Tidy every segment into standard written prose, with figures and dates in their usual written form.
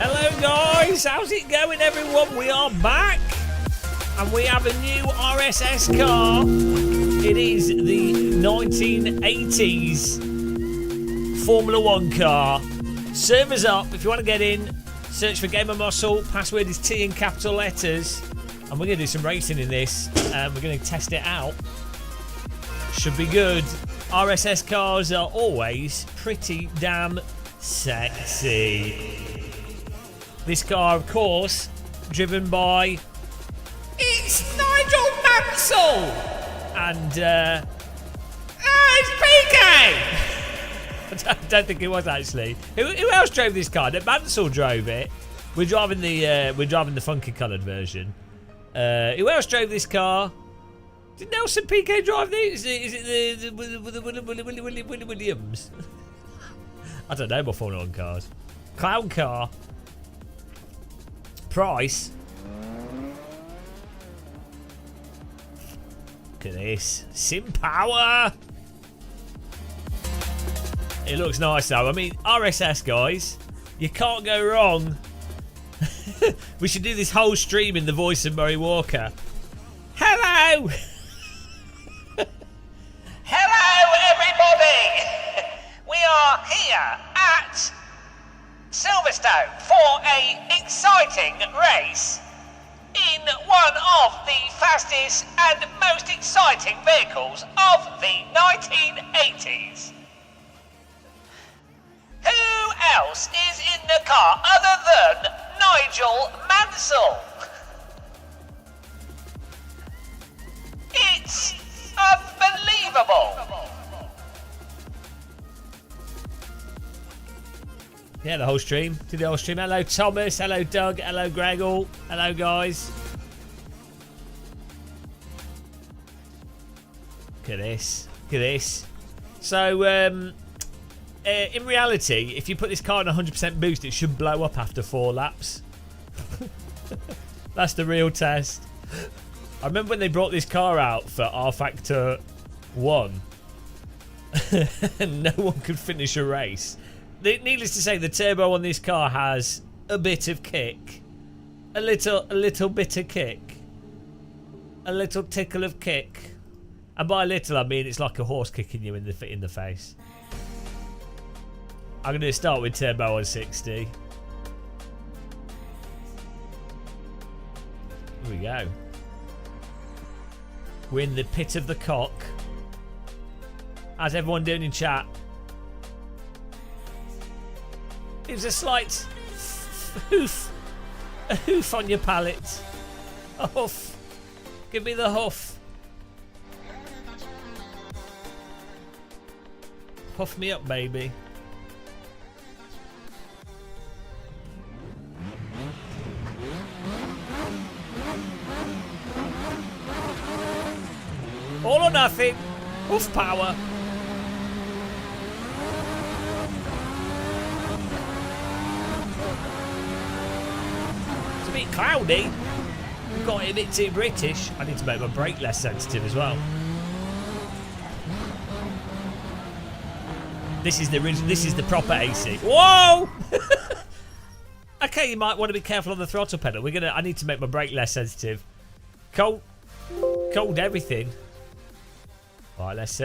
Hello guys, how's it going everyone? We are back and we have a new RSS car. It is the 1980s Formula 1 car. Servers up, if you want to get in, search for Gamer Muscle, password is T in capital letters, and we're going to do some racing in this, and we're going to test it out. Should be good. RSS cars are always pretty damn sexy. This car, of course, driven by... It's Nigel Mansell! And, it's PK! I don't think it was, actually. Who else drove this car? Mansell drove it. We're driving the funky coloured version. Who else drove this car? Did Nelson PK drive this? Is it the Williams? I don't know my Formula 1 cars. Clown car. Price. Look at this. Sim power. It looks nice though. I mean, RSS guys, you can't go wrong. We should do this whole stream in the voice of Murray Walker. Hello. Hello everybody. We are here at Silverstone for an exciting race in one of the fastest and most exciting vehicles of the 1980s. Who else is in the car other than Nigel Mansell? It's unbelievable. Yeah, the whole stream. Do the whole stream. Hello, Thomas. Hello, Doug. Hello, Gregor. Hello, guys. Look at this. Look at this. So, in reality, if you put this car on 100% boost, it should blow up after 4 laps. That's the real test. I remember when they brought this car out for R Factor 1. And no one could finish a race. Needless to say, the turbo on this car has a bit of kick. A little bit of kick. A little tickle of kick. And by little, I mean it's like a horse kicking you in the face. I'm going to start with turbo on 60. Here we go. We're in the pit of the cock. How's everyone doing in chat? It was a slight hoof. A hoof on your palate. A hoof. Give me the hoof. Huff me up, baby. All or nothing. Hoof power. It's a bit cloudy. We've got it a bit too British. I need to make my brake less sensitive as well. This is the proper AC. Whoa! Okay, you might want to be careful on the throttle pedal. I need to make my brake less sensitive. Cold everything. Right, let's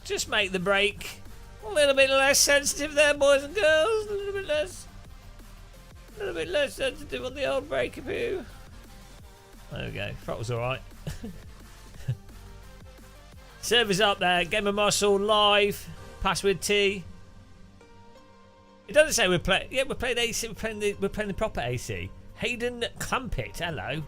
just make the brake a little bit less sensitive there, boys and girls. A little bit less sensitive on the old brake of you. There we go. Throttle's all right. Servers up there. Gamer Muscle live. Password T. It doesn't say we're playing. Yeah, we're playing AC. We're playing the proper AC. Hayden Clampett. Hello.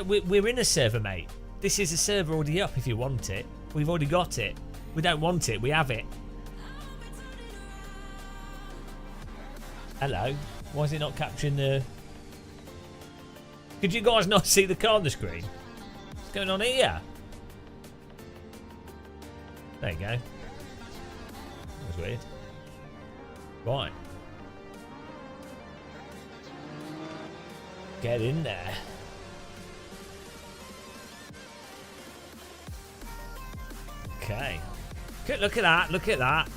We're in a server, mate. This is a server already up if you want it. We've already got it. We don't want it. We have it. Hello. Why is it not capturing the... Could you guys not see the car on the screen? What's going on here? There you go. That was weird. Right. Get in there. Okay. Look at that. Look at that.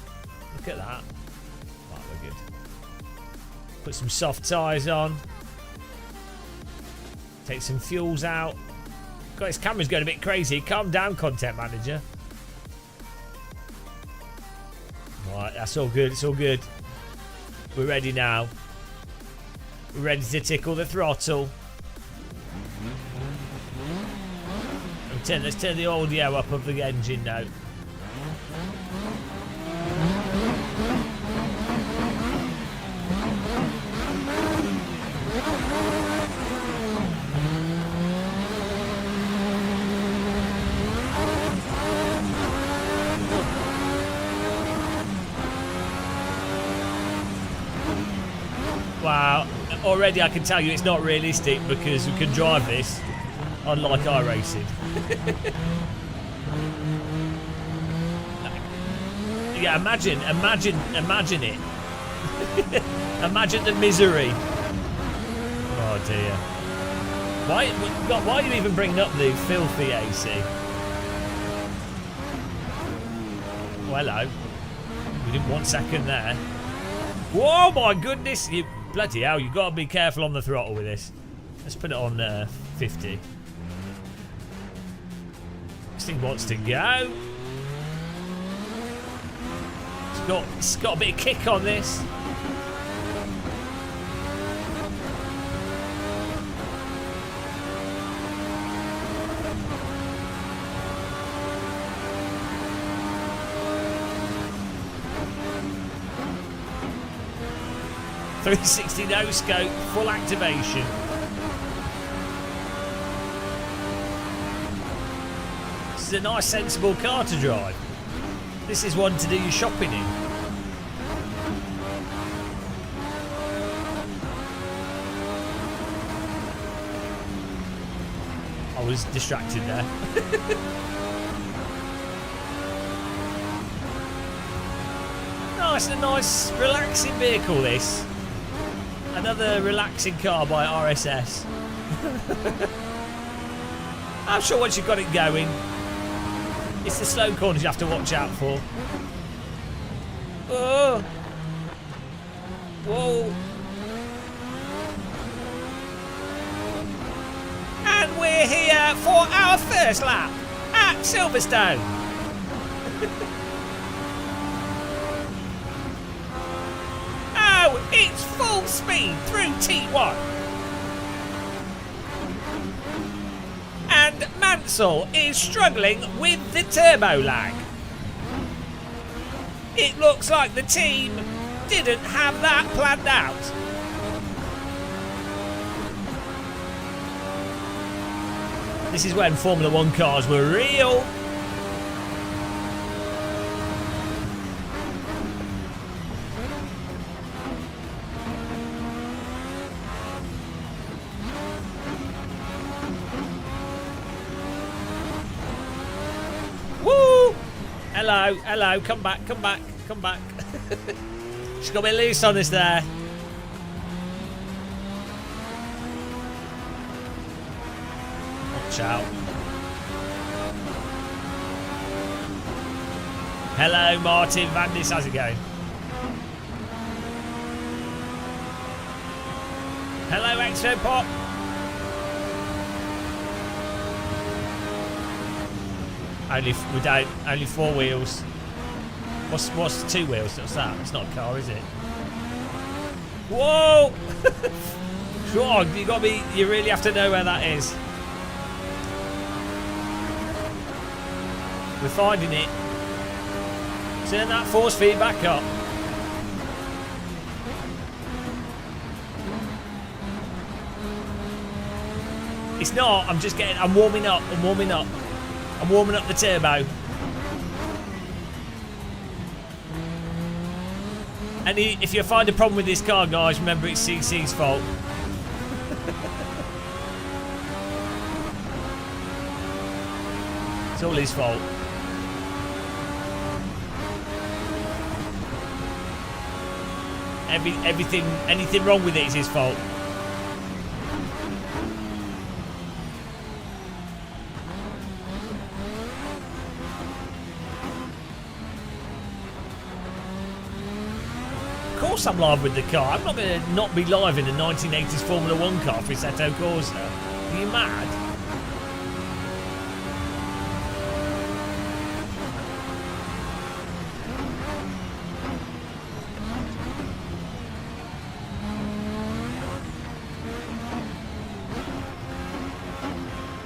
Look at that. Right, we're good. Put some soft tyres on. Take some fuels out. God, his camera's going a bit crazy. Calm down, content manager. Right, that's all good. It's all good. We're ready now. We're ready to tickle the throttle. Let's turn the audio up of the engine now. Wow, already I can tell you it's not realistic because we can drive this, unlike iRacing. Yeah, imagine it. Imagine the misery. Oh dear. Why are you even bringing up the filthy AC? Oh, hello. We didn't 1 second there. Whoa, my goodness! You bloody hell! You've got to be careful on the throttle with this. Let's put it on 50. This thing wants to go. It's got a bit of kick on this. .360 no scope, full activation. This is a nice, sensible car to drive. This is one to do your shopping in. I was distracted there. Nice, a nice, relaxing vehicle, this. Another relaxing car by RSS. I'm sure once you've got it going, it's the slow corners you have to watch out for. Oh! Whoa! And we're here for our first lap at Silverstone. Oh, it's full speed through T1. And Mansell is struggling with the turbo lag. It looks like the team didn't have that planned out. This is when Formula 1 cars were real. Hello, hello, come back. She's got a bit loose on us there. Watch out. Hello, Martin Vandis, how's it going? Hello, Extra Pop. Only 4 wheels. What's 2 wheels? What's that? It's not a car, is it? Whoa! Sure, you really have to know where that is. We're finding it. Turn that force feedback up. It's not. I'm warming up. I'm warming up the turbo. And if you find a problem with this car, guys, remember it's CC's fault. It's all his fault. Anything wrong with it is his fault. course I'm live with the car. I'm not going to not be live in a 1980s Formula 1 car for Assetto Corsa. Are you mad?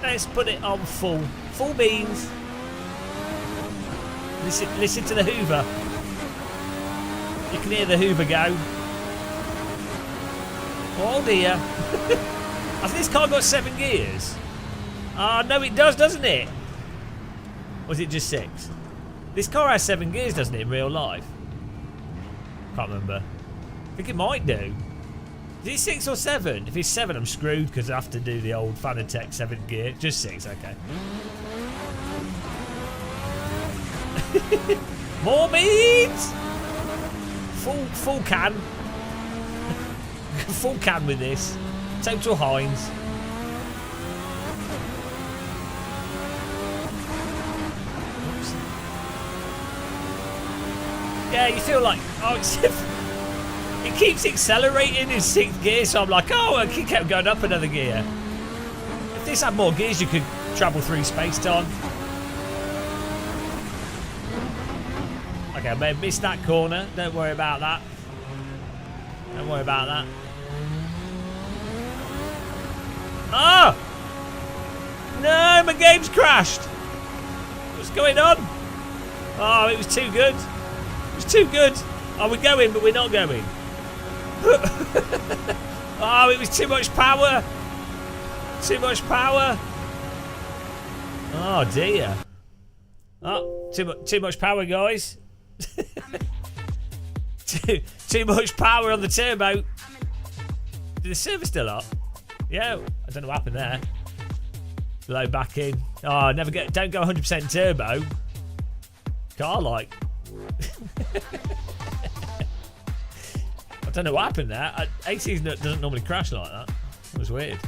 Let's put it on full. Full beans. Listen to the Hoover. You can hear the Hoover go. Oh dear. Has this car got 7 gears? Ah, no it does, doesn't it? Or is it just 6? This car has 7 gears, doesn't it, in real life? Can't remember. I think it might do. Is it 6 or 7? If it's 7, I'm screwed because I have to do the old Fanatec 7th gear. Just 6, okay. More beans! Full can. Full can with this. Total Heinz. Oops. Yeah, you feel like, oh, it keeps accelerating in 6th gear, so I'm like, oh, it kept going up another gear. If this had more gears, you could travel through space-time. Okay, I may have missed that corner. Don't worry about that. Don't worry about that. Oh! No, my game's crashed. What's going on? Oh, it was too good. It was too good. Oh, we're going, but we're not going. Oh, it was too much power. Too much power. Oh, dear. Oh, too much power, guys. too much power on the turbo. Did the server still up? Yeah, I don't know what happened there. Load back in. Oh, don't go 100% turbo. Car like. I don't know what happened there. 18 doesn't normally crash like that. It was weird.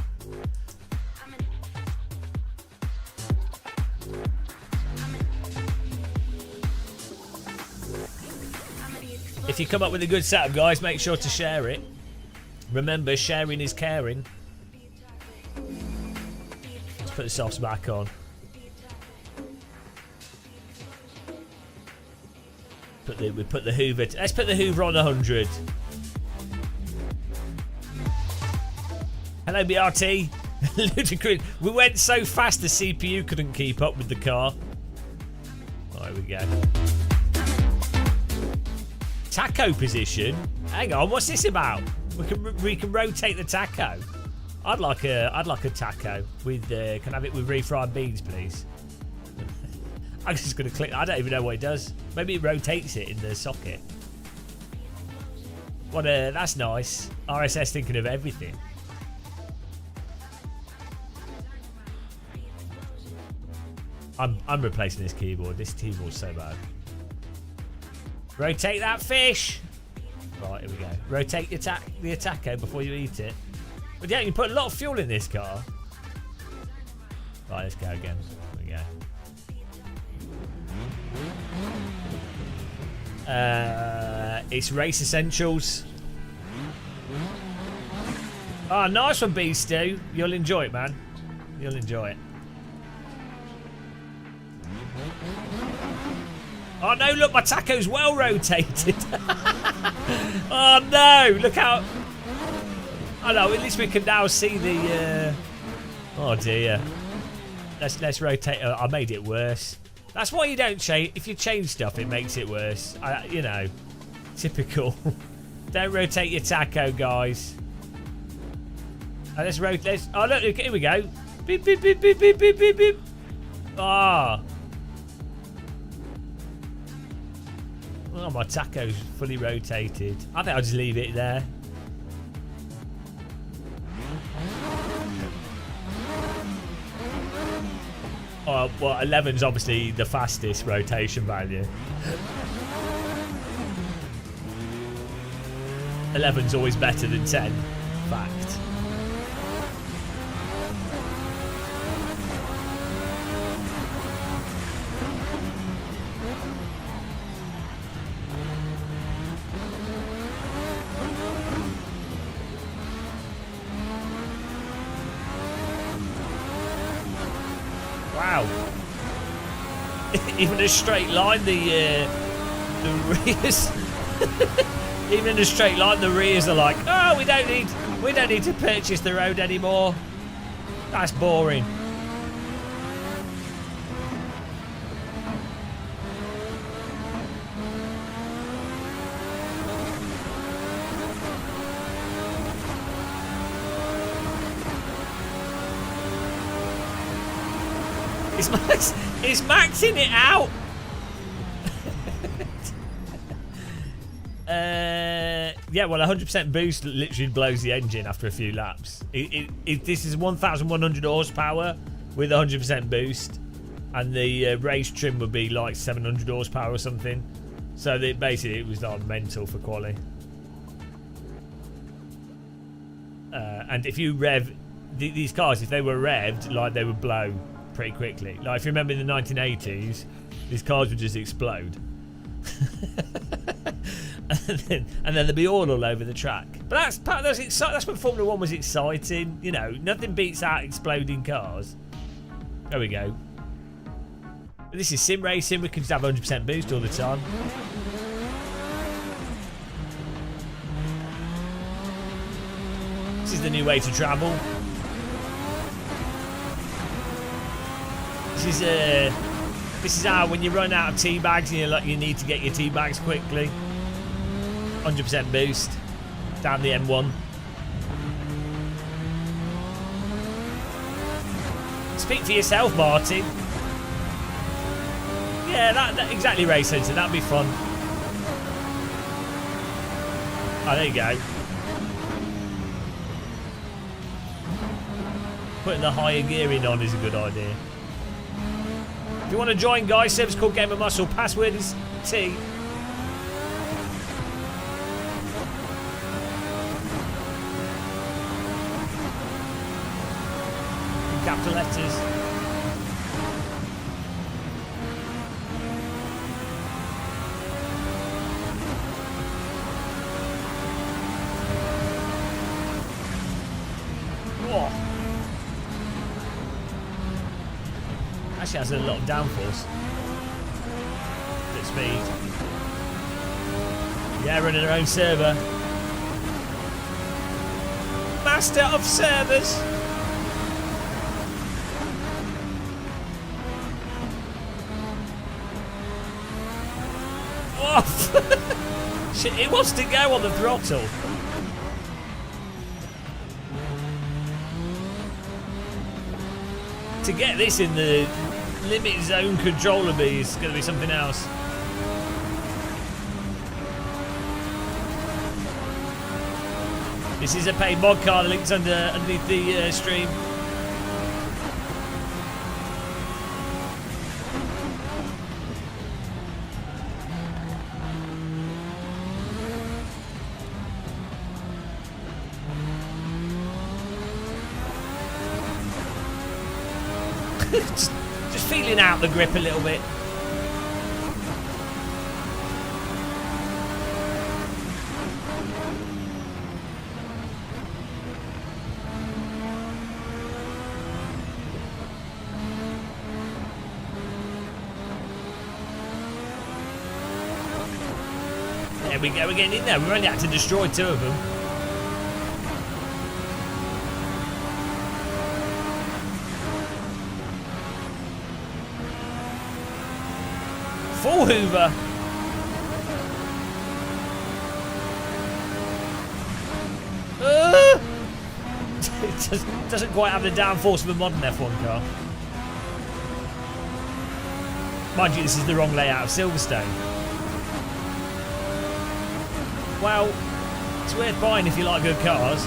If you come up with a good setup, guys, make sure to share it. Remember, sharing is caring. Let's put the softs back on. We put the Hoover. Let's put the Hoover on 100. Hello, BRT. Ludicrous. We went so fast the CPU couldn't keep up with the car. Oh, here we go. Tacho position. Hang on, what's this about? We can rotate the tacho. I'd like a tacho with. Can I have it with refried beans, please? I'm just gonna click. I don't even know what it does. Maybe it rotates it in the socket. What? That's nice. RSS thinking of everything. I'm replacing this keyboard. This keyboard's so bad. Rotate that fish. Right, here we go. Rotate the taco before you eat it. But yeah, you put a lot of fuel in this car. Right, let's go again. Here we go. It's Race Essentials. Oh, nice one, B Stu. You'll enjoy it, man. You'll enjoy it. Oh no, look, my taco's well rotated. Oh no, look how... Oh no, at least we can now see the... Oh dear. Let's rotate... I made it worse. That's why you don't change... If you change stuff, it makes it worse. You know, typical. Don't rotate your taco, guys. Let's rotate... Oh look, here we go. Beep, beep, beep, beep, beep, beep, beep, beep. Ah. Oh, my taco's fully rotated. I think I'll just leave it there. Oh, well, 11's obviously the fastest rotation value. 11's always better than 10. Fact. even a straight line, the rears. Even in a straight line, the rears are like, oh, we don't need to purchase the road anymore. That's boring. It's maxing it out. Yeah, well, 100% boost literally blows the engine after a few laps. This is 1,100 horsepower with 100% boost, and the race trim would be like 700 horsepower or something. So basically, it was like mental for quali. And if you rev these cars, if they were revved, like they would blow pretty quickly. Like if you remember in the 1980s, these cars would just explode. and then they'd be all over the track. But that's when Formula 1 was exciting. You know, nothing beats out exploding cars. There we go. But this is sim racing. We can just have 100% boost all the time. This is the new way to travel. This is how when you run out of tea bags and you need to get your tea bags quickly. 100% boost down the M1. Speak for yourself, Martin. Yeah, that exactly, Race Centre. That'd be fun. Oh, there you go. Putting the higher gearing on is a good idea. If you want to join, guys, service called Game of Muscle. Password is T. In capital letters. Whoa. Actually has a lot of downforce. Bit speed. Yeah, running her own server. Master of servers. Whoa. Shit, it wants to go on the throttle. To get this in the limit zone controller B is going to be something else. This is a paid mod card. The link's underneath the stream. just feeling out the grip a little bit. There we go, we're getting in there. We've only had to destroy 2 of them. Full Hoover. It doesn't quite have the downforce of a modern F1 car. Mind you, this is the wrong layout of Silverstone. Well, it's worth buying if you like good cars.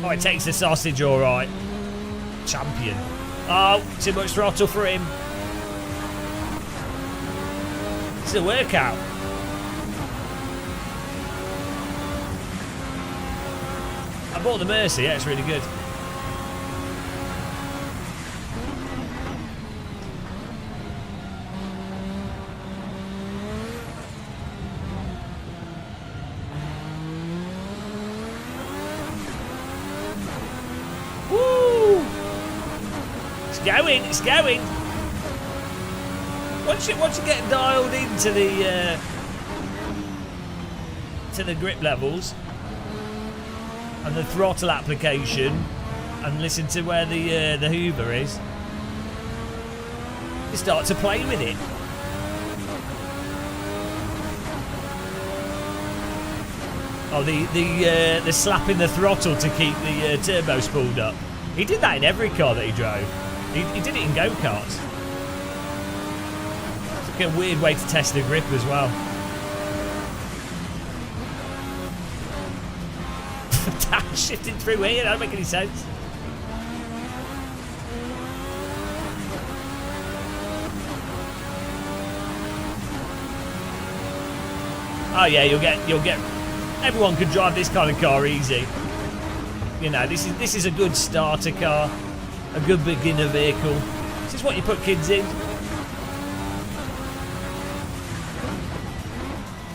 Oh, it takes the sausage all right. Champion. Oh, too much throttle for him. It's a workout. I bought the Mercy, yeah, it's really good. going, it's going. Once you get dialed into the to the grip levels and the throttle application, and listen to where the Hoover is, you start to play with it. Oh, the slapping the throttle to keep the turbo spooled up. He did that in every car that he drove. He did it in go-karts. It's like a weird way to test the grip as well. Shifting through here, that don't make any sense. Oh yeah, you'll get. Everyone could drive this kind of car easy. You know, this is a good starter car, a good beginner vehicle. This is what you put kids in.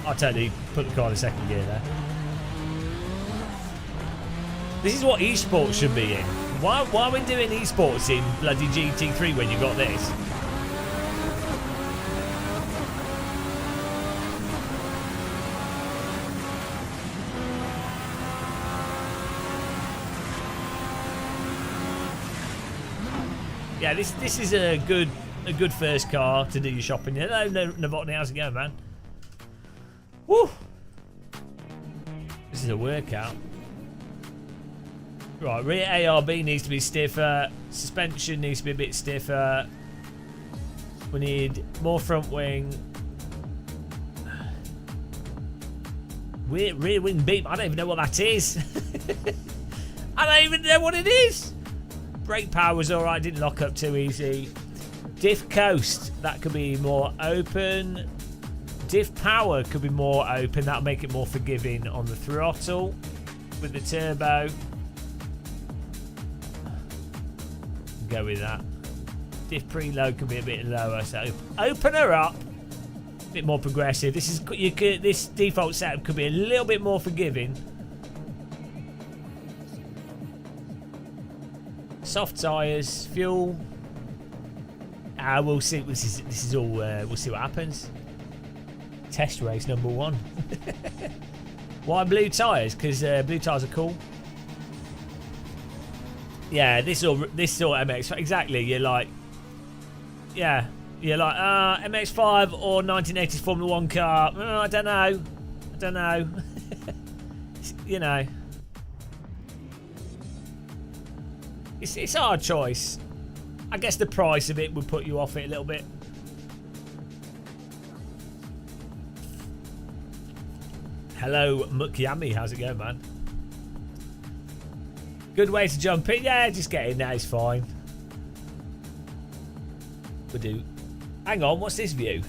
I'll totally put the car in second gear there. This is what esports should be in. Why are we doing esports in bloody GT3 when you got this? Yeah, this is a good first car to do your shopping. Hello, Novotny, how's it going, man? Woo! This is a workout. Right, rear ARB needs to be stiffer. Suspension needs to be a bit stiffer. We need more front wing. Rear wing beam. I don't even know what that is. I don't even know what it is. Brake power was alright. Didn't lock up too easy. Diff coast. That could be more open. Diff power could be more open. That'll make it more forgiving on the throttle with the turbo. Go with that. Diff preload can be a bit lower, so open her up. A bit more progressive. This default setup could be a little bit more forgiving. Soft tyres, fuel. We'll see. This is all. We'll see what happens. Test race number 1. Why blue tyres? Because blue tyres are cool. Yeah, this sort of MX. Exactly. You're like, MX5 or 1980s Formula 1 car. I don't know. You know, it's a hard choice. I guess the price of it would put you off it a little bit. Hello, Mukyami. How's it going, man? Good way to jump in. Yeah, just get in there. It's fine. We do. Hang on. What's this view?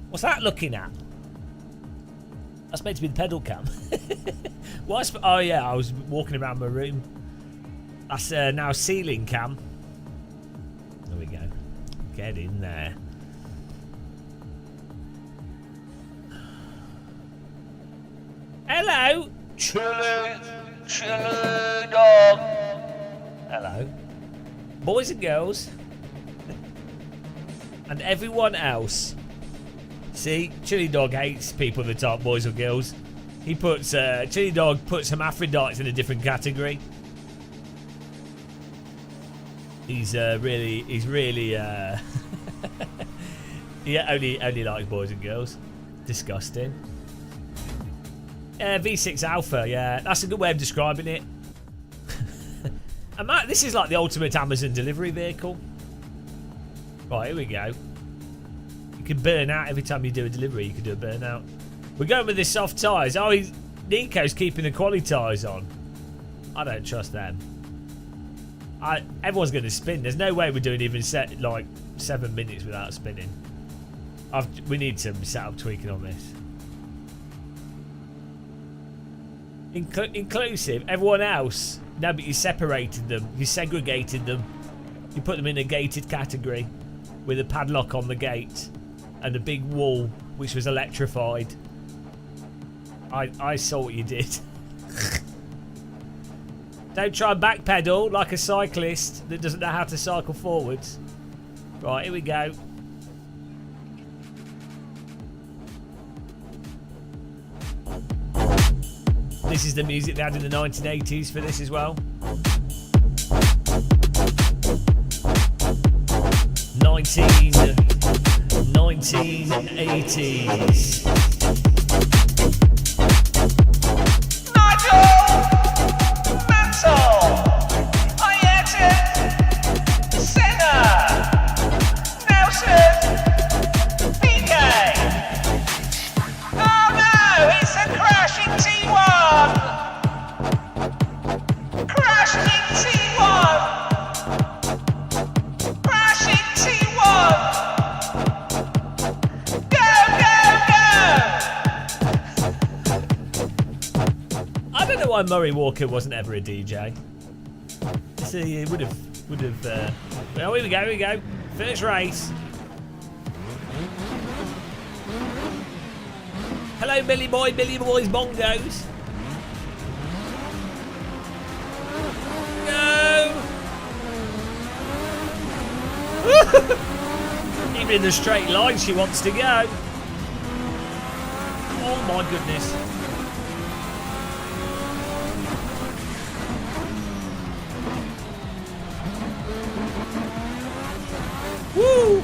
What's that looking at? That's meant to be the pedal cam. Oh yeah, I was walking around my room. That's now ceiling cam. There we go. Get in there. Hello. Chilly dog. Hello. Boys and girls. And everyone else. See, Chili Dog hates people that aren't boys or girls. He puts Chili Dog puts hermaphrodites in a different category. He's really yeah, only likes boys and girls. Disgusting. V6 Alpha, yeah, that's a good way of describing it. And this is like the ultimate Amazon delivery vehicle. Right, here we go. You can burn out every time you do a delivery. You can do a burnout. We're going with the soft tyres. Oh, Nico's keeping the quality tyres on. I don't trust them. Everyone's going to spin. There's no way we're doing even like 7 minutes without spinning. We need some setup tweaking on this. Inclusive. Everyone else. No, but you separated them. You segregated them. You put them in a gated category with a padlock on the gate and a big wall which was electrified. I saw what you did. Don't try and backpedal like a cyclist that doesn't know how to cycle forwards. Right, here we go. This is the music they had in the 1980s for this as well. 1980s. Why Murray Walker wasn't ever a DJ. So he would have. Well, here we go. First race. Hello, Billy Boy's bongos. Go. Even in the straight line, she wants to go. Oh my goodness. Woo!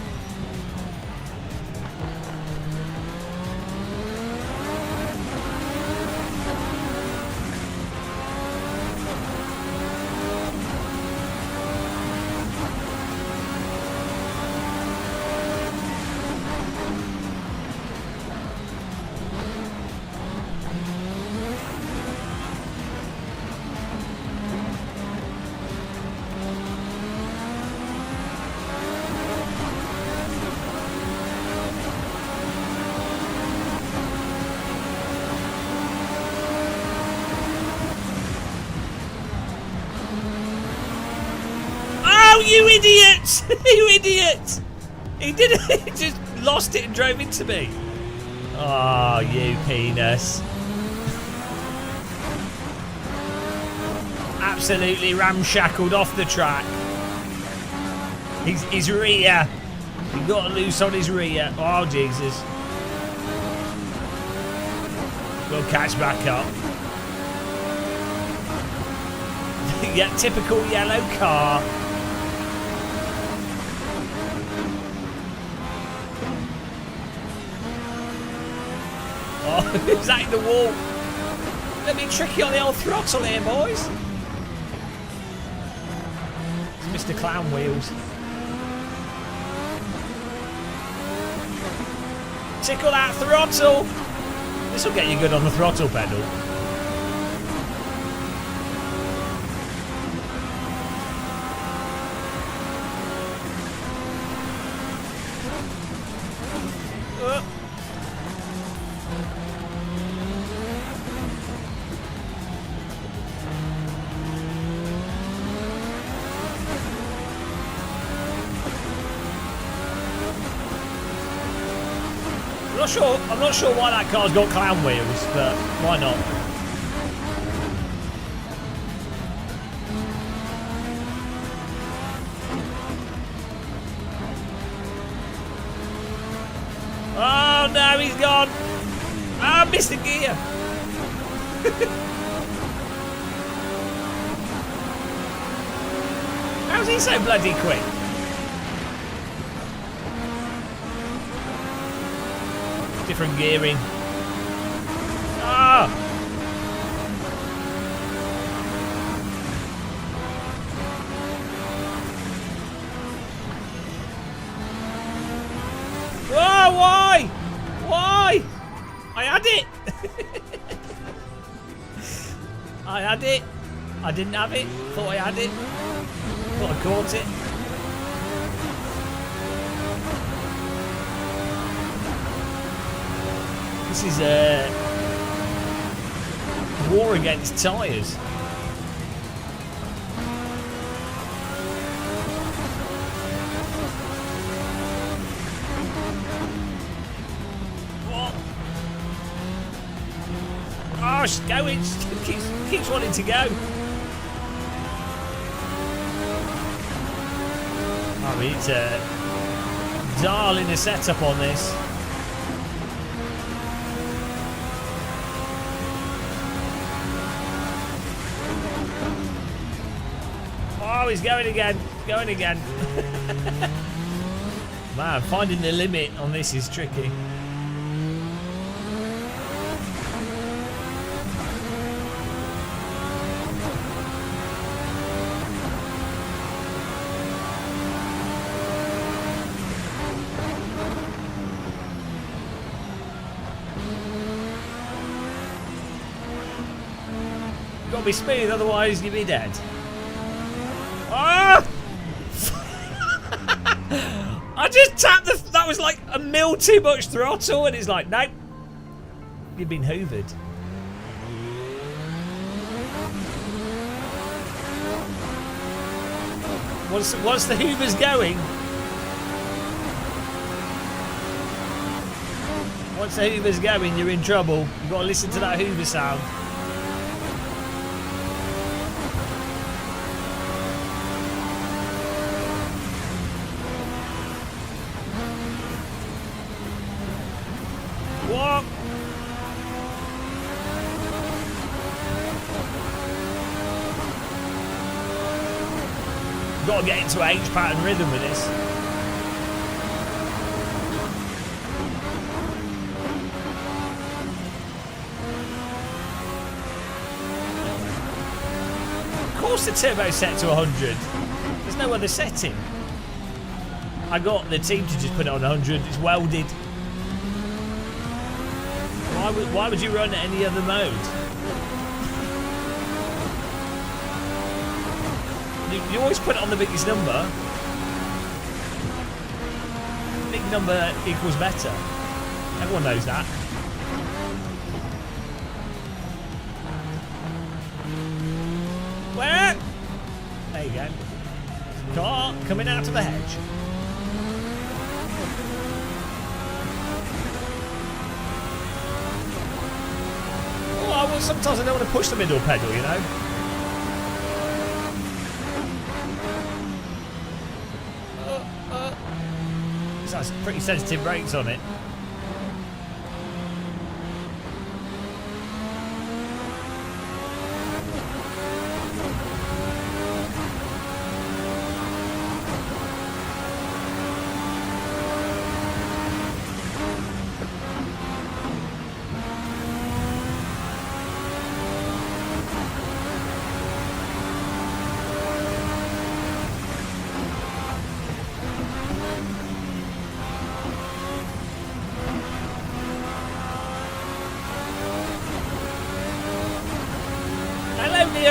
You idiot! You idiot! He did it. He just lost it and drove into me. Oh, you penis. Absolutely ramshackled off the track. His rear. He got loose on his rear. Oh, Jesus. We'll catch back up. Yeah, typical yellow car. Oh, is that in the wall? Let me tricky on the old throttle here, boys. It's Mr. Clown Wheels. Tickle that throttle. This will get you good on the throttle pedal. I'm not sure why that car's got clown wheels, but why not? Oh no, he's gone. Ah, I missed the gear. How's he so bloody quick? Different gearing. Ah! Whoa, why? Why? I had it! I had it. I didn't have it. Thought I had it. Thought I caught it. This is a war against tyres. What? Oh, she's going. She keeps wanting to go. Oh, we need to dial in a setup on this. Oh, he's going again. Going again. Man, finding the limit on this is tricky. You've got to be smooth, otherwise you'll be dead. Ah! I just tapped the... That was like a mil too much throttle, and it's like, nope. You've been hoovered. Once the hoover's going... Once the hoover's going, you're in trouble. You've got to listen to that hoover sound. What? Got to get into an H pattern rhythm with this. Of course the turbo set to 100. There's no other setting. I got the team to just put it on 100. It's welded. Why would you run any other mode? You always put it on the biggest number. Big number equals better. Everyone knows that. Where? There you go. Car coming out of the hedge. Well, sometimes I don't want to push the middle pedal, you know. This has pretty sensitive brakes on it.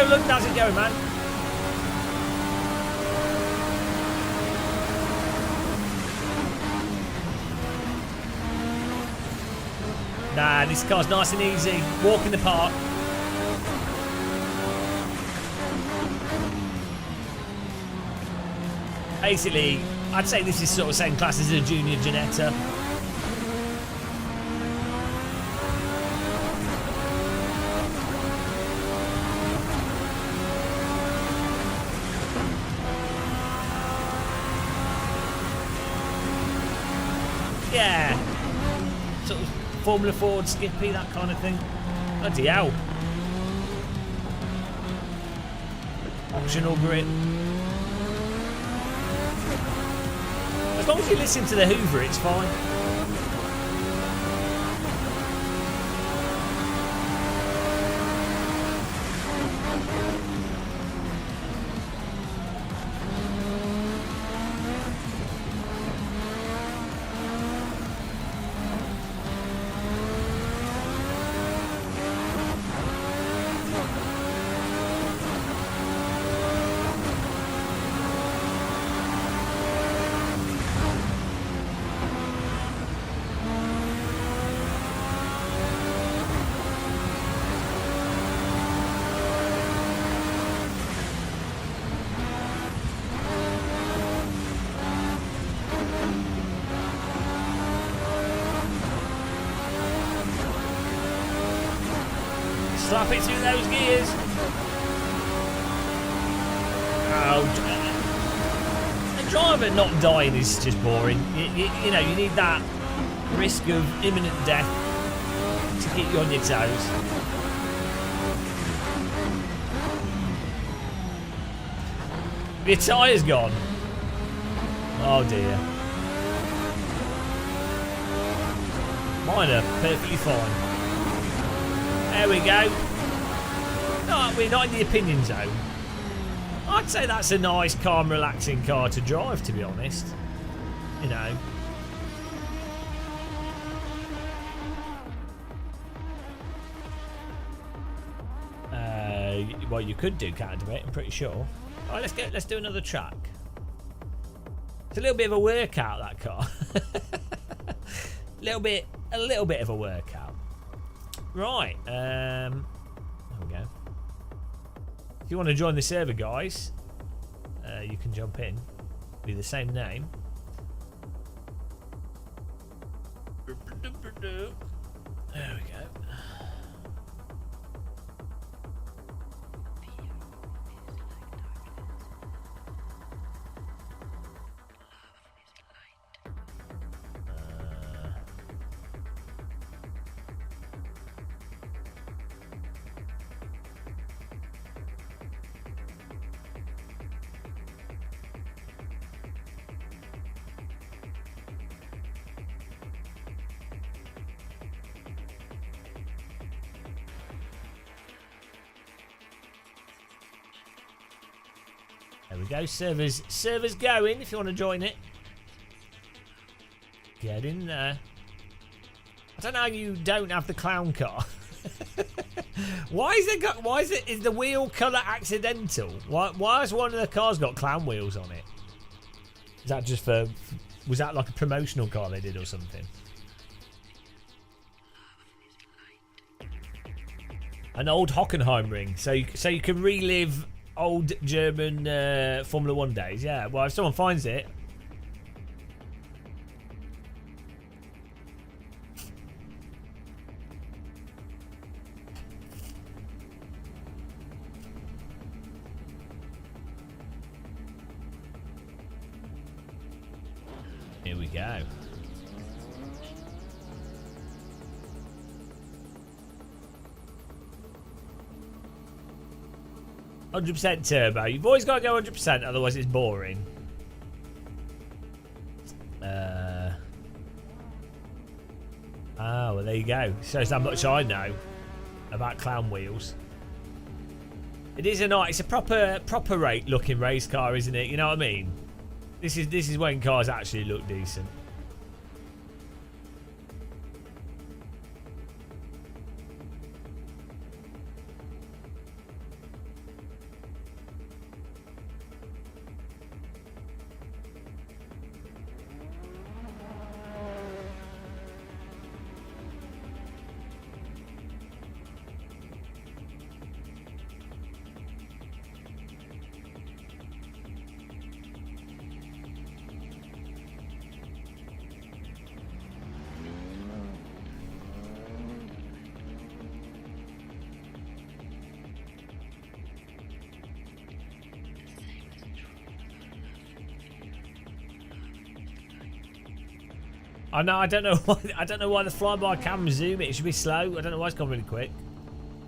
Look, how's it going, man? Nah, this car's nice and easy. Walk in the park. Basically, I'd say this is sort of same class as a Junior Ginetta. Yeah, sort of Formula Ford, Skippy, that kind of thing. Bloody hell. Optional grip. As long as you listen to the Hoover, it's fine. Slap it through those gears. Oh, driver not dying is just boring. You know, you need that risk of imminent death to keep you on your toes. Your tyre's gone. Oh dear. Mine are perfectly fine. There we go. No, we're not in the opinion zone. I'd say that's a nice, calm, relaxing car to drive, to be honest. You know. Well, you could do counter-debate, I'm pretty sure. All right, let's do another track. It's a little bit of a workout, that car. a little bit of a workout. Right. There we go. If you want to join the server, guys, you can jump in. Be the same name. There we go. There we go, servers going if you want to join it. Get in there. I don't know how you don't have the clown car. Is the wheel colour accidental? Why has one of the cars got clown wheels on it? Is that just for, was that like a promotional car they did or something? An old Hockenheim ring, so you can relive old German Formula 1 days. Yeah, well, if someone finds it. Here we go. %100 turbo. You've always got to go 100%, otherwise it's boring. Well, there you go. Shows how much I know about clown wheels. It is it's a proper rate looking race car, isn't it? You know what I mean? This is when cars actually look decent. I know. I don't know why the flyby camera zoom it. It should be slow. I don't know why it's gone really quick.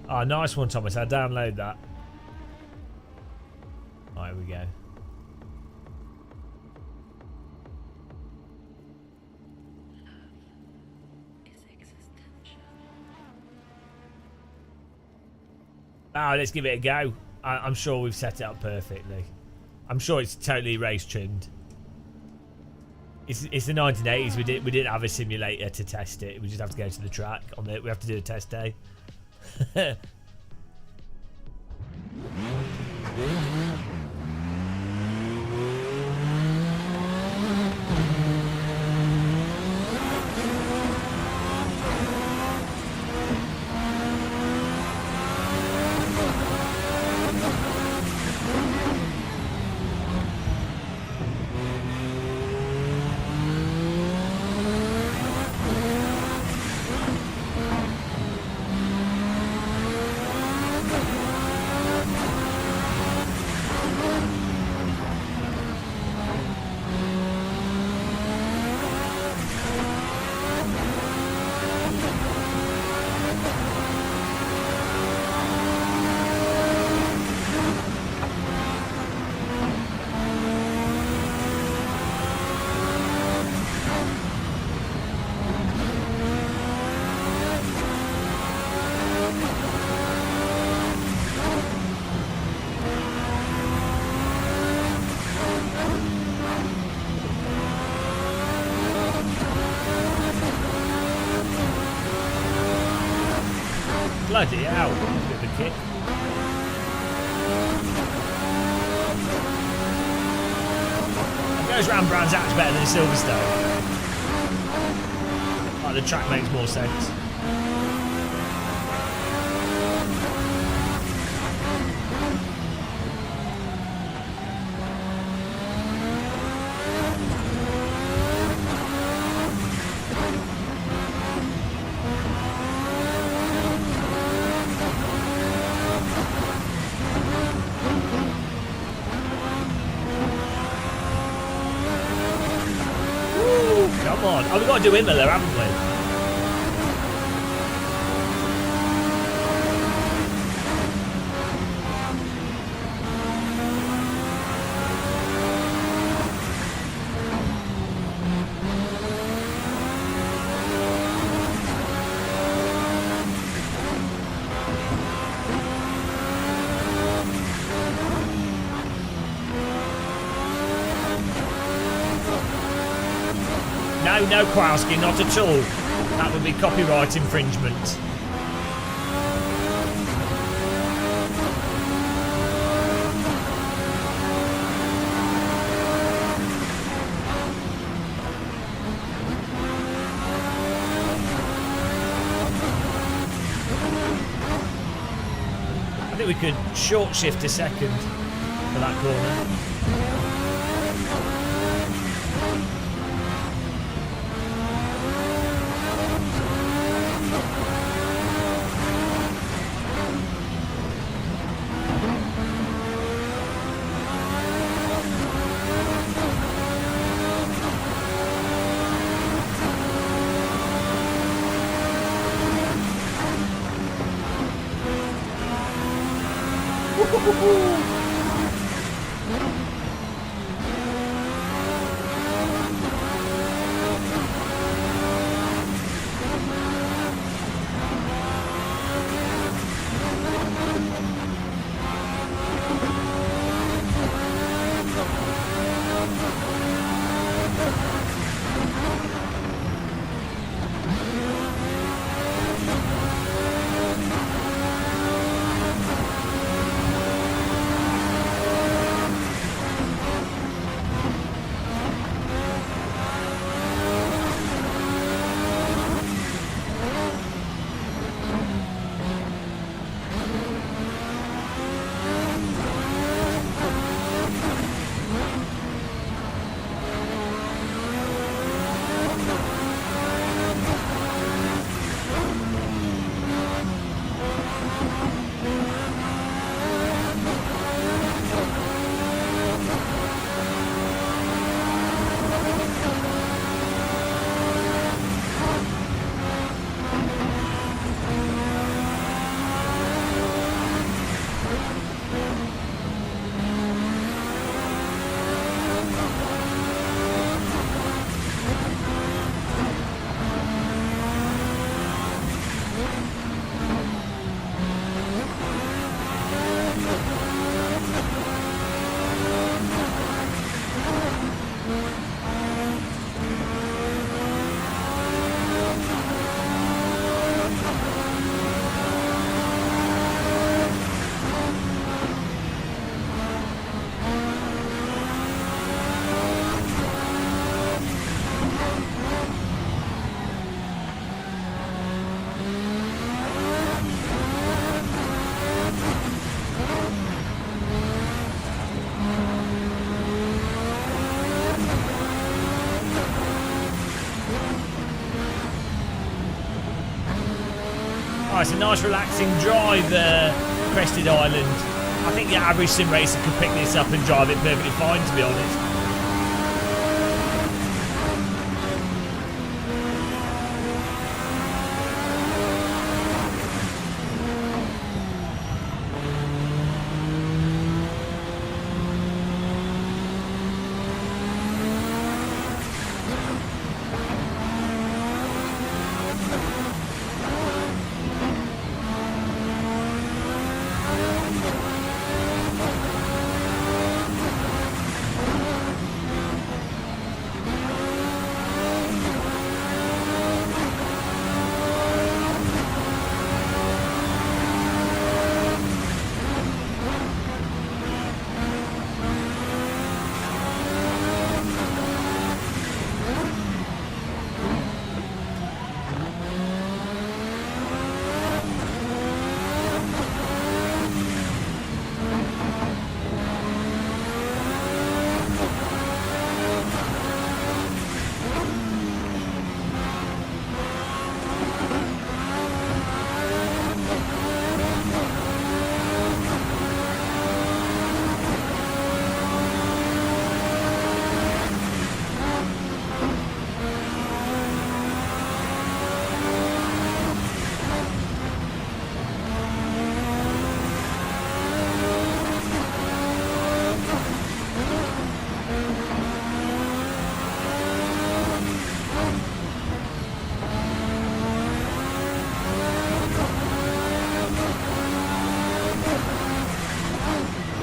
Oh, nice one, Thomas. I'll download that. Oh, here we go. Oh, let's give it a go. I'm sure we've set it up perfectly. I'm sure it's totally race trimmed. It's the 1980s. We didn't have a simulator to test it. We just have to go to the track. We have to do a test day. suppose Ram Brown's actually better than Silverstone. Like, the track makes more sense. Come on. Oh, we've got to do Imola, haven't we? No, Kowalski, not at all. That would be copyright infringement. I think we could short shift a second for that corner. Oh, it's a nice relaxing drive, Crested Island. I think the average sim racer could pick this up and drive it perfectly fine, to be honest.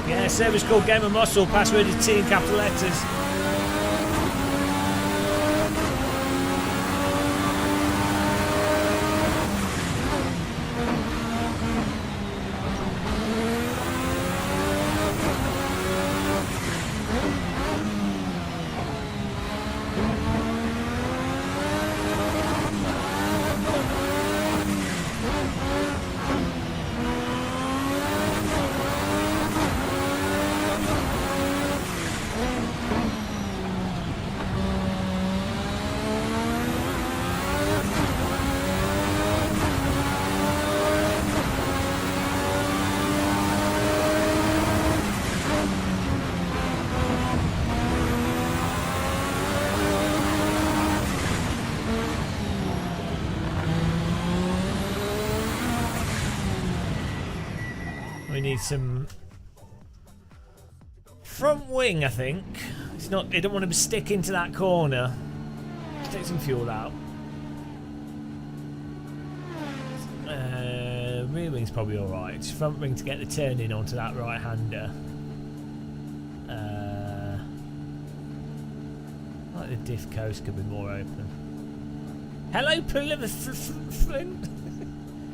Yeah, service called Game of Muscle. Password is T in capital letters. We need some front wing, I think. It's not. They don't want to stick into that corner. Let's take some fuel out. Rear wing's probably all right. It's front wing to get the turn in onto that right hander. I like the diff coast could be more open. Hello, Flint.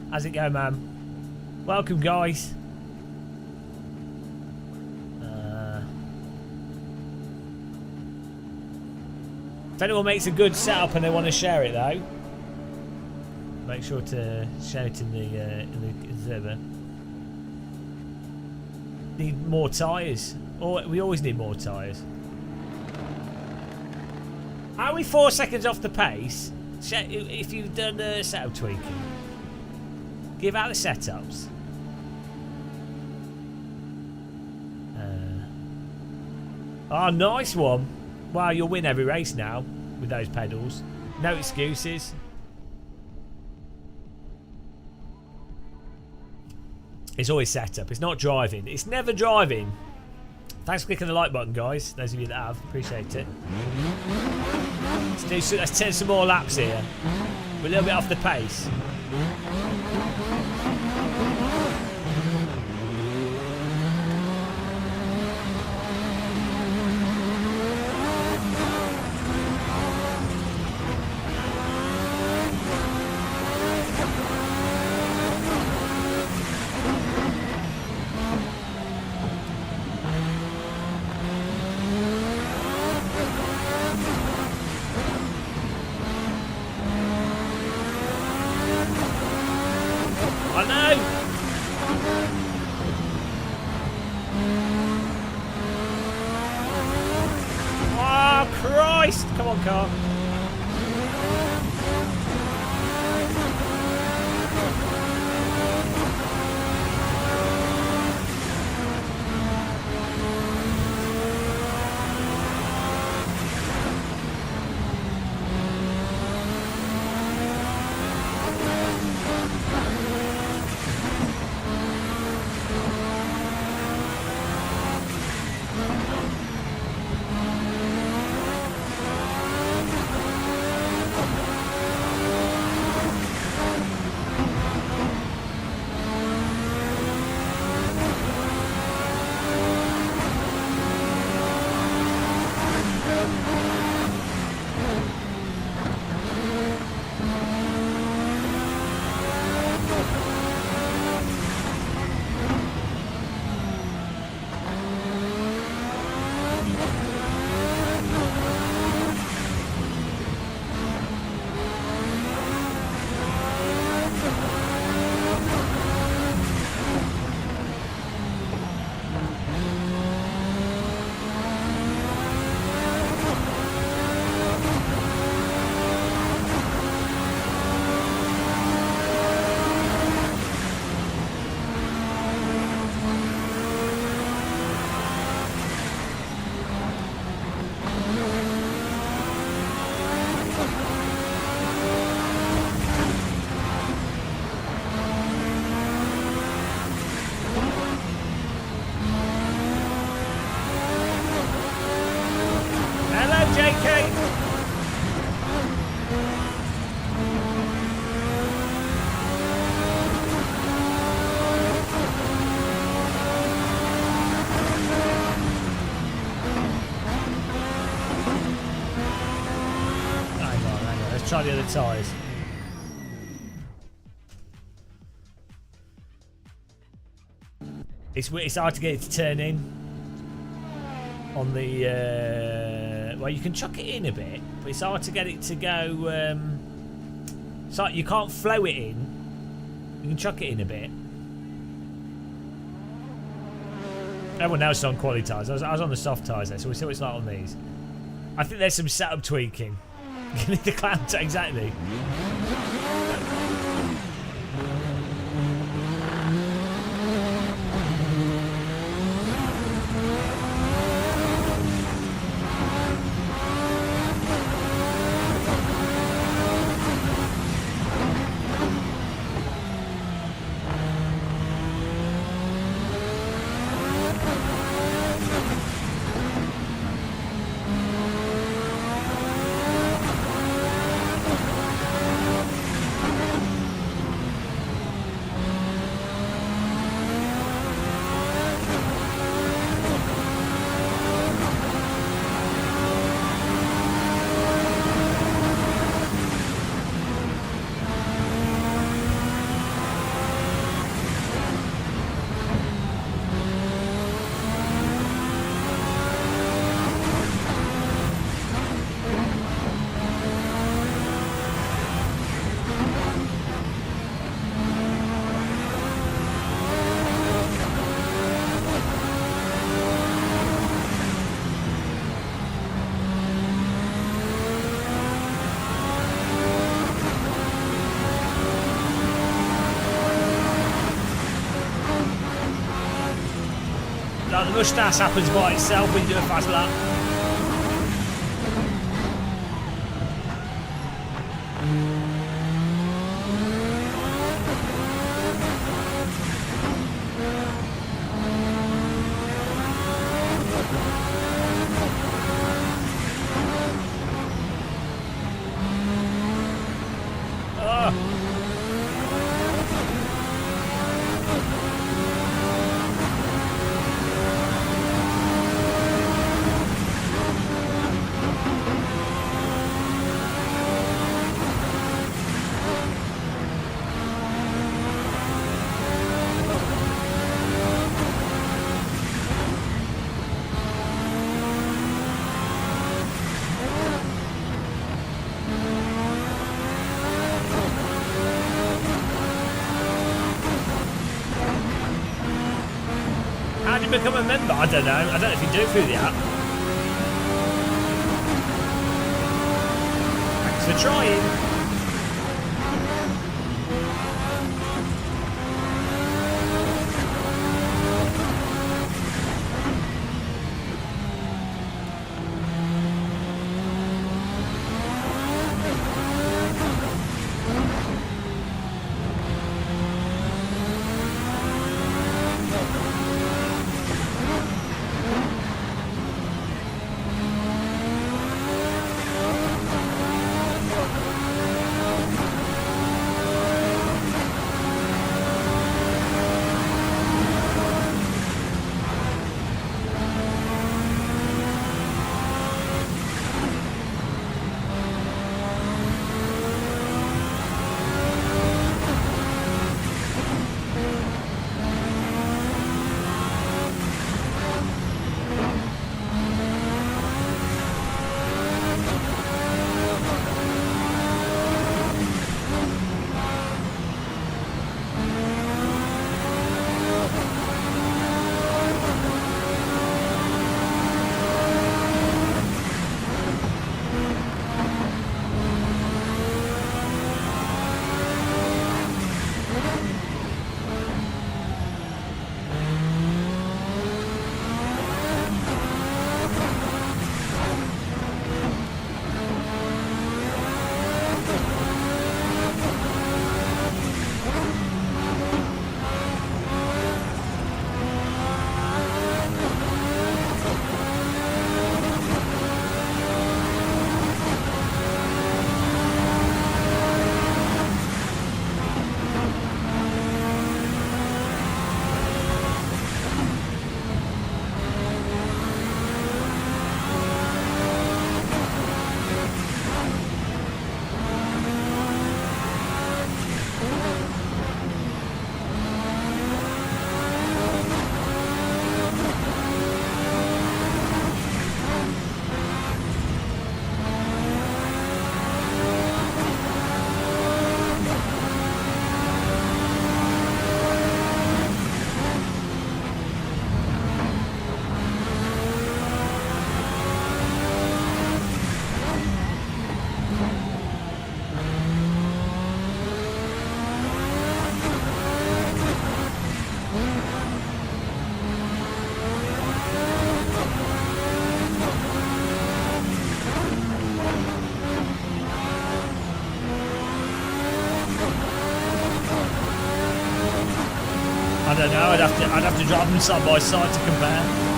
How's it going, man? Welcome, guys. If anyone makes a good setup and they want to share it, though, make sure to share it in the server. Need more tyres. We always need more tyres. How are we 4 seconds off the pace? If you've done setup tweaking, give out the setups. Oh, nice one. Wow, you'll win every race now with those pedals. No excuses. It's always setup. It's not driving. It's never driving. Thanks for clicking the like button, guys. Those of you that have. Appreciate it. Let's turn some more laps here. We're a little bit off the pace. Come on, car. try the other tyres. It's hard to get it to turn in on the. Well, you can chuck it in a bit, but it's hard to get it to go. So you can't flow it in. You can chuck it in a bit. Everyone else is on quality tyres. I was on the soft tyres there, so we'll see what it's like on these. I think there's some setup tweaking. The clamp, exactly. Like the moustache happens by itself when you do a fast lap. How do you become a member? I don't know. I don't know if you do it through the app. Thanks for trying. I don't know. I'd have to drive them side by side to compare.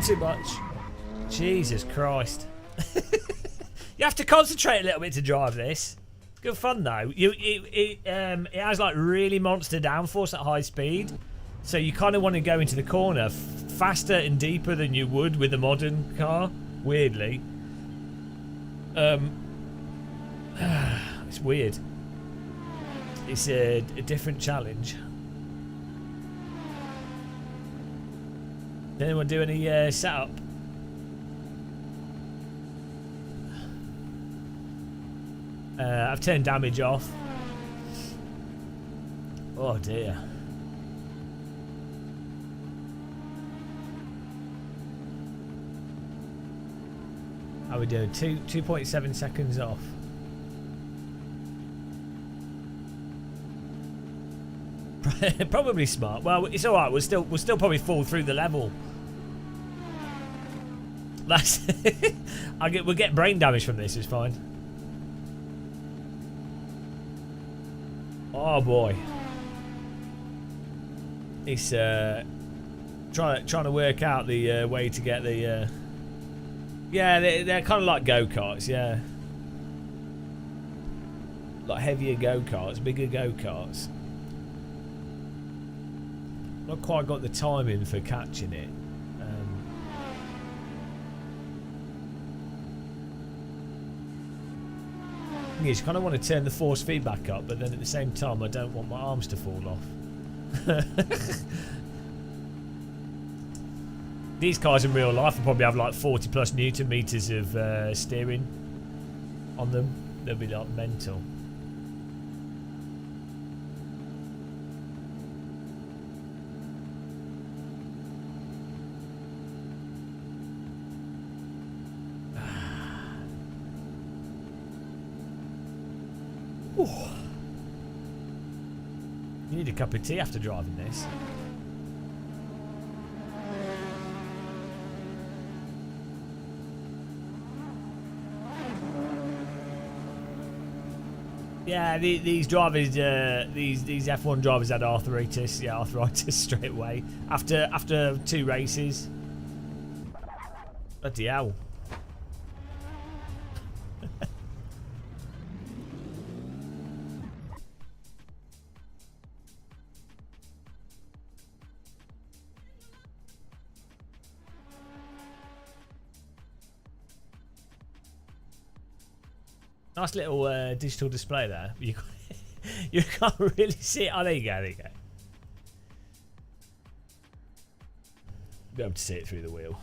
Too much. Jesus Christ. You have to concentrate a little bit to drive this. Good fun though. It has like really monster downforce at high speed, so you kind of want to go into the corner faster and deeper than you would with a modern car. Weirdly, it's weird. It's a different challenge. Did anyone do any setup? I've turned damage off. Oh dear. How are we doing? 2.7 seconds off. Probably smart. Well, it's all right. We'll still probably fall through the level. That's we'll get brain damage from this. It's fine. Oh boy, it's trying to work out the way to get the yeah, they're kind of like go-karts, yeah, like heavier go-karts, bigger go-karts. Not quite got the timing for catching it. You kind of want to turn the force feedback up, but then at the same time I don't want my arms to fall off. These cars in real life will probably have like 40 plus Newton meters of steering on them. They'll be like mental. You need a cup of tea after driving this. Yeah, these drivers, these F1 drivers had arthritis. Yeah, arthritis straight away after 2 races. Bloody hell. Nice little digital display there. You can't really see it. Oh, there you go. There you go. Be able to see it through the wheel.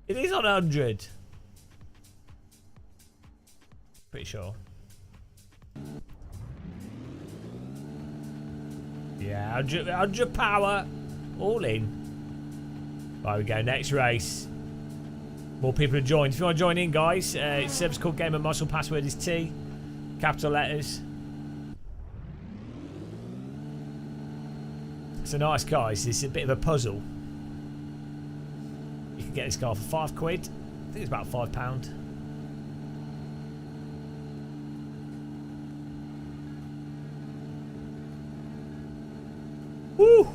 It is on 100. Pretty sure. Yeah, 100 power. All in. Right, we go. Next race. More people have joined. If you want to join in, guys, it's server's called Game of Muscle. Password is T. Capital letters. So nice, guys. It's a bit of a puzzle. You can get this car for £5. I think it's about £5. Woo!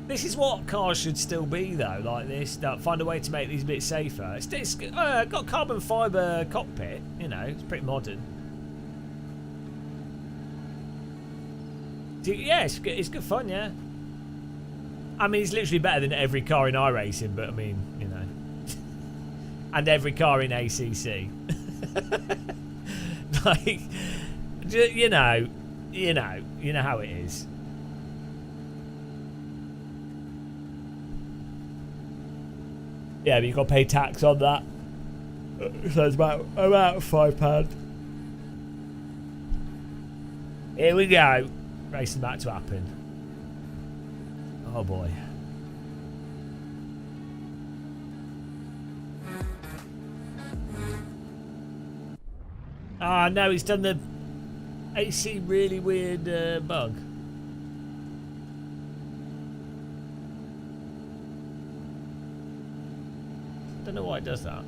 This is what cars should still be, though, like this. Find a way to make these a bit safer. It's got carbon fibre cockpit, you know, it's pretty modern. Yeah, it's good fun, yeah. I mean, it's literally better than every car in iRacing, but I mean, you know. And every car in ACC. Like, you know how it is. Yeah, but you've got to pay tax on that. So it's about £5. Here we go. Racing about to happen. Oh boy. Ah, no, he's done the AC really weird bug. Don't know why it does that.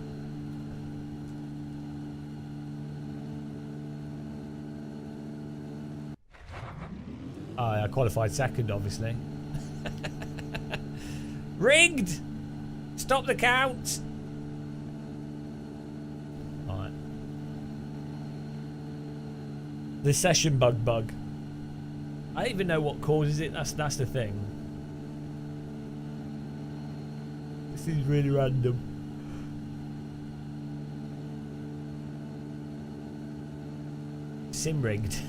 Oh, I qualified second, obviously. Rigged! Stop the count! Alright. The session bug. I don't even know what causes it, that's the thing. This is really random. Sim rigged.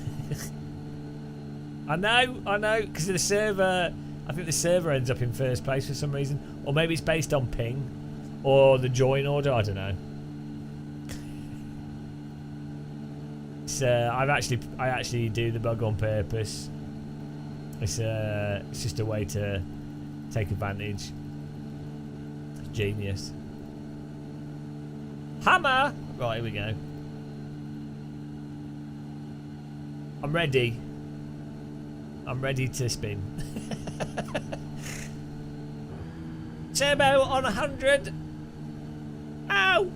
I know, because the server, I think the server ends up in first place for some reason, or maybe it's based on ping, or the join order. I don't know. I actually do the bug on purpose. It's just a way to take advantage. It's genius. Hammer. Right, here we go. I'm ready. I'm ready to spin. Turbo on 100. Ow!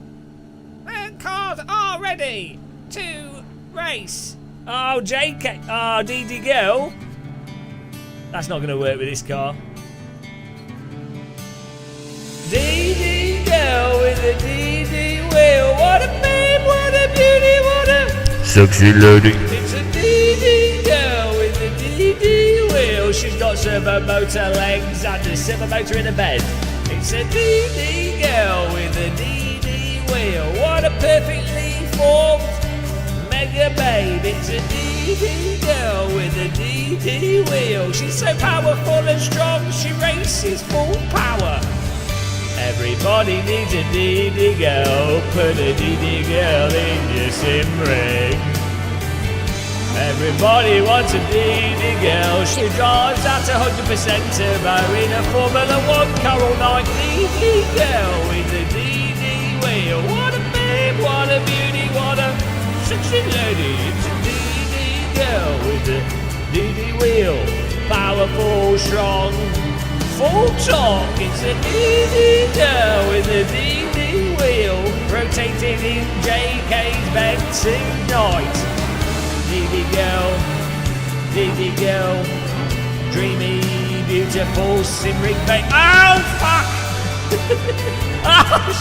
Cars are ready to race. Oh, JK. Oh, DD girl. That's not going to work with this car. DD girl with a DD wheel. What a babe, what a beauty, what a sexy lady. It's a DD girl with a DD wheel. She's got servo motor legs and a servo motor in a bed. It's a DD girl with a DD wheel. What a perfectly formed mega babe. It's a DD girl with a DD wheel. She's so powerful and strong, she races full power. Everybody needs a DD girl. Put a DD girl in your sim rig. Everybody wants a DD girl. She drives at 100% turbo in a Formula 1 car all night. DD girl with a DD wheel. What a babe, what a beauty, what a sexy lady. It's a DD girl with a DD wheel. Powerful, strong, full torque. It's a DD girl with a DD wheel. Rotating in JK's Benson night. DD girl, dreamy, beautiful, sim rig babe. Oh fuck! Oh,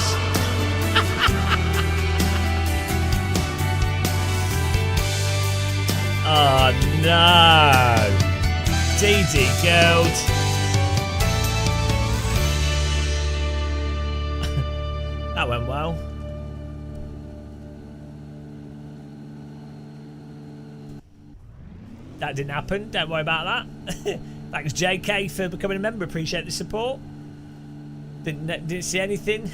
oh no! DD girl. That went well. That didn't happen. Don't worry about that. Thanks, JK, for becoming a member. Appreciate the support. Didn't see anything.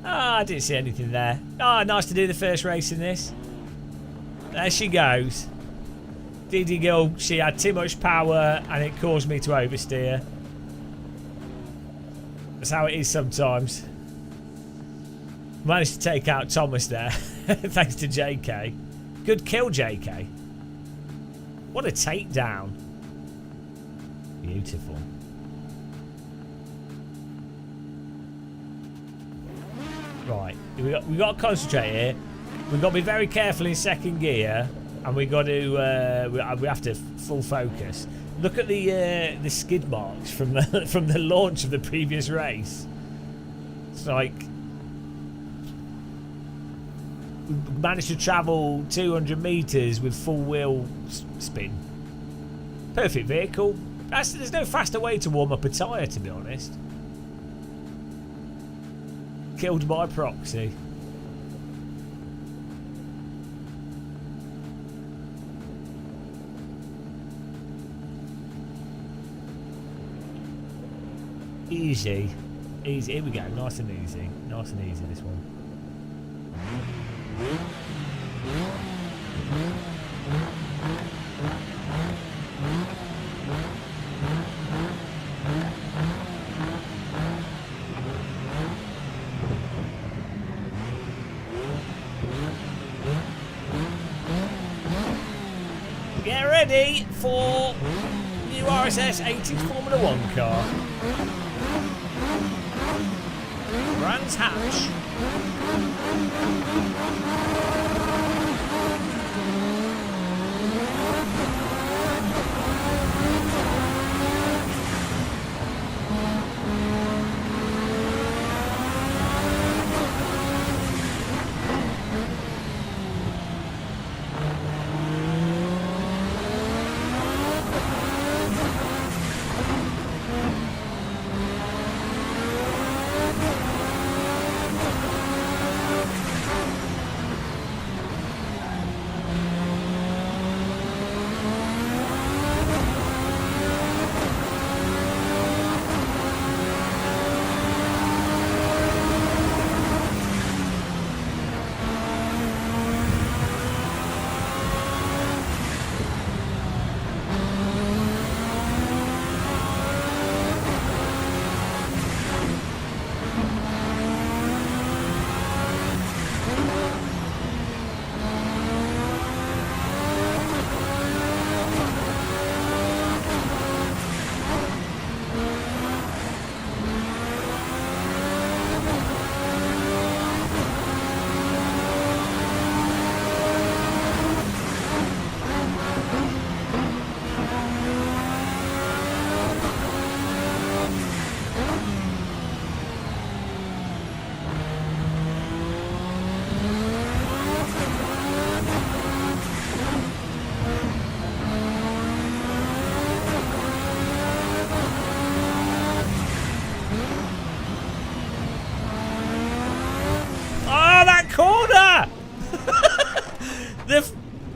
I didn't see anything there. Oh, nice to do the first race in this. There she goes. DD girl, she had too much power and it caused me to oversteer. That's how it is sometimes. Managed to take out Thomas there. Thanks to JK. Good kill, JK. What a takedown. Beautiful. Right, we got to concentrate here. We've got to be very careful in second gear, and we have to full focus. Look at the skid marks from the from the launch of the previous race. It's like we managed to travel 200 meters with full wheel spin. Perfect vehicle. There's no faster way to warm up a tyre, to be honest. Killed by proxy. Easy. Easy. Here we go. Nice and easy. Nice and easy, this one. Get ready for new RSS 80s Formula 1 car. Brands Hatch.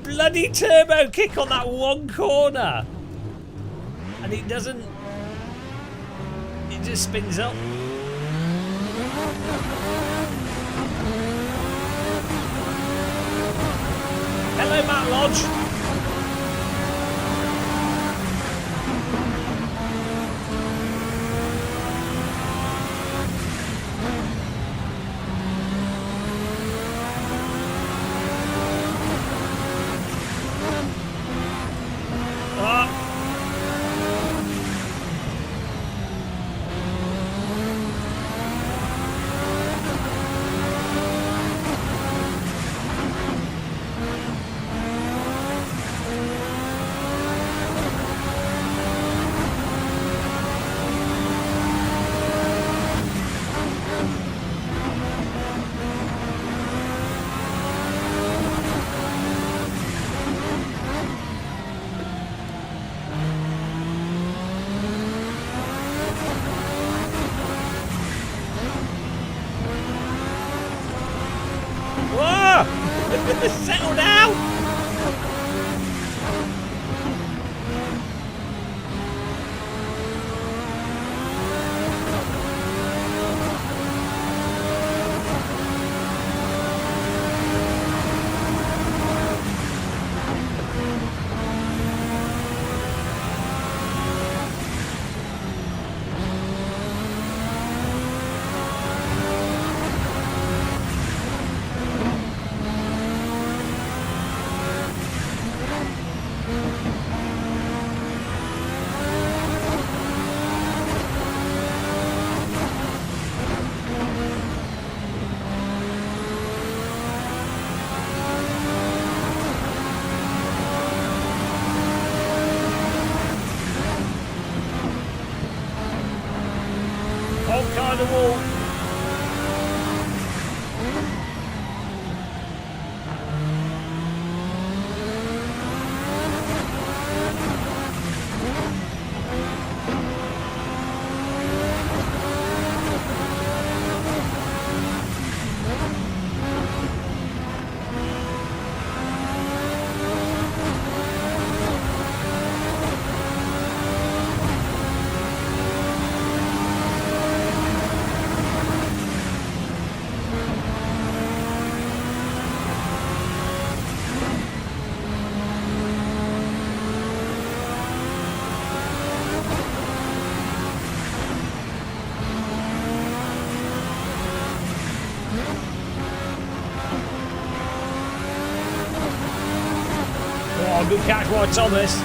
Bloody turbo kick on that one corner, and it doesn't. It just spins up. Hello, Matt Lodge. Settle down! wrong kind of wall. Oh, good catch, White Thomas.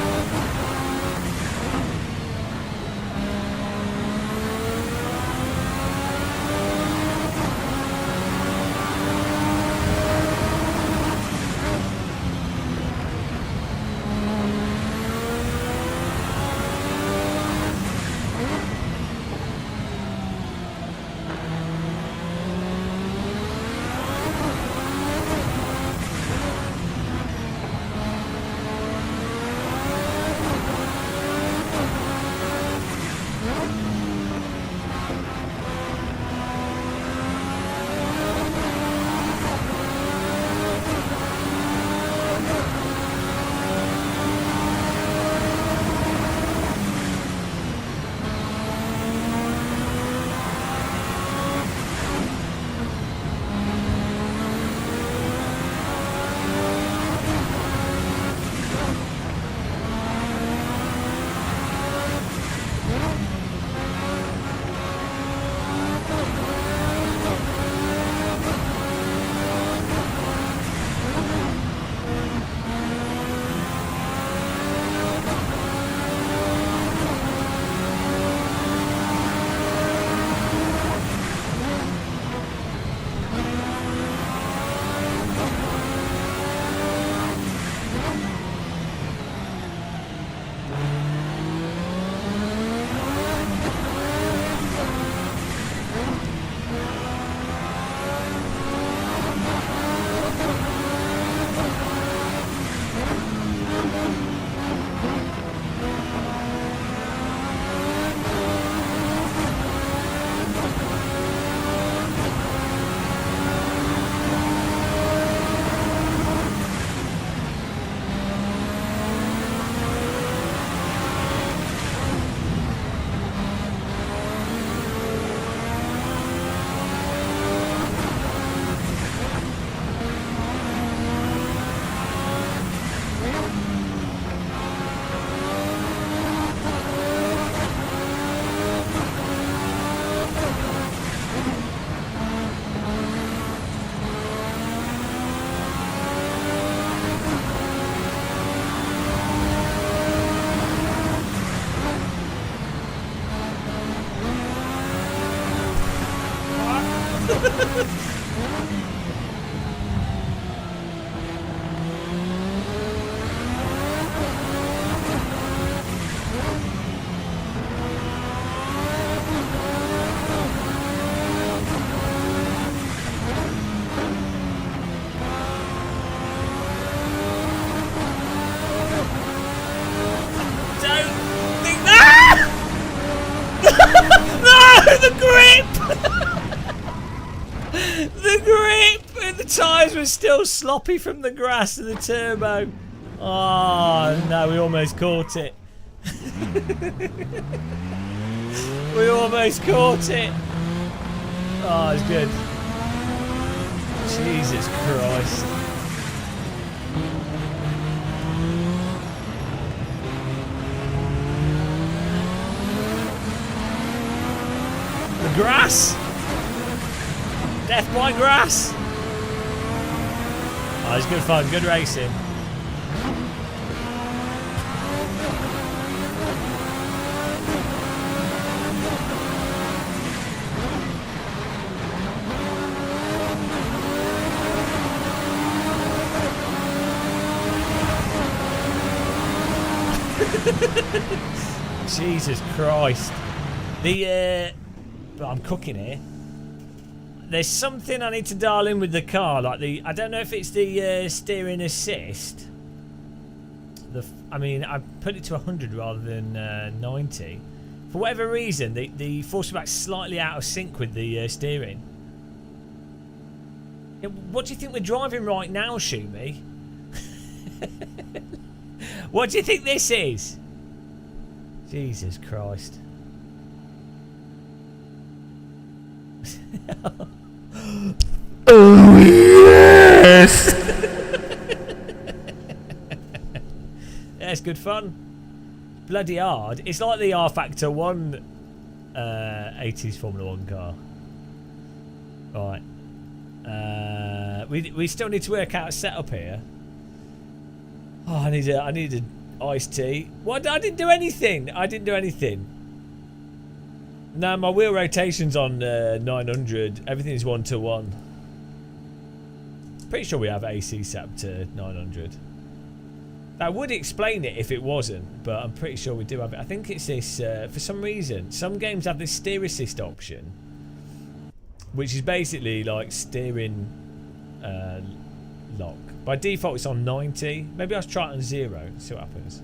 The grip! And the tyres were still sloppy from the grass and the turbo. Oh no, we almost caught it. We almost caught it. Oh, it's good. Jesus Christ. The grass? Death by grass? Oh, it's good fun, good racing. Jesus Christ. The but I'm cooking here. There's something I need to dial in with the car, like I don't know if it's the steering assist. I mean, I put it to 100 rather than 90. For whatever reason, the force feedback's slightly out of sync with the steering. Yeah, what do you think we're driving right now, Shumi? What do you think this is? Jesus Christ. Oh yes! Yeah, it's good fun. Bloody hard. It's like the R Factor 1 80s Formula 1 car. Right. We still need to work out a setup here. Oh, I need an iced tea. What? I didn't do anything. No, my wheel rotation's on 900. Everything's 1-to-1. Pretty sure we have AC set up to 900. That would explain it if it wasn't, but I'm pretty sure we do have it. I think it's this, for some reason, some games have this steer assist option, which is basically like steering lock. By default, it's on 90. Maybe I'll try it on 0, see what happens.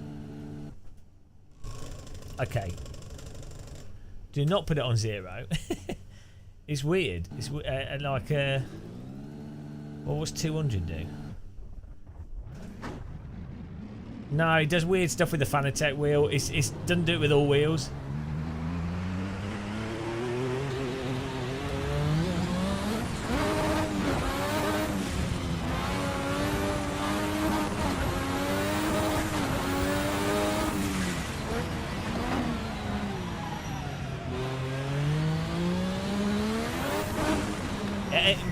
Okay. Do not put it on 0. It's weird. It's like, well, what's 200 do? No, it does weird stuff with the Fanatec wheel. It doesn't do it with all wheels.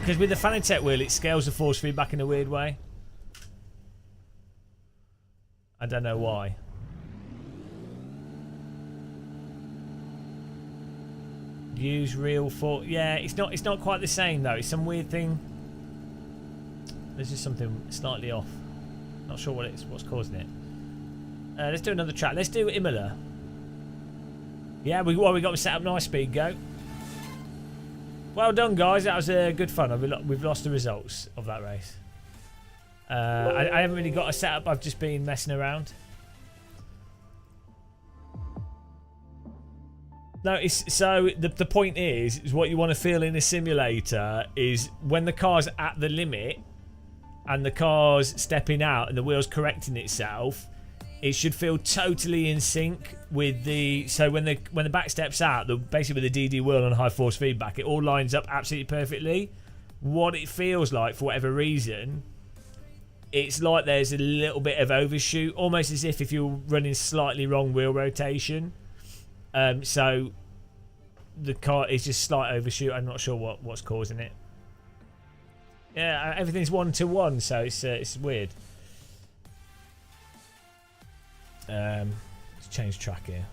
Because with the Fanatec wheel, it scales the force feedback in a weird way. I don't know why. Use real force. Yeah, it's not quite the same though. It's some weird thing. There's just something slightly off. Not sure what's causing it. Let's do another track. Let's do Imola. Yeah, we got set up nice. Speed go. Well done, guys. That was good fun. We've lost the results of that race. I haven't really got a setup. I've just been messing around. No, so the point is what you want to feel in a simulator is when the car's at the limit and the car's stepping out and the wheel's correcting itself, it should feel totally in sync with the. So when the back steps out, basically with the DD wheel and high force feedback, it all lines up absolutely perfectly. What it feels like, for whatever reason, it's like there's a little bit of overshoot, almost as if you're running slightly wrong wheel rotation. So the car is just slight overshoot. I'm not sure what's causing it. Yeah, everything's 1-to-1, so it's weird. Let's change track here.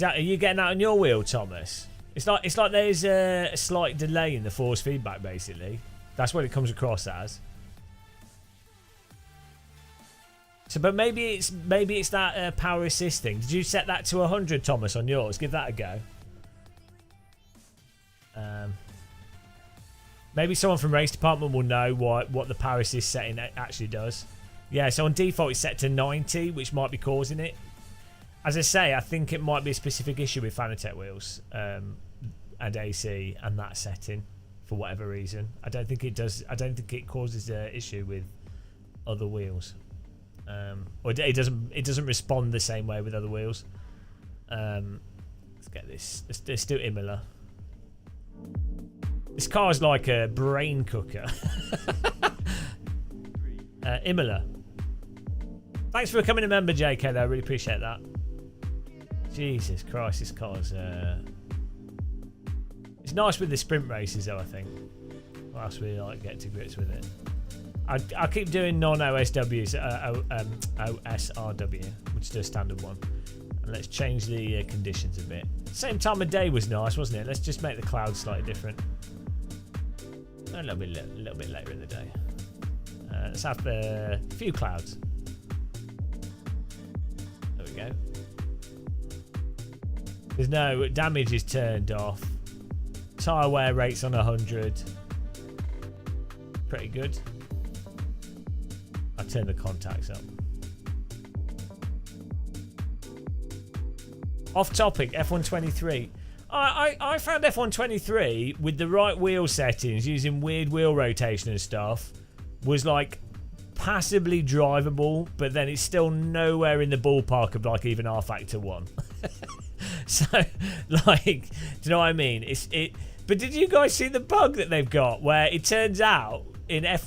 Are you getting that on your wheel, Thomas? It's like there's a slight delay in the force feedback, basically. That's what it comes across as. So, but maybe it's that power assist thing. Did you set that to 100, Thomas, on yours? Give that a go. Maybe someone from race department will know what the power assist setting actually does. Yeah, so on default it's set to 90, which might be causing it. As I say, I think it might be a specific issue with Fanatec wheels and AC and that setting for whatever reason. I don't think it does. I don't think it causes an issue with other wheels, or it doesn't respond the same way with other wheels. Let's get this. Let's do Imola. This car is like a brain cooker. Imola. Thanks for becoming a member, JK, though. I really appreciate that. Jesus Christ, this car's... It's nice with the sprint races, though, I think. Or else we get to grips with it. I keep doing non-OSWs, OSRW, which is the standard one. And let's change the conditions a bit. Same time of day was nice, wasn't it? Let's just make the clouds slightly different. A little bit later in the day. Let's have a few clouds. go. There's no damage is turned off. Tyre wear rate's on 100. Pretty good. I'll turn the contacts up. Off topic, F123. I found F123 with the right wheel settings, using weird wheel rotation and stuff, was like passably drivable, but then it's still nowhere in the ballpark of like even R Factor 1. So, like, do you know what I mean? But did you guys see the bug that they've got where it turns out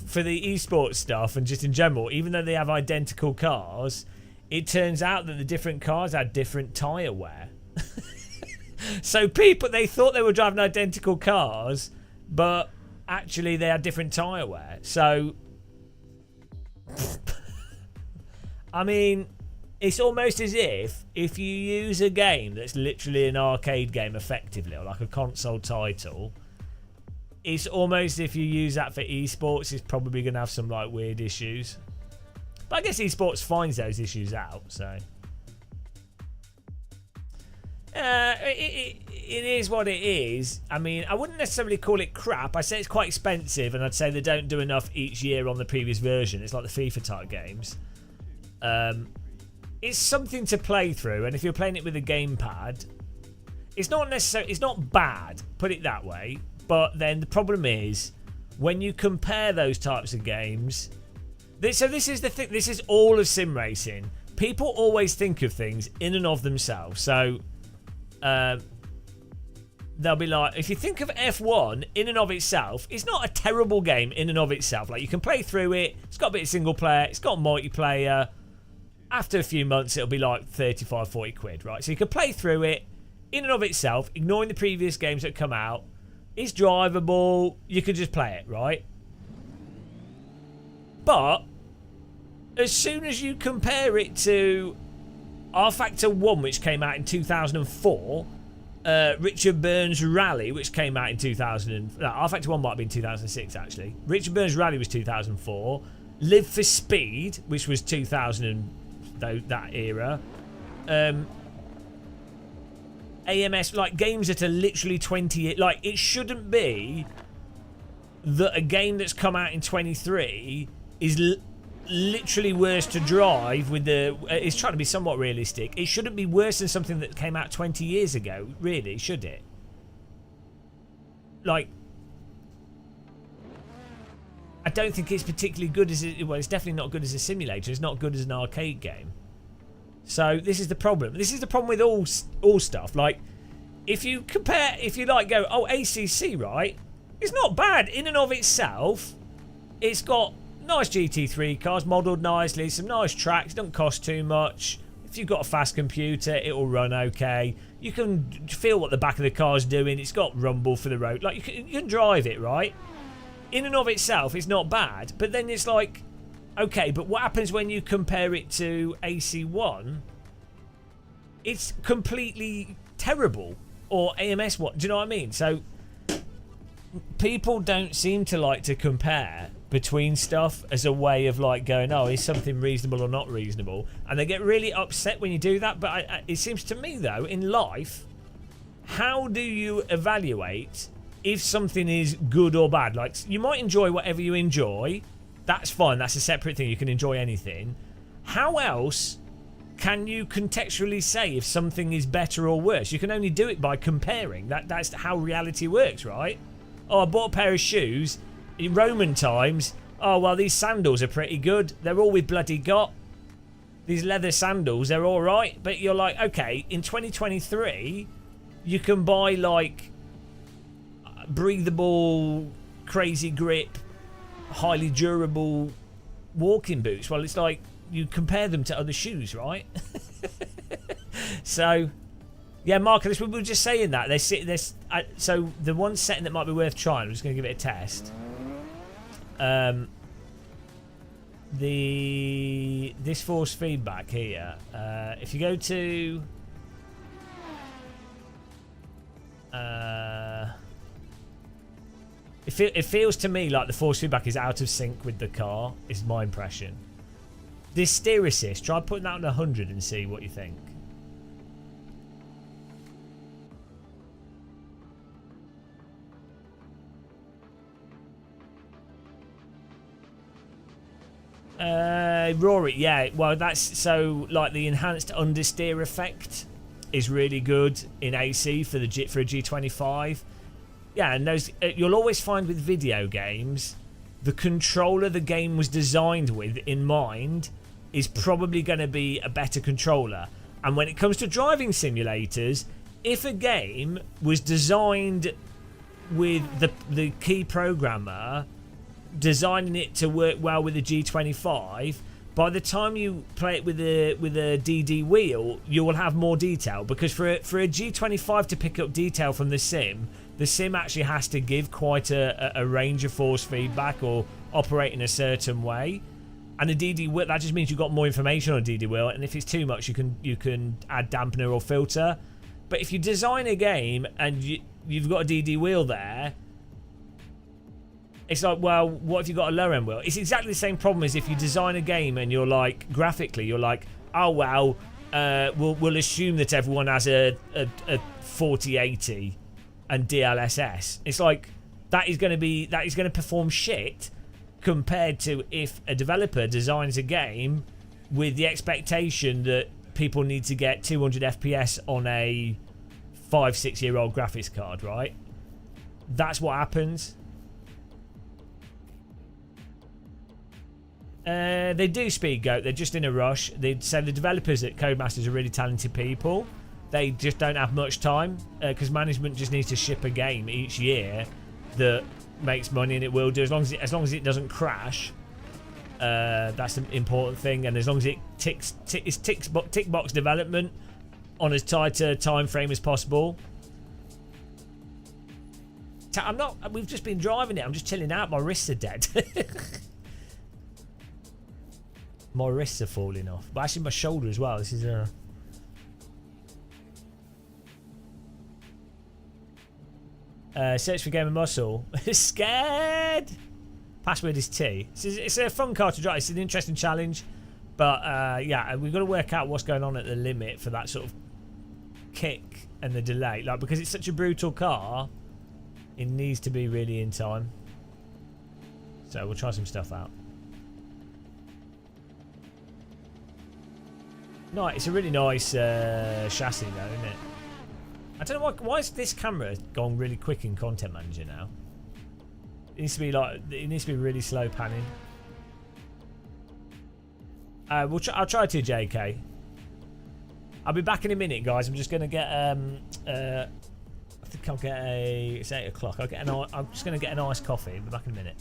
for the esports stuff and just in general, even though they have identical cars, it turns out that the different cars had different tyre wear. So they thought they were driving identical cars, but actually they had different tyre wear. So, I mean, it's almost as if you use a game that's literally an arcade game effectively, or like a console title, it's almost if you use that for esports, it's probably going to have some like weird issues. But I guess esports finds those issues out, so... It is what it is. I mean, I wouldn't necessarily call it crap. I say it's quite expensive, and I'd say they don't do enough each year on the previous version. It's like the FIFA type games. It's something to play through, and if you're playing it with a gamepad, it's not bad, put it that way. But then the problem is when you compare those types of games. So this is the thing. This is all of sim racing. People always think of things in and of themselves. So. They'll be like, if you think of F1 in and of itself, it's not a terrible game in and of itself. Like, you can play through it, it's got a bit of single player, it's got multiplayer. After a few months, it'll be like 35, 40 quid, right? So you can play through it in and of itself, ignoring the previous games that come out. It's drivable, you could just play it, right? But as soon as you compare it to R Factor 1, which came out in 2004, Richard Burns Rally, which came out in 2000. R Factor 1 might have been 2006, actually. Richard Burns Rally was 2004. Live for Speed, which was 2000, that era. AMS, like games that are literally 20. Like, it shouldn't be that a game that's come out in 23 is literally worse to drive with the... it's trying to be somewhat realistic. It shouldn't be worse than something that came out 20 years ago, really, should it? Like, I don't think it's particularly good as... well, it's definitely not good as a simulator. It's not good as an arcade game. So, this is the problem. This is the problem with all stuff. Like, if you compare... if you, like, go, oh, ACC, right? It's not bad in and of itself. It's got... nice GT3 cars, modelled nicely, some nice tracks, don't cost too much. If you've got a fast computer, it'll run okay. You can feel what the back of the car's doing. It's got rumble for the road. Like, you can drive it, right? In and of itself, it's not bad. But then it's like, okay, but what happens when you compare it to AC1? It's completely terrible. Or AMS, what? Do you know what I mean? So, people don't seem to like to compare between stuff as a way of like going, oh, is something reasonable or not reasonable? And they get really upset when you do that. But it seems to me, though, in life, how do you evaluate if something is good or bad? Like, you might enjoy whatever you enjoy. That's fine. That's a separate thing. You can enjoy anything. How else can you contextually say if something is better or worse? You can only do it by comparing. That's how reality works, right? Oh, I bought a pair of shoes in Roman times. Oh, well, these sandals are pretty good. They're all we've bloody got. These leather sandals, they're all right. But you're like, okay, in 2023, you can buy, like, breathable, crazy grip, highly durable walking boots. Well, it's like you compare them to other shoes, right? So... yeah, Marcus, we were just saying that. So the one setting that might be worth trying, I'm just going to give it a test. This force feedback here. If you go to... it feels to me like the force feedback is out of sync with the car, is my impression. This steer assist, try putting that on 100 and see what you think. Rory, yeah. Well, that's so like the enhanced understeer effect is really good in AC for a G25. Yeah, and those you'll always find with video games, the controller the game was designed with in mind is probably going to be a better controller. And when it comes to driving simulators, if a game was designed with the key programmer designing it to work well with the G25, by the time you play it with a DD wheel, you will have more detail, because for a G25 to pick up detail from the sim actually has to give quite a range of force feedback or operate in a certain way. And a DD wheel, that just means you've got more information on a DD wheel, and if it's too much, you can add dampener or filter. But if you design a game and you've got a DD wheel there, it's like, well, what if you got a lower end wheel? It's exactly the same problem as if you design a game and you're like, graphically, you're like, oh well, we'll assume that everyone has a 4080 and DLSS. It's like that is going to perform shit compared to if a developer designs a game with the expectation that people need to get 200 FPS on a 5-6 year old graphics card, right? That's what happens. They do speed goat. They're just in a rush. They say the developers at Codemasters are really talented people. They just don't have much time because management just needs to ship a game each year that makes money, and it will do as long as it doesn't crash. That's an important thing, and as long as it tick box development on as tight a time frame as possible. I'm not. We've just been driving it. I'm just chilling out. My wrists are dead. My wrists are falling off, but actually my shoulder as well. This is search for Game of Muscle. Scared. Password is T. It's a fun car to drive. It's an interesting challenge, but yeah, we've got to work out what's going on at the limit for that sort of kick and the delay. Like, because it's such a brutal car, it needs to be really in time. So we'll try some stuff out. No, it's a really nice chassis though, isn't it? I don't know why is this camera gone really quick in Content Manager now? It needs to be really slow panning. I'll try to JK. I'll be back in a minute, guys. I'm just gonna get I think I'll get it's 8 o'clock. I'm just gonna get an iced coffee. I'll be back in a minute.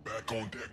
Back on deck.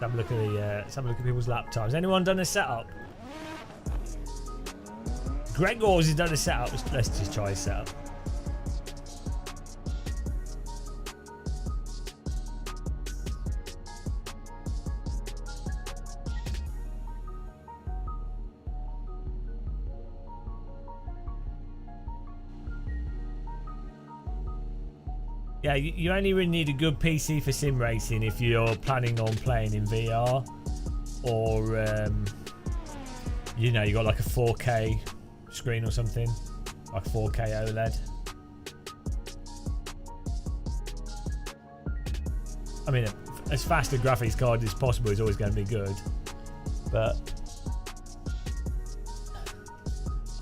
have a look at the. Let's have a look at people's lap times. Anyone done a setup? Gregor's has done a setup. Let's just try a setup. Yeah, you only really need a good PC for sim racing if you're planning on playing in VR, or you know, you got like a 4K screen or something, like 4K OLED. I mean, as fast a graphics card as possible is always going to be good, but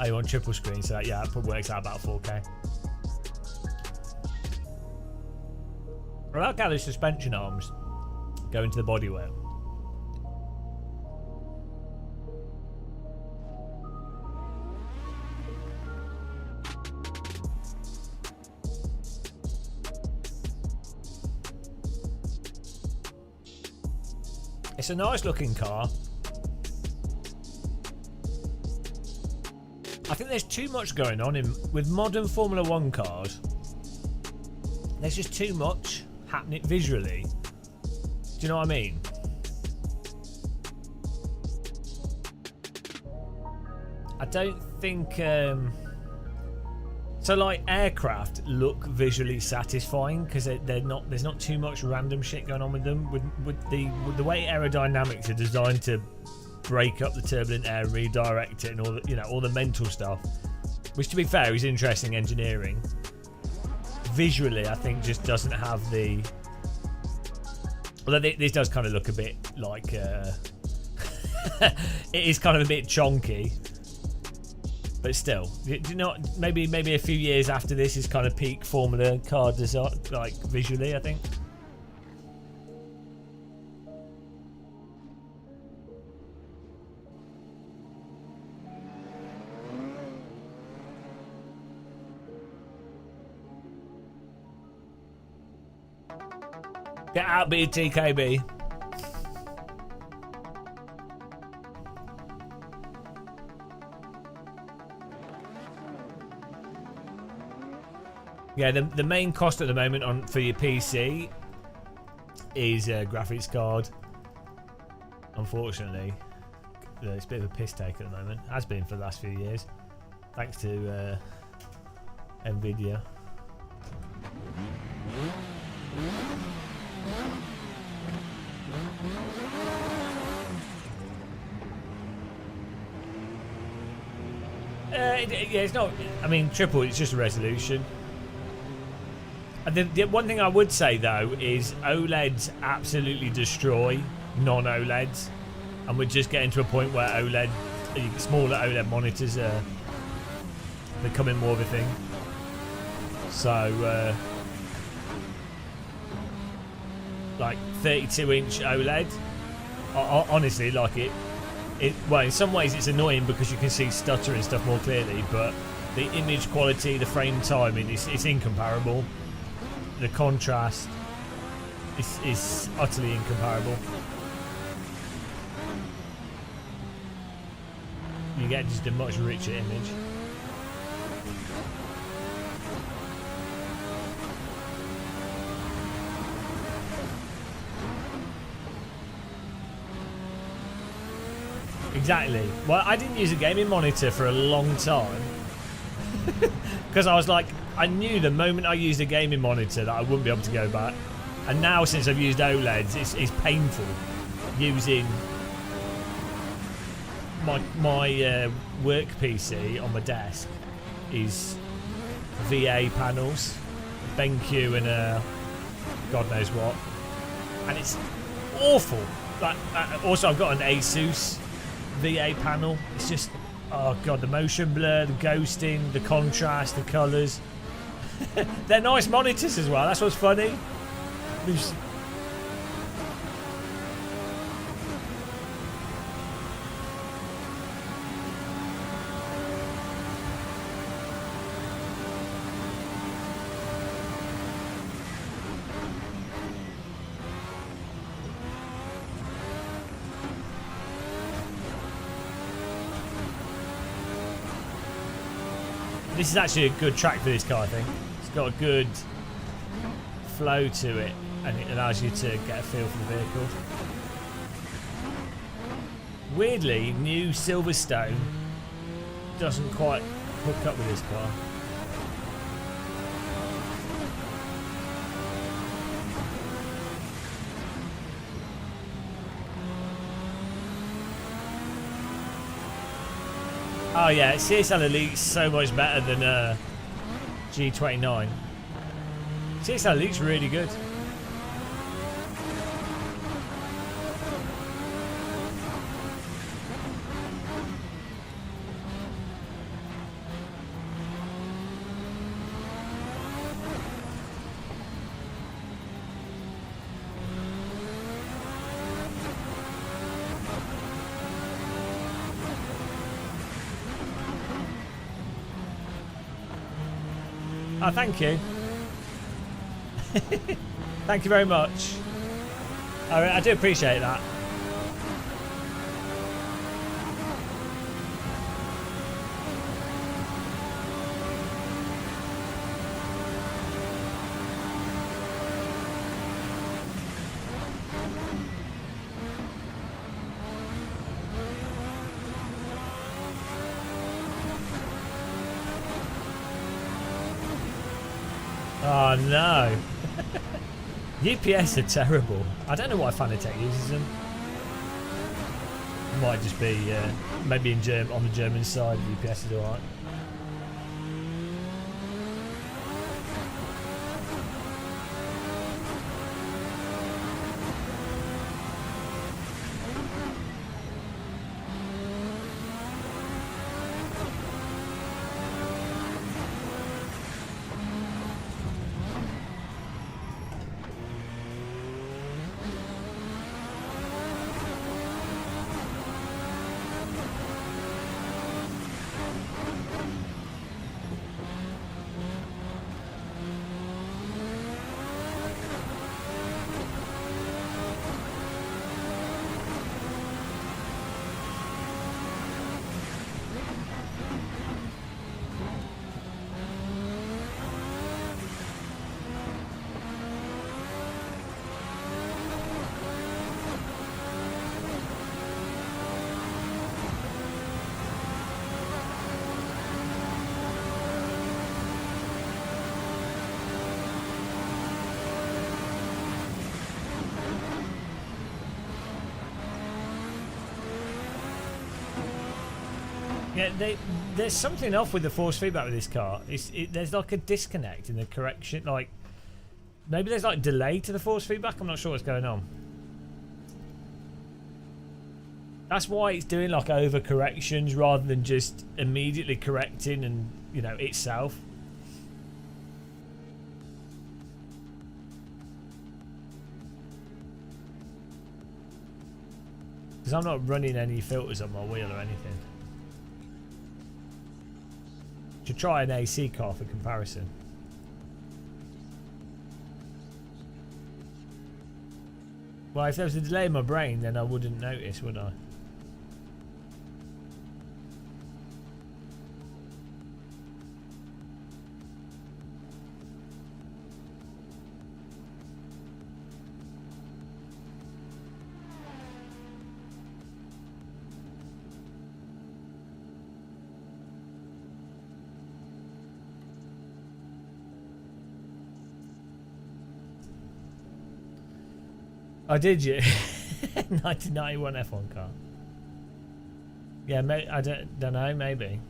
you want triple screen, so that, yeah, it probably works out about 4K. I like how the suspension arms go into the bodywork. It's a nice looking car. I think there's too much going on with modern Formula 1 cars. There's just too much happening visually. Do you know what I mean? I don't think so like aircraft look visually satisfying because there's not too much random shit going on with them, with the way aerodynamics are designed to break up the turbulent air, redirect it, and all the, you know, all the mental stuff, which to be fair is interesting engineering. Visually, I think just doesn't have the. Although this does kind of look a bit like it is kind of a bit chonky, but still, do you know? Maybe a few years after this is kind of peak Formula car design, like visually, I think. Get out, BTKB. Yeah, the main cost at the moment for your PC is a graphics card. Unfortunately, it's a bit of a piss take at the moment. Has been for the last few years, thanks to Nvidia. Yeah, it's not. I mean, triple. It's just a resolution. And the one thing I would say though is OLEDs absolutely destroy non-OLEDs, and we're just getting to a point where smaller OLED monitors are becoming more of a thing. So, like 32-inch OLED, honestly, like it. Well, in some ways it's annoying because you can see stutter and stuff more clearly, but the image quality, the frame timing, it's incomparable. The contrast is utterly incomparable. You get just a much richer image. Exactly. Well, I didn't use a gaming monitor for a long time because I was like, I knew the moment I used a gaming monitor that I wouldn't be able to go back. And now since I've used OLEDs, it's painful using my work PC on my desk is VA panels, BenQ and God knows what, and it's awful. Like, also I've got an Asus VA panel. It's just, oh god, the motion blur, the ghosting, the contrast, the colours. They're nice monitors as well. That's what's funny. This is actually a good track for this car, I think. It's got a good flow to it, and it allows you to get a feel for the vehicle. Weirdly, new Silverstone doesn't quite hook up with this car. Oh yeah, CSL Elite's so much better than G29. CSL Elite's really good. Oh, thank you. Thank you very much. I do appreciate that. Oh no. UPS are terrible. I don't know why Fanatec uses them. Might just be maybe on the German side, UPS is alright. Yeah, there's something off with the force feedback with this car. There's like a disconnect in the correction. Like maybe there's like delay to the force feedback. I'm not sure what's going on. That's why it's doing like over corrections rather than just immediately correcting and itself. Because I'm not running any filters on my wheel or anything. To try an AC car for comparison. Well, if there was a delay in my brain, then I wouldn't notice, would I? Oh, did you? 1991 F1 car. Yeah, I don't know, maybe.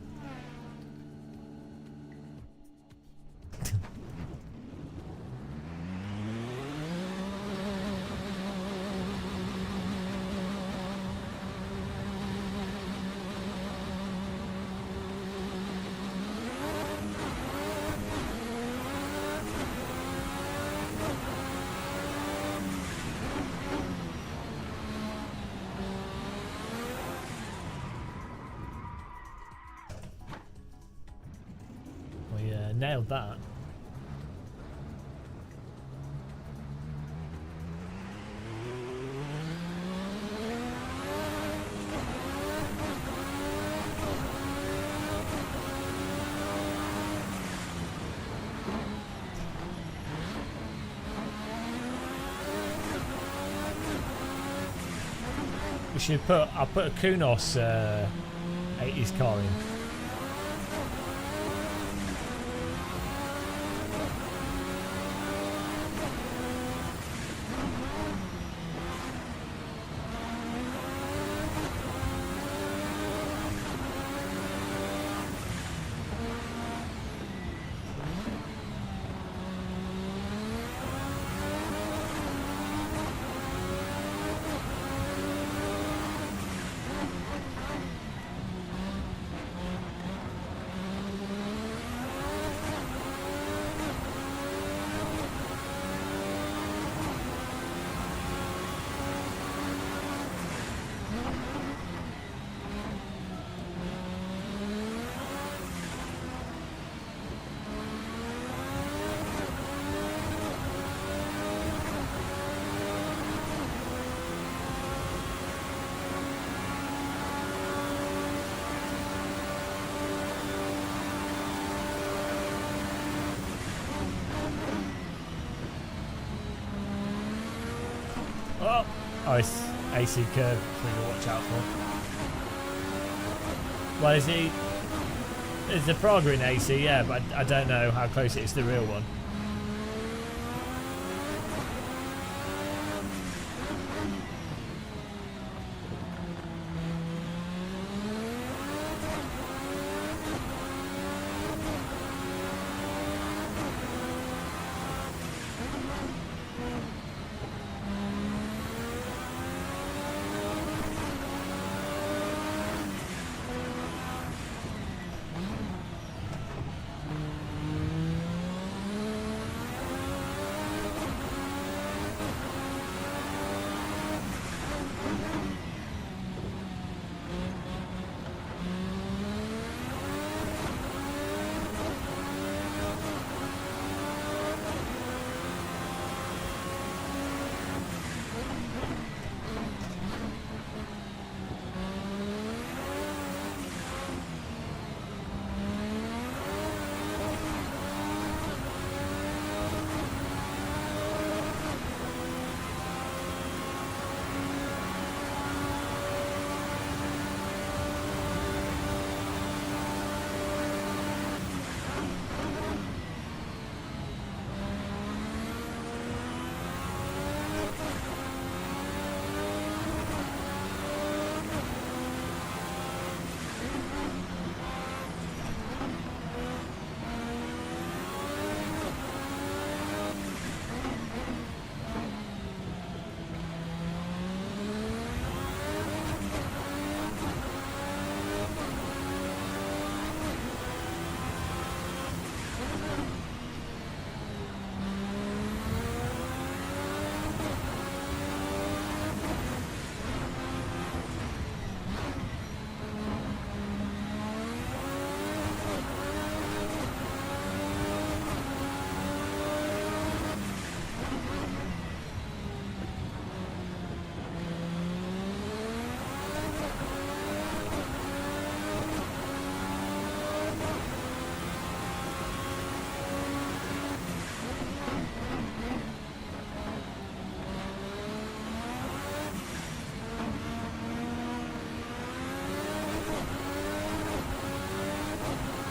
Nailed that. I'll put a Kunos 80s car in. Oh, it's AC curve, thing to watch out for. Well, is the Praga in AC? Yeah, but I don't know how close it is to the real one.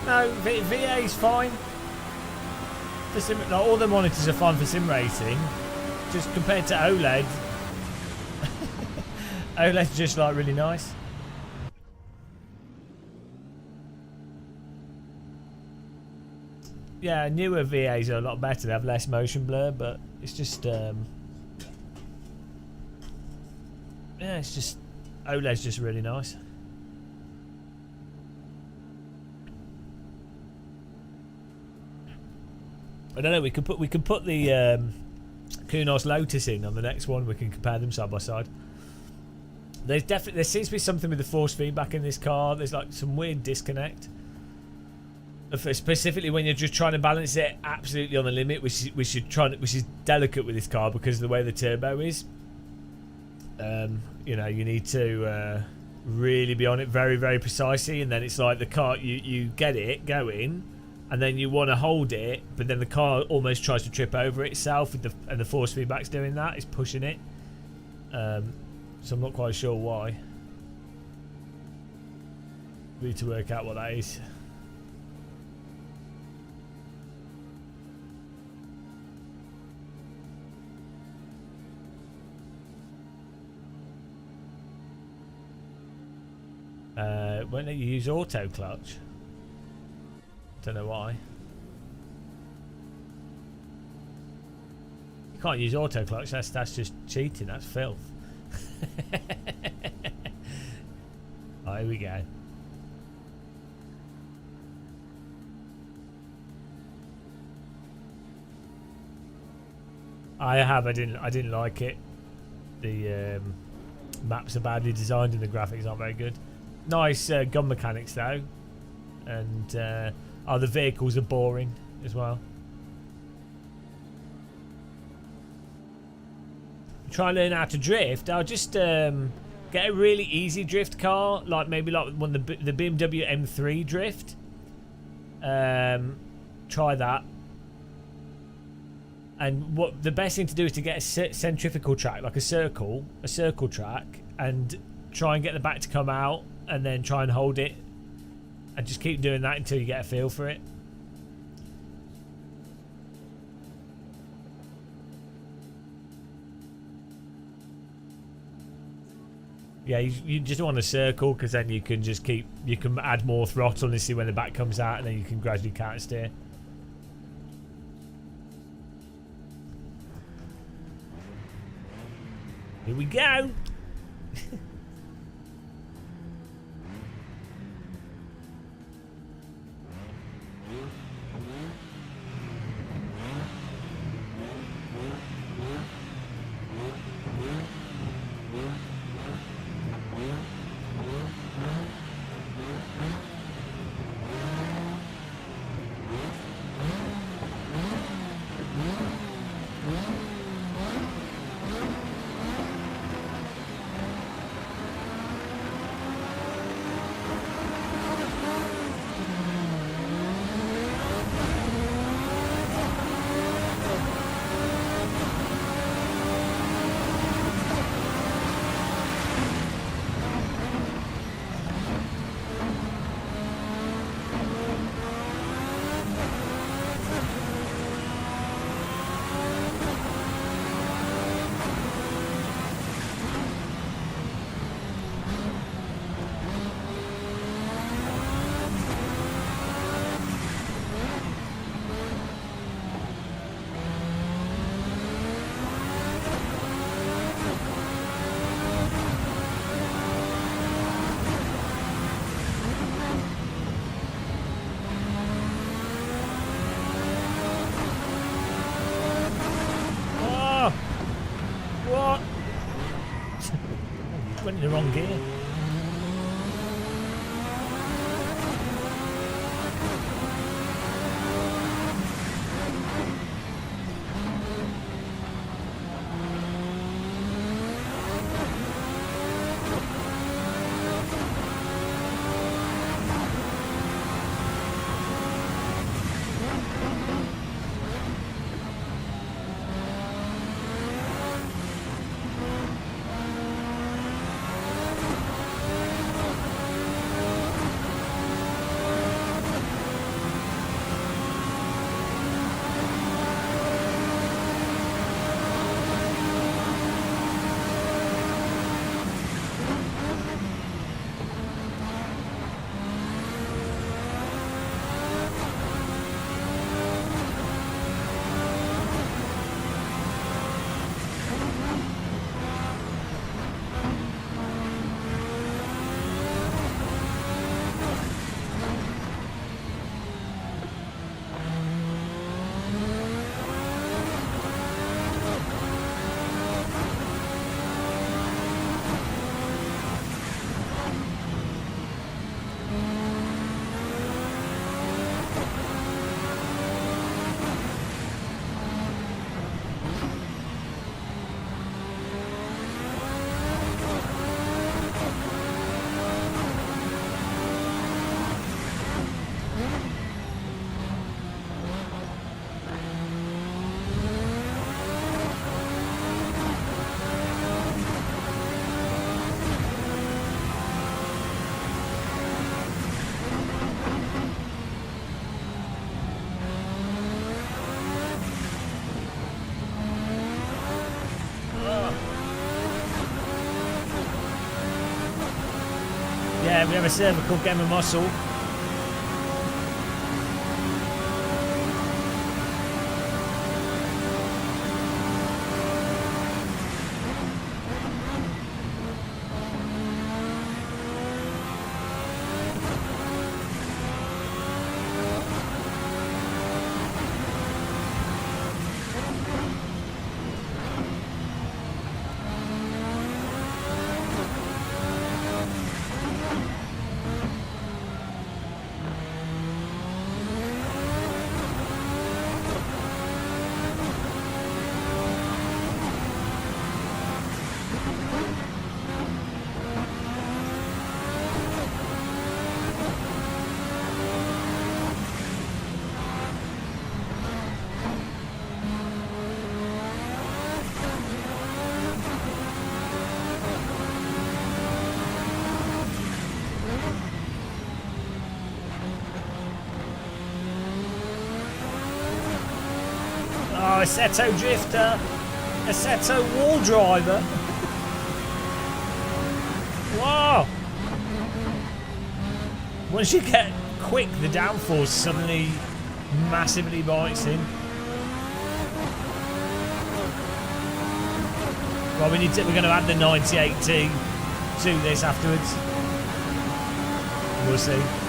No, VA's fine. For sim, like, all the monitors are fine for sim racing. Just compared to OLED, OLED's just like really nice. Yeah, newer VAs are a lot better. They have less motion blur, but it's just yeah, it's just OLED's just really nice. I don't know. We could put the Kunos Lotus in on the next one. We can compare them side by side. There seems to be something with the force feedback in this car. There's like some weird disconnect. Specifically when you're just trying to balance it absolutely on the limit, which is delicate with this car because of the way the turbo is. You know, you need to really be on it very, very precisely, and then it's like the car you get it going, and then you want to hold it, but then the car almost tries to trip over itself, and the force feedback's doing that. It's pushing it. so I'm not quite sure why. We need to work out what that is. Won't let you use auto clutch. Don't know why. You can't use auto clutch. That's just cheating. That's filth. Oh, here we go. I didn't like it. The maps are badly designed and the graphics aren't very good. Nice gun mechanics though, and the vehicles are boring as well. Try and learn how to drift. I'll just get a really easy drift car, like maybe like one of the BMW M3 drift. Try that. And what the best thing to do is to get a centrifugal track, like a circle track, and try and get the back to come out, and then try and hold it, and just keep doing that until you get a feel for it. Yeah, you just want a circle, because then you can just you can add more throttle and see when the back comes out, and then you can gradually counter steer. Here we go. Went in the wrong gear. Yeah, we have a server called Game of Muscle. Oh, Assetto Drifter. Assetto Wall Driver. Wow. Once you get quick, the downforce suddenly massively bites in. Well, we're going to add the 98T to this afterwards. We'll see.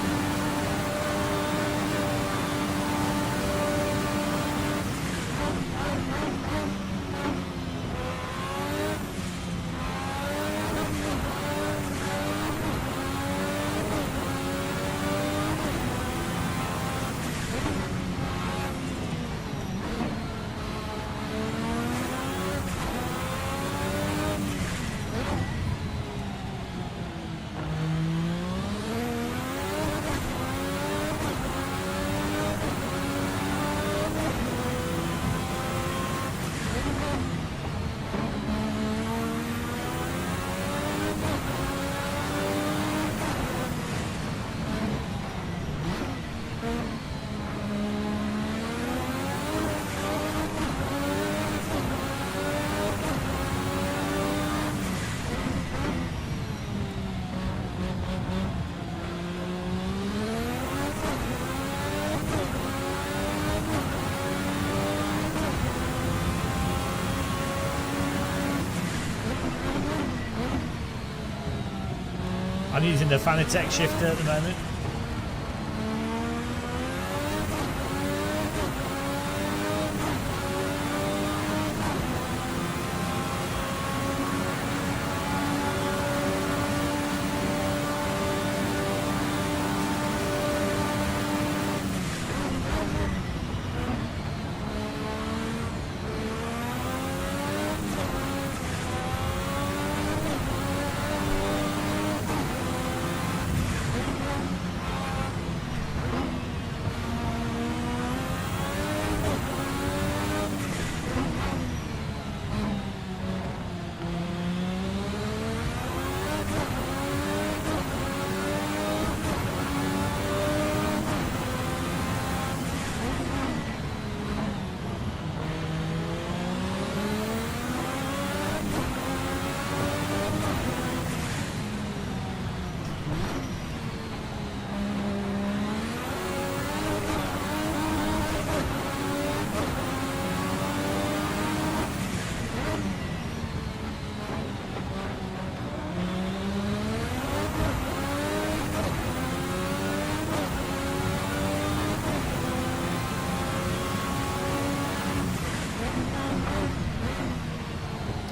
I'm using the Fanatec shifter at the moment.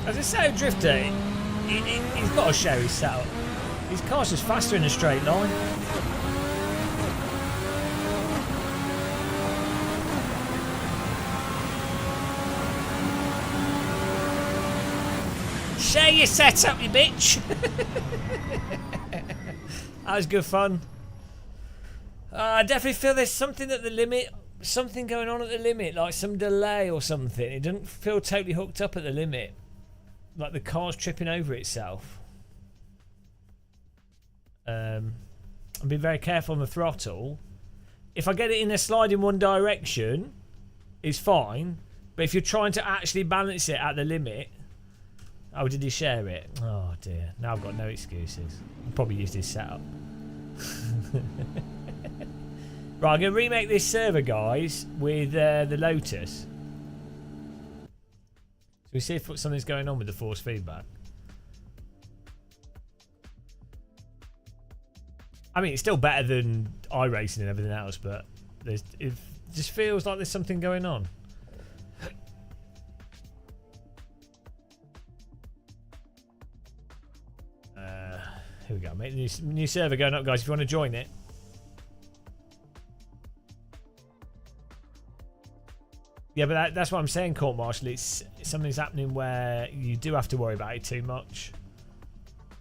As a Assetto Drifter, he's got to show his setup. His car's just faster in a straight line. Share your setup, you bitch! That was good fun. I definitely feel there's something at the limit, something going on at the limit, like some delay or something. It doesn't feel totally hooked up at the limit. Like the car's tripping over itself. I'm being very careful on the throttle. If I get it in a slide in one direction, it's fine. But if you're trying to actually balance it at the limit, Oh, did he share it? Oh dear. Now I've got no excuses. I'll probably use his setup. Right, I'm going to remake this server, guys, with the Lotus. So we see if something's going on with the force feedback. I mean, it's still better than iRacing and everything else, but it just feels like there's something going on. Here we go, mate. New server going up, guys. If you want to join it. Yeah, but that's what I'm saying, Court Martial. It's something's happening where you do have to worry about it too much.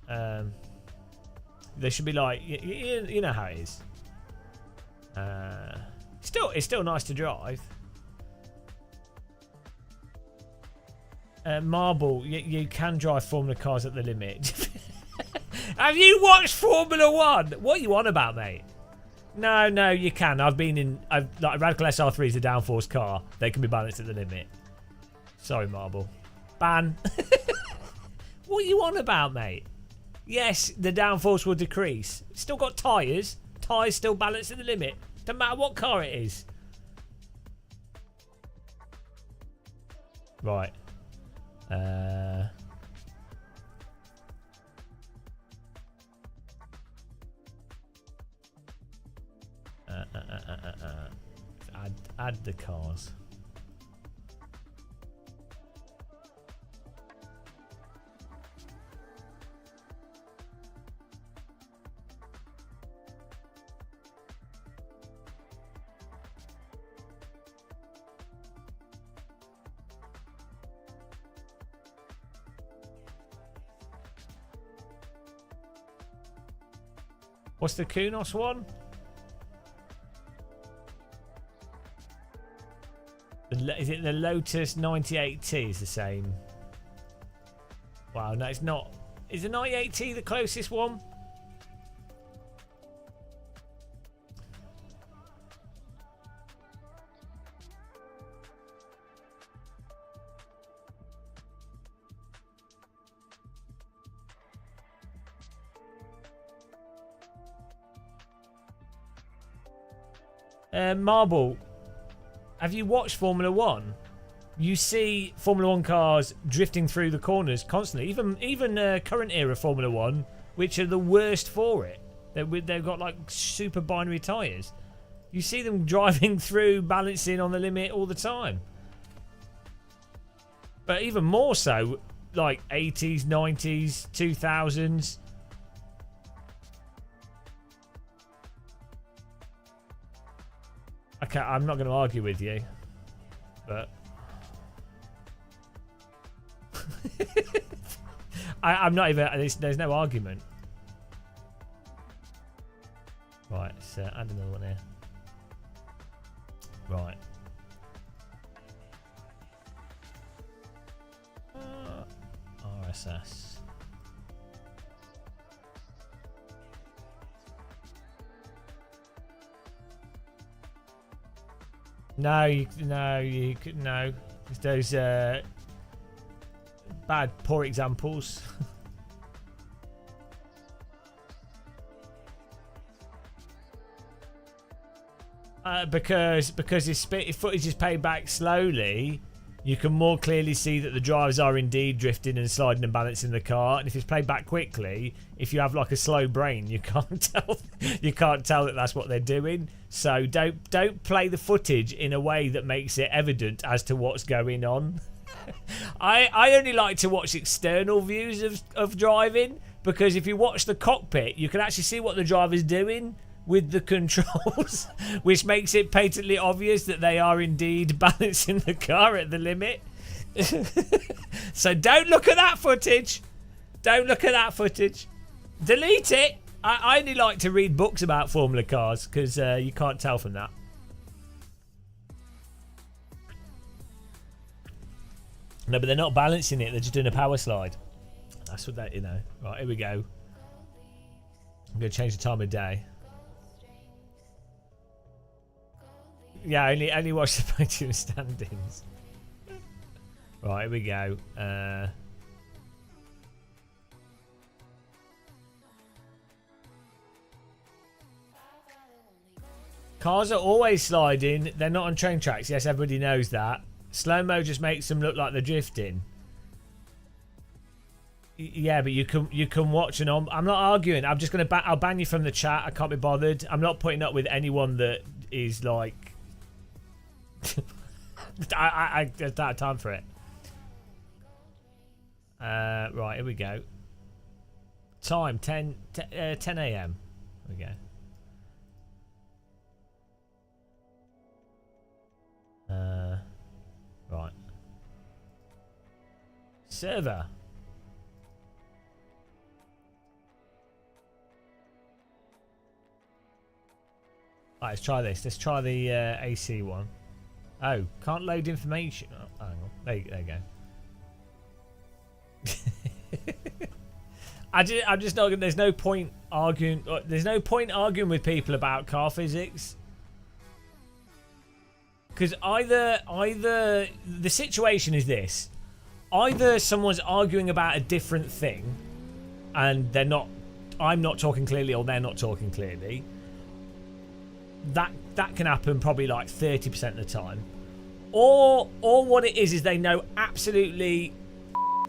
There should be like, you know how it is. It's still nice to drive. Marble, you can drive Formula cars at the limit. Have you watched Formula 1? What are you on about, mate? No, you can. Like Radical SR3 is a downforce car. They can be balanced at the limit. Sorry, Marble. Ban. What are you on about, mate? Yes, the downforce will decrease. It's still got tyres. Tyres still balanced at the limit. Doesn't matter what car it is. Right. Add the cars. What's the Kunos one? Is it the Lotus 98T is the same? Wow, no, it's not. Is the 98T the closest one? Marble, have you watched Formula 1? You see Formula 1 cars drifting through the corners constantly. Even current era Formula 1, which are the worst for it. They've got like super binary tyres. You see them driving through, balancing on the limit all the time. But even more so, like 80s, 90s, 2000s. Okay, I'm not going to argue with you, but I'm not even. There's no argument. Right, so add another one here. Right. RSS. No. Those poor examples. Because if footage is played back slowly, you can more clearly see that the drivers are indeed drifting and sliding and balancing the car. And if it's played back quickly, if you have like a slow brain, you can't tell. You can't tell that that's what they're doing. So don't play the footage in a way that makes it evident as to what's going on. I only like to watch external views of driving, because if you watch the cockpit, you can actually see what the driver's doing with the controls, which makes it patently obvious that they are indeed balancing the car at the limit. So don't look at that footage. Don't look at that footage. Delete it. I only like to read books about Formula cars, because you can't tell from that. No, but they're not balancing it. They're just doing a power slide. That's what that, you know. Right, here we go. I'm going to change the time of day. Yeah, only watch the podium standings. Right, here we go. Cars are always sliding. They're not on train tracks. Yes, everybody knows that. Slow-mo just makes them look like they're drifting. Yeah, but you can watch and I'm not arguing. I'm just gonna I'll ban you from the chat. I can't be bothered. I'm not putting up with anyone that is like. I don't have time for it. Right, here we go. Time 10 a.m. Here we go. Right. Server. Right, let's try this. Let's try the AC one. Oh, can't load information. Oh, hang on. There you go. I'm just not. There's no point arguing. There's no point arguing with people about car physics. Because either the situation is this: either someone's arguing about a different thing, and they're not. I'm not talking clearly, or they're not talking clearly. That can happen probably like 30% of the time, or what it is they know absolutely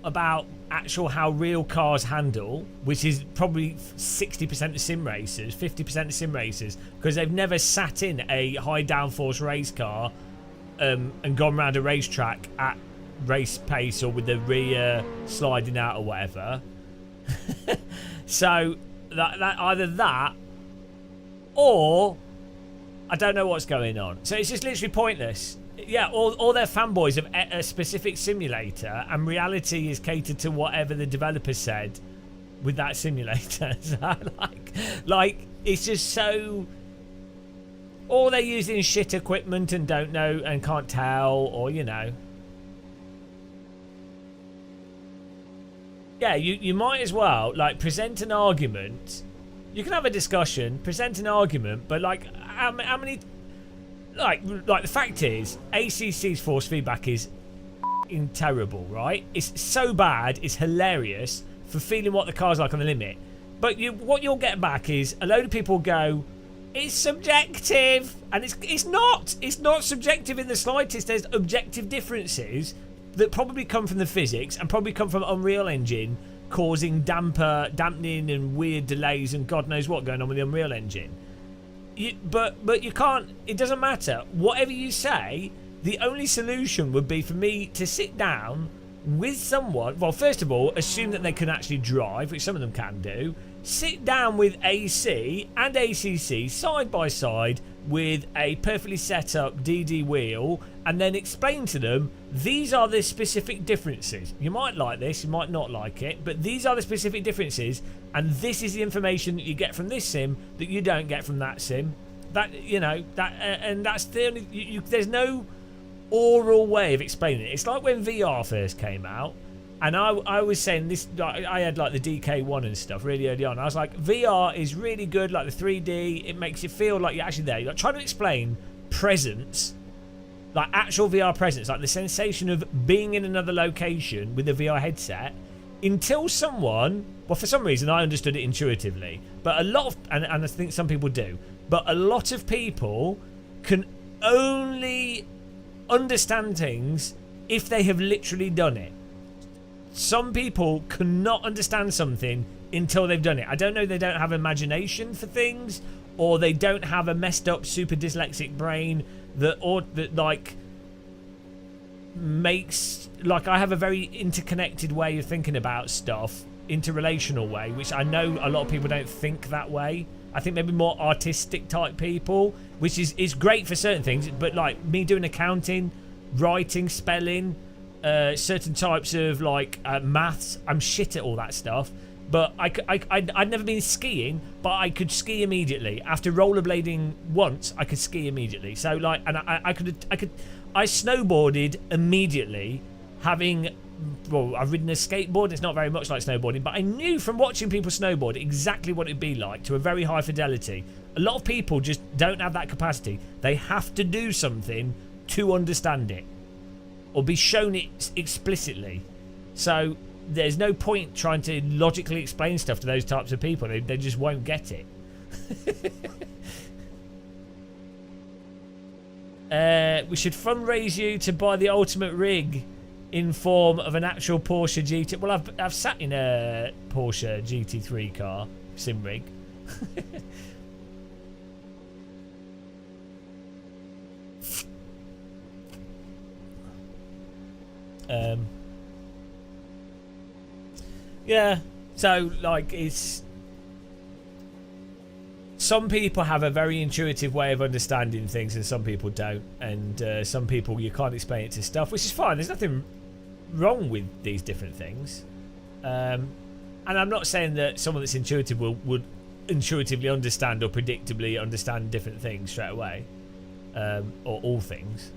about actual how real cars handle, which is probably 60% of sim racers, 50% of sim racers, because they've never sat in a high downforce race car and gone around a racetrack at race pace or with the rear sliding out or whatever. So that either that or I don't know what's going on. So it's just literally pointless. Yeah, all they're fanboys of a specific simulator, and reality is catered to whatever the developer said with that simulator. So like it's just so. Or they're using shit equipment and don't know and can't tell, or you know. Yeah, you might as well like present an argument. You can have a discussion, present an argument, but like how many? Like the fact is, ACC's force feedback is terrible, right? It's so bad, it's hilarious for feeling what the car's like on the limit. But what you'll get back is a load of people go, it's subjective, and it's not. It's not subjective in the slightest. There's objective differences that probably come from the physics and probably come from Unreal Engine causing dampening and weird delays and God knows what going on with the Unreal Engine. But you can't. It doesn't matter. Whatever you say, the only solution would be for me to sit down with someone. Well, first of all, assume that they can actually drive, which some of them can do. Sit down with AC and ACC side by side with a perfectly set up DD wheel, and then explain to them these are the specific differences. You might like this, you might not like it, but these are the specific differences, and this is the information that you get from this sim that you don't get from that sim. That and that's the only. There's no oral way of explaining it. It's like when VR first came out, and I was saying this. I had like the DK1 and stuff really early on. I was like, VR is really good, like the 3D. It makes you feel like you're actually there. You're like trying to explain presence. Like actual VR presence, like the sensation of being in another location with a VR headset, until someone, well, for some reason I understood it intuitively, but a lot of, and I think some people do, but a lot of people can only understand things if they have literally done it. Some people cannot understand something until they've done it. I don't know, they don't have imagination for things, or they don't have a messed up super dyslexic brain that like makes, like, I have a very interconnected way of thinking about stuff, interrelational way, which I know a lot of people don't think that way. I think maybe more artistic type people, which is great for certain things, but like me doing accounting, writing, spelling, certain types of like maths, I'm shit at all that stuff. But I'd never been skiing, but I could ski immediately. After rollerblading once, I could ski immediately. So like, and I snowboarded immediately, having, well, I've ridden a skateboard. It's not very much like snowboarding, but I knew from watching people snowboard exactly what it'd be like to a very high fidelity. A lot of people just don't have that capacity. They have to do something to understand it, or be shown it explicitly. So there's no point trying to logically explain stuff to those types of people. They just won't get it. We should fundraise you to buy the ultimate rig in form of an actual Porsche GT. Well, I've sat in a Porsche GT3 car sim rig. Yeah, so like it's some people have a very intuitive way of understanding things and some people don't, and some people you can't explain it to stuff, which is fine. There's nothing wrong with these different things, and I'm not saying that someone that's intuitive would intuitively understand or predictably understand different things straight away, or all things.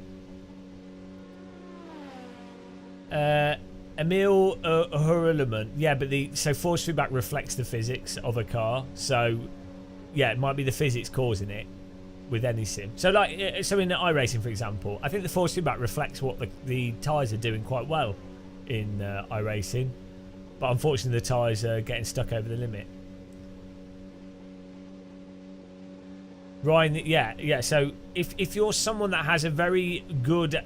Emil Hurleman, yeah, but so force feedback reflects the physics of a car, so yeah, it might be the physics causing it with any sim. So like, so in iRacing, for example, I think the force feedback reflects what the tyres are doing quite well in iRacing, but unfortunately the tyres are getting stuck over the limit. Ryan, yeah. So if you're someone that has a very good,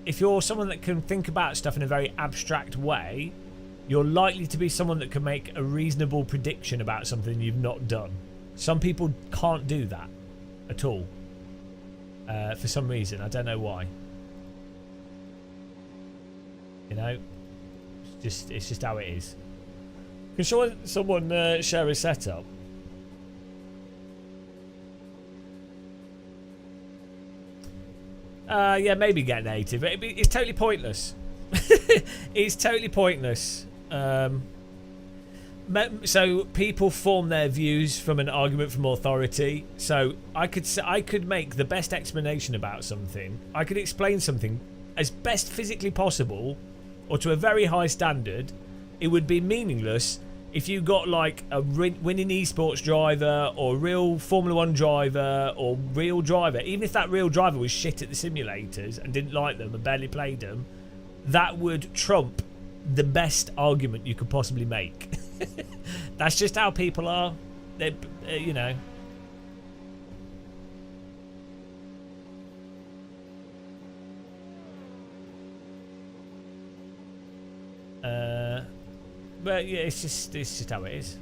if you're someone that can think about stuff in a very abstract way, you're likely to be someone that can make a reasonable prediction about something you've not done. Some people can't do that at all. For some reason, I don't know why. You know, it's just how it is. Can someone share a setup? Yeah, maybe get native. It's totally pointless. It's totally pointless. So people form their views from an argument from authority. So I could make the best explanation about something. I could explain something as best physically possible, or to a very high standard. It would be meaningless if you got like a winning esports driver or real Formula 1 driver or real driver. Even if that real driver was shit at the simulators and didn't like them and barely played them, that would trump the best argument you could possibly make. That's just how people are. They, you know. But yeah, it's just how it is.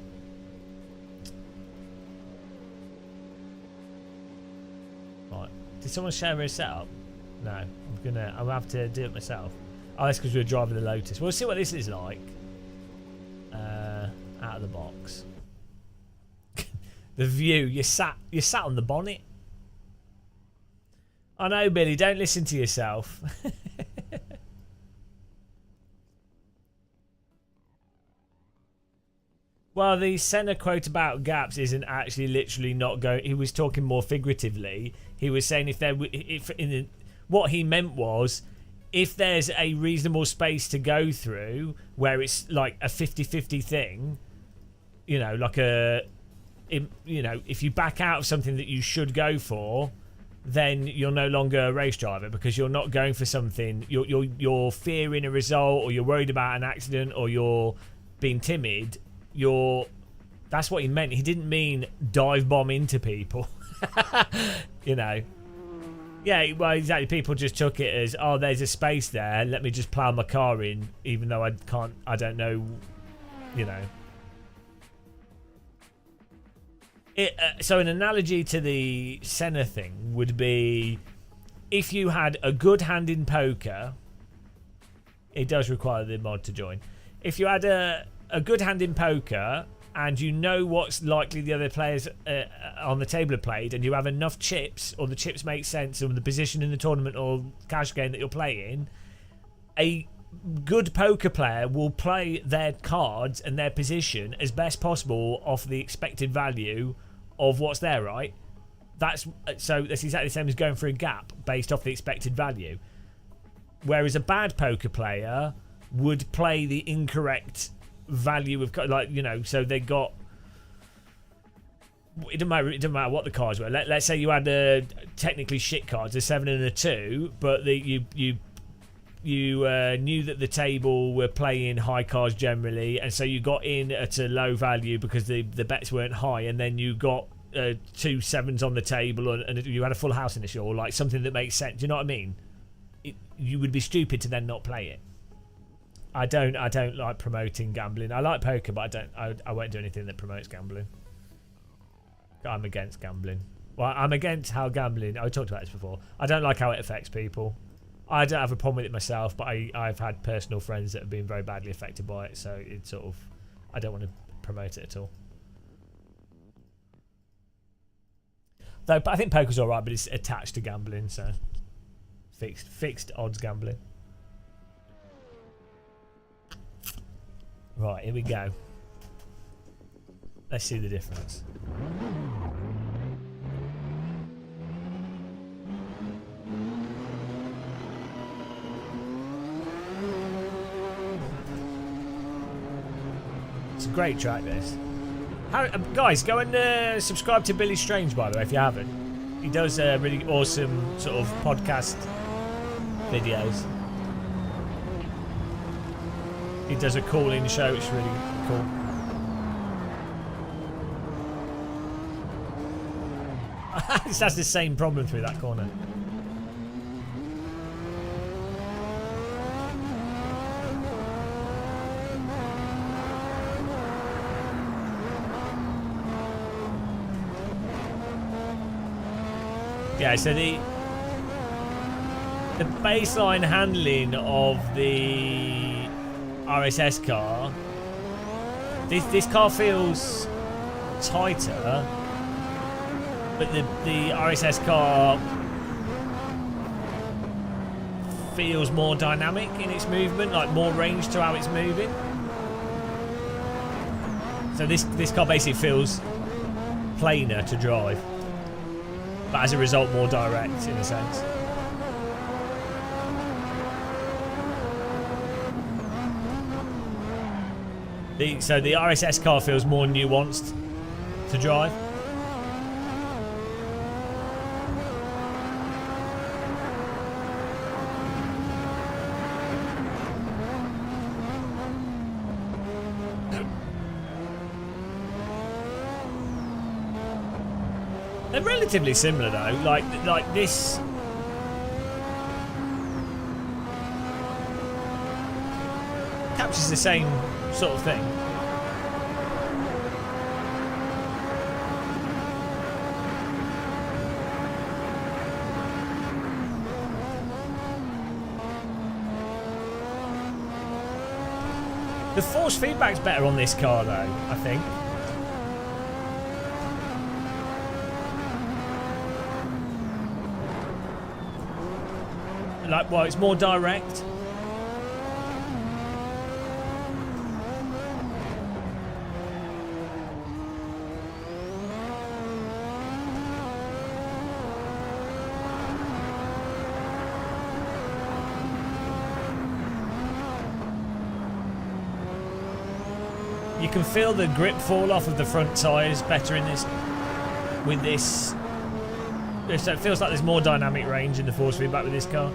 Right. Did someone share a setup? No. I'll have to do it myself. Oh, that's because we were driving the Lotus. We'll see what this is like. Out of the box. The view. You sat on the bonnet. I know, Billy. Don't listen to yourself. Well, the Senna quote about gaps isn't actually literally not going. He was talking more figuratively. He was saying what he meant was, if there's a reasonable space to go through where it's like a 50-50 thing, you know, like if you back out of something that you should go for, then you're no longer a race driver because you're not going for something. You're fearing a result, or you're worried about an accident, or you're being timid. That's what he meant. He didn't mean dive bomb into people. You know. Yeah, well, exactly. People just took it as, oh, there's a space there, let me just plough my car in, even though I don't know, you know. So an analogy to the Senna thing would be, if you had a good hand in poker, it does require the mod to join. If you had a good hand in poker and you know what's likely the other players on the table have played, and you have enough chips, or the chips make sense of the position in the tournament or cash game that you're playing, a good poker player will play their cards and their position as best possible off the expected value of what's there, right? That's exactly the same as going for a gap based off the expected value. Whereas a bad poker player would play the incorrect value of, like, you know, so they got, it doesn't matter what the cards were. Let's say you had technically shit cards, a 7 and a 2, but you knew that the table were playing high cards generally, and so you got in at a low value because the bets weren't high, and then you got two sevens on the table and you had a full house in the show, or like something that makes sense. Do you know what I mean? You would be stupid to then not play it. I don't like promoting gambling. I like poker, but I won't do anything that promotes gambling. I'm against gambling. Well, I'm against how gambling. I talked about this before. I don't like how it affects people. I don't have a problem with it myself, but I've had personal friends that have been very badly affected by it. So it's sort of, I don't want to promote it at all. Though I think poker's all right, but it's attached to gambling, so fixed odds gambling. Right, here we go. Let's see the difference. It's a great track, this. Guys, go and subscribe to Billy Strange, by the way, if you haven't. He does really awesome sort of podcast videos. He does a call-in show, it's really cool. This has the same problem through that corner. Yeah, so the baseline handling of the RSS car, this car feels tighter, but the RSS car feels more dynamic in its movement, like more range to how it's moving. So this car basically feels plainer to drive, but as a result more direct in a sense. So the RSS car feels more nuanced to drive. They're relatively similar though, like this. Captures the same sort of thing. The force feedback's better on this car though, I think. Like, well, it's more direct. You can feel the grip fall off of the front tyres better in this, with this. So it feels like there's more dynamic range in the force feedback with this car.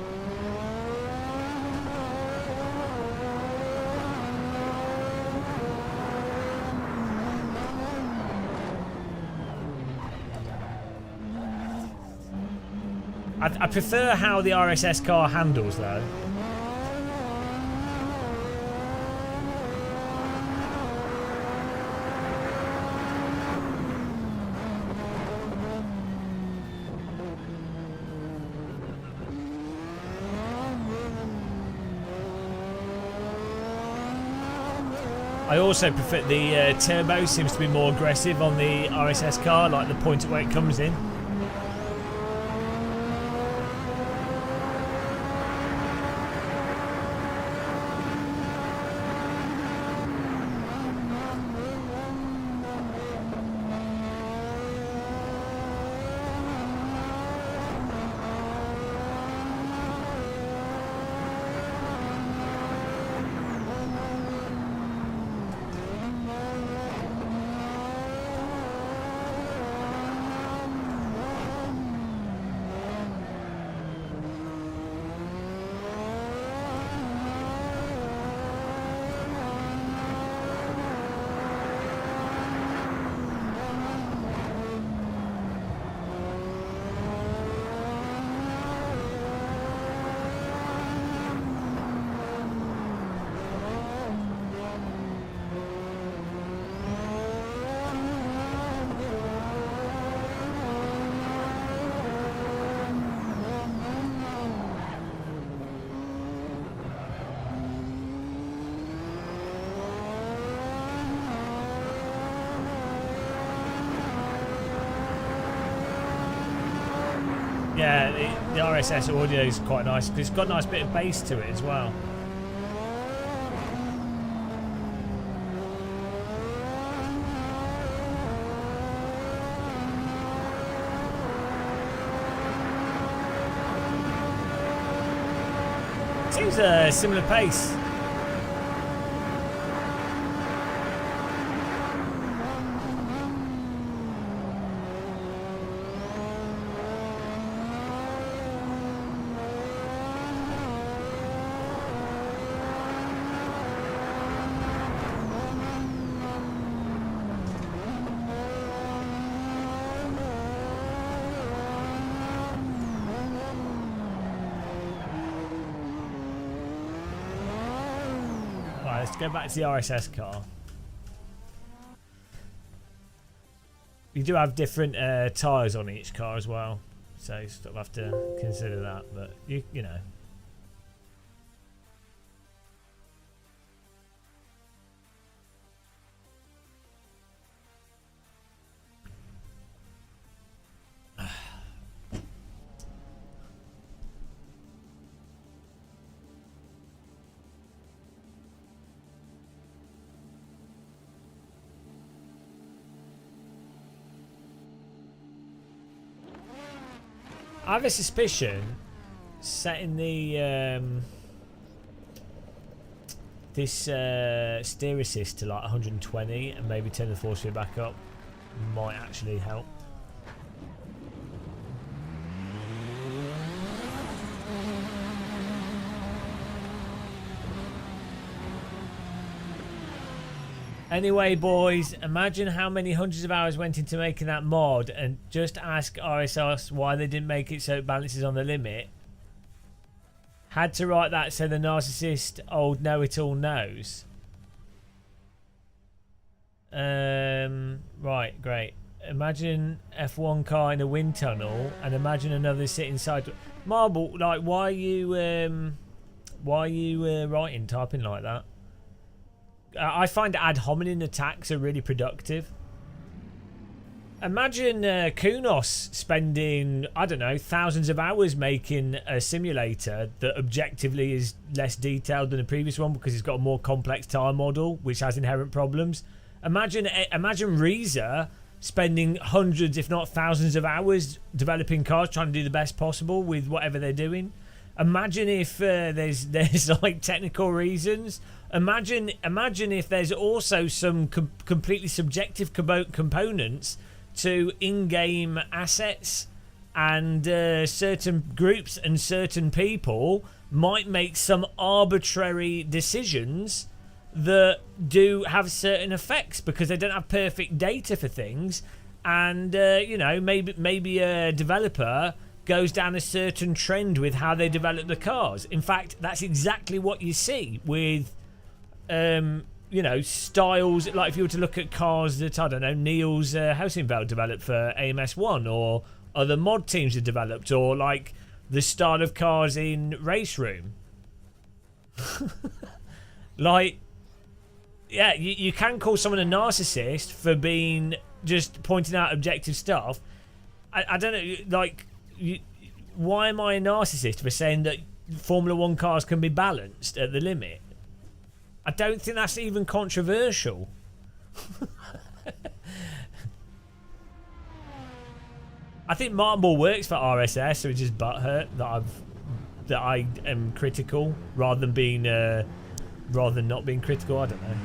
I prefer how the RSS car handles though. I also prefer the turbo seems to be more aggressive on the RSS car, like the point at where it comes in. Yeah, the RSS audio is quite nice because it's got a nice bit of bass to it as well. Seems a similar pace. Let's go back to the RSS car. You do have different tyres on each car as well, so you sort of have to consider that. But you know. I have a suspicion setting the this steer assist to like 120 and maybe turn the force field back up might actually help. Anyway, boys, imagine how many hundreds of hours went into making that mod, and just ask RSS why they didn't make it so it balances on the limit. Had to write that so the narcissist old know-it-all knows. Right, great. Imagine F1 car in a wind tunnel, and imagine another sitting side. Marble, like, why are you typing like that? I find ad hominem attacks are really productive. Imagine Kunos spending, I don't know, thousands of hours making a simulator that objectively is less detailed than the previous one because it's got a more complex tire model which has inherent problems. Imagine Reza spending hundreds, if not thousands of hours developing cars trying to do the best possible with whatever they're doing. Imagine if there's like technical reasons. Imagine if there's also some completely subjective components to in-game assets, and certain groups and certain people might make some arbitrary decisions that do have certain effects because they don't have perfect data for things, and you know, maybe a developer goes down a certain trend with how they develop the cars. In fact, that's exactly what you see with you know, styles. Like if you were to look at cars that, I don't know, Neil's Housenfeld developed for AMS1, or other mod teams have developed, or like the style of cars in Race Room. Like, yeah, you can call someone a narcissist for being just pointing out objective stuff. I don't know, like, why am I a narcissist for saying that Formula 1 cars can be balanced at the limit? I don't think that's even controversial. I think Martin Ball works for RSS, so it's just butthurt that I am critical rather than not being critical. I don't know.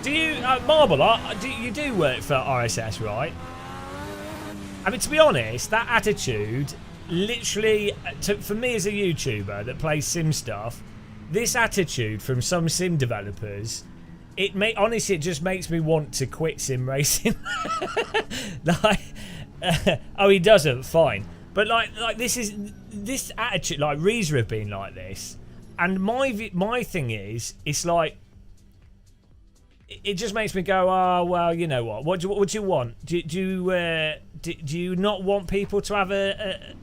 Do you, Marble, you do work for RSS, right? I mean, to be honest, that attitude, literally, for me as a YouTuber that plays sim stuff, this attitude from some sim developers, honestly, it just makes me want to quit sim racing. Like, oh, he doesn't, fine. But like this attitude, like Reza have been like this, And my thing is, it's like, it just makes me go, oh well, you know what? What do you want? Do you not want people to have a?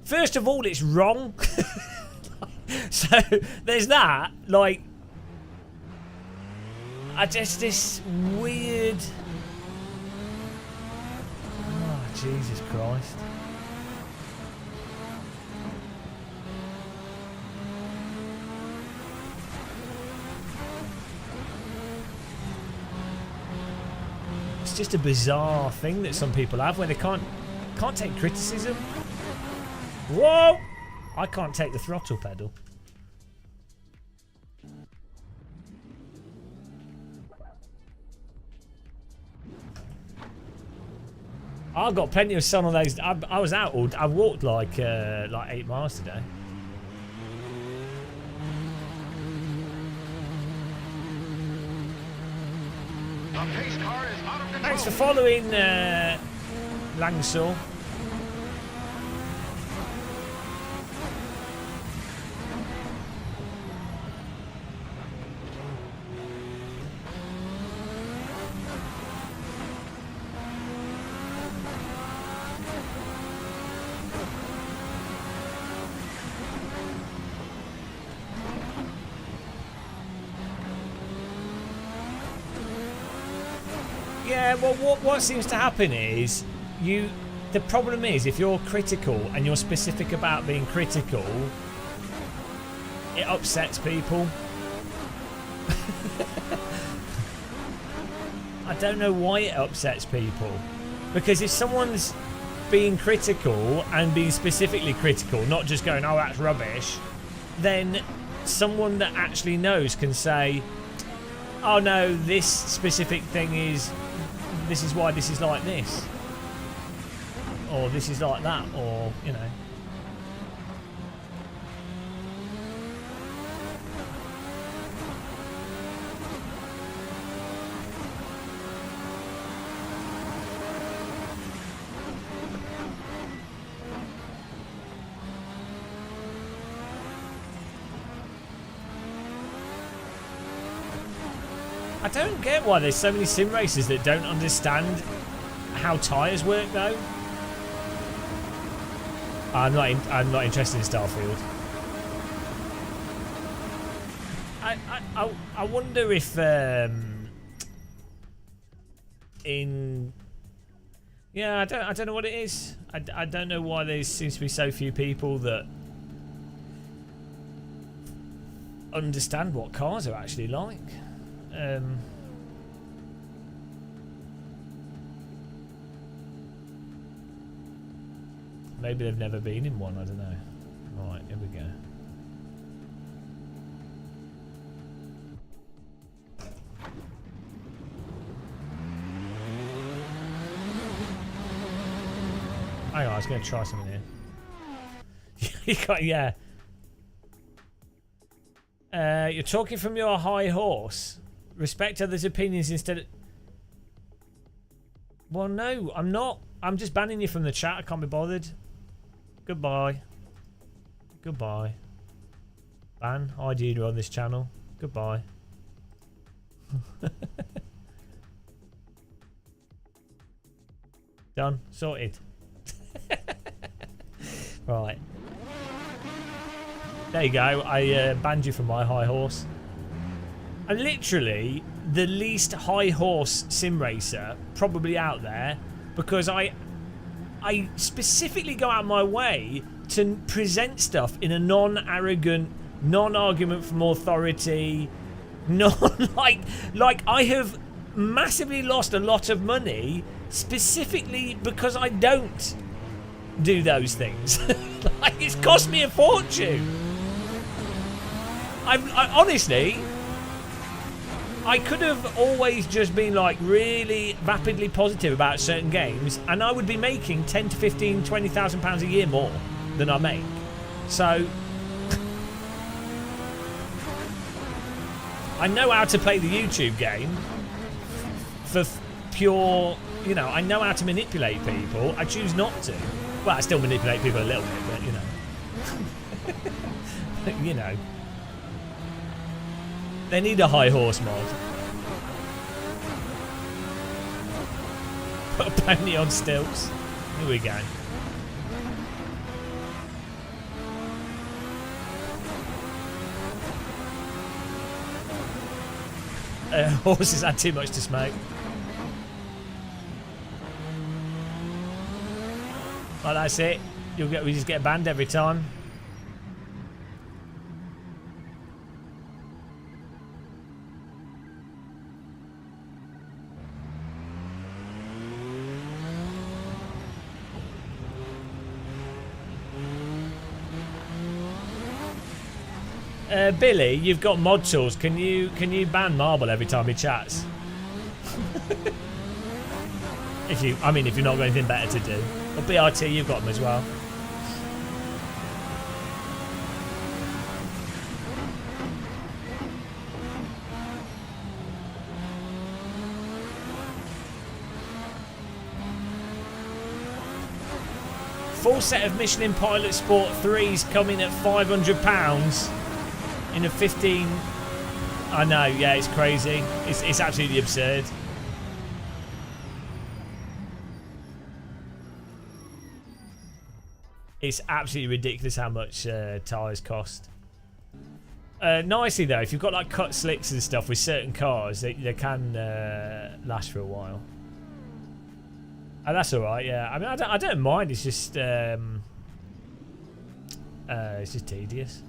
First of all, it's wrong. So there's that. Like, I just this weird. Oh Jesus Christ. It's just a bizarre thing that some people have where they can't take criticism. Whoa! I can't take the throttle pedal. I've got plenty of sun on those. I was out all. I walked like 8 miles today. Thanks for following, Langsaw. Yeah, well, what seems to happen is the problem is if you're critical and you're specific about being critical, it upsets people. I don't know why it upsets people, because if someone's being critical and being specifically critical, not just going, oh, that's rubbish, then someone that actually knows can say, oh no, this specific thing is, this is why this is like this, or this is like that, or, you know. I don't get why there's so many sim racers that don't understand how tyres work, though. I'm not interested in Starfield. I wonder if yeah, I don't know what it is. I don't know why there seems to be so few people that understand what cars are actually like. Maybe they've never been in one, I don't know. Right, here we go. Hang on, I was going to try something here. You got, yeah. You're talking from your high horse. Respect others' opinions instead of... Well, no, I'm not. I'm just banning you from the chat. I can't be bothered. Goodbye. Goodbye. Ban. ID'd on this channel. Goodbye. Done. Sorted. Right. There you go. I banned you from my high horse. I'm literally the least high horse sim racer probably out there, because I specifically go out of my way to present stuff in a non-arrogant, non-argument from authority, like I have massively lost a lot of money specifically because I don't do those things. Like, it's cost me a fortune. I honestly, I could have always just been like really rapidly positive about certain games, and I would be making 10 to 15, 20,000 pounds a year more than I make. So I know how to play the YouTube game for pure, you know, I know how to manipulate people. I choose not to. Well, I still manipulate people a little bit, but you know. You know. They need a high horse mod. Put a pony on stilts. Here we go. Horses had too much to smoke. Oh, that's it. We just get banned every time. Billy, you've got mod tools. Can you ban Marble every time he chats? if you've not got anything better to do. Or BRT, you've got them as well. Full set of Michelin Pilot Sport 3s coming at £500 in a 15. I know, yeah, it's crazy. It's absolutely absurd. It's absolutely ridiculous how much tyres cost. Nicely though, if you've got like cut slicks and stuff with certain cars, they can last for a while. And that's all right. Yeah, I mean, I don't mind. It's just tedious.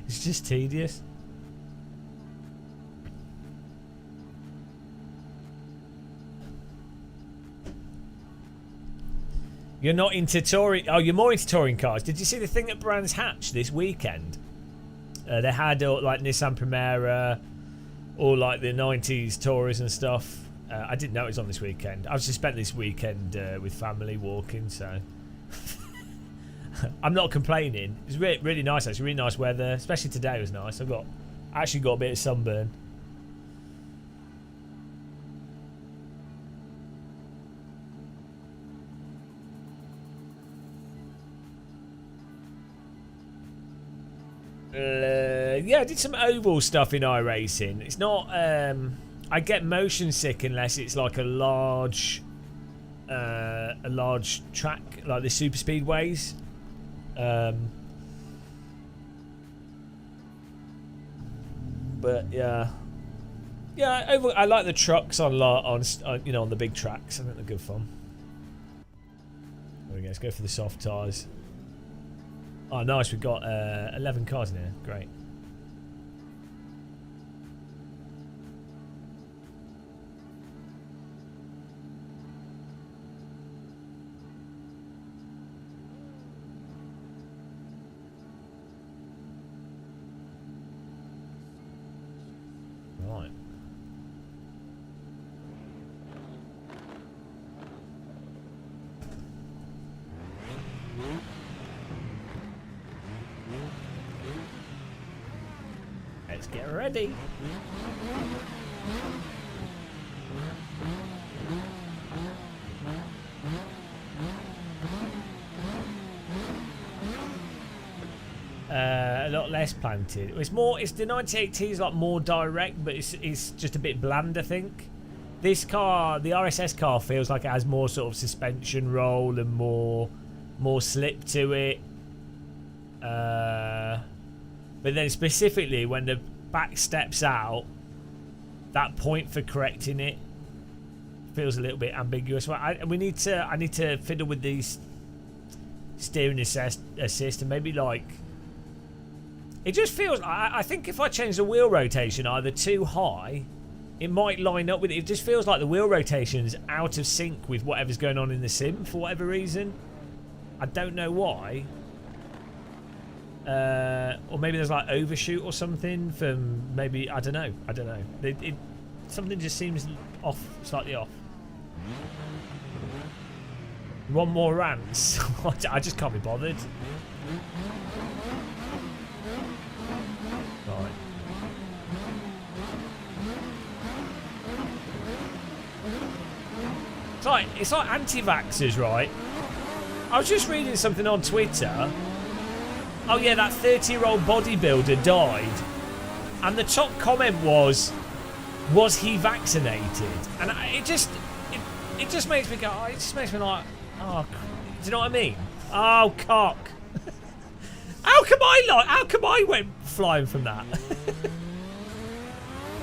It's just tedious. You're not into touring. Oh, you're more into touring cars. Did you see the thing at Brands Hatch this weekend? They had like Nissan Primera, all like the 90s Tourers and stuff. I didn't know it was on this weekend. I've just spent this weekend with family walking, so I'm not complaining. It's really nice. Actually, really nice weather, especially today was nice. I actually got a bit of sunburn. Yeah, I did some oval stuff in iRacing. It's not. I get motion sick unless it's like a large track like the super speedways. But yeah, I like the trucks on the big tracks. I think they're good fun. There we go. Let's go for the soft tyres. Oh, nice. We've got 11 cars in here. Great. Right. Let's get ready. A lot less planted. It's the 98T is like more direct, but it's just a bit bland, I think. This car, the RSS car, feels like it has more sort of suspension roll and more slip to it. But then specifically when the back steps out, that point for correcting it feels a little bit ambiguous. Well, I need to fiddle with these steering assist and maybe like it just feels. I think if I change the wheel rotation either too high, it might line up with it. It just feels like the wheel rotation is out of sync with whatever's going on in the sim for whatever reason. I don't know why. Or maybe there's like overshoot or something from maybe I don't know. Something just seems off, slightly off. One more rants. I just can't be bothered. Right. It's like anti-vaxxers, right? I was just reading something on Twitter. Oh yeah, that 30-year-old bodybuilder died. And the top comment was he vaccinated? And it just makes me go, it just makes me like, oh, do you know what I mean? Oh, cock. How come I went flying from that?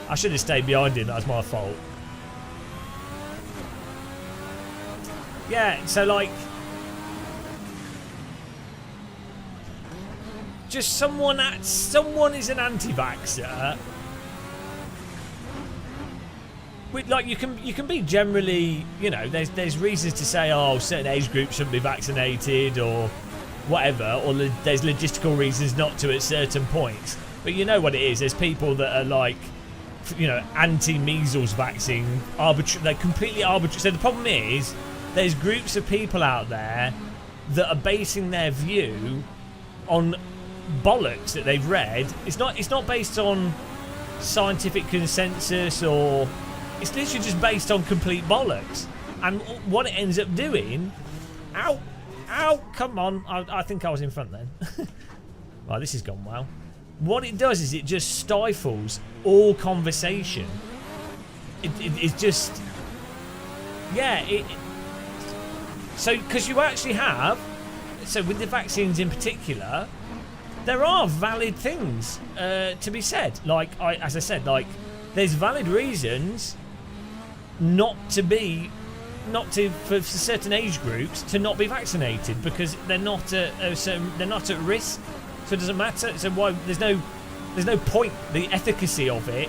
I should have stayed behind him, that was my fault. Yeah, so like, just someone is an anti-vaxxer. Like you can be generally, you know, there's reasons to say, oh, certain age groups shouldn't be vaccinated or whatever, or there's logistical reasons not to at certain points. But you know what it is. There's people that are like, you know, anti-measles vaccine, they're completely arbitrary. So the problem is, there's groups of people out there that are basing their view on bollocks that they've read. It's not based on scientific consensus, or it's literally just based on complete bollocks. And what it ends up doing, ow, come on, I think I was in front then. Right, this has gone well. What it does is it just stifles all conversation. It's just, yeah, so because you actually have, so with the vaccines in particular, there are valid things to be said. Like as I said, like there's valid reasons for certain age groups to not be vaccinated because they're not at risk. So it doesn't matter. So why there's no point. The efficacy of it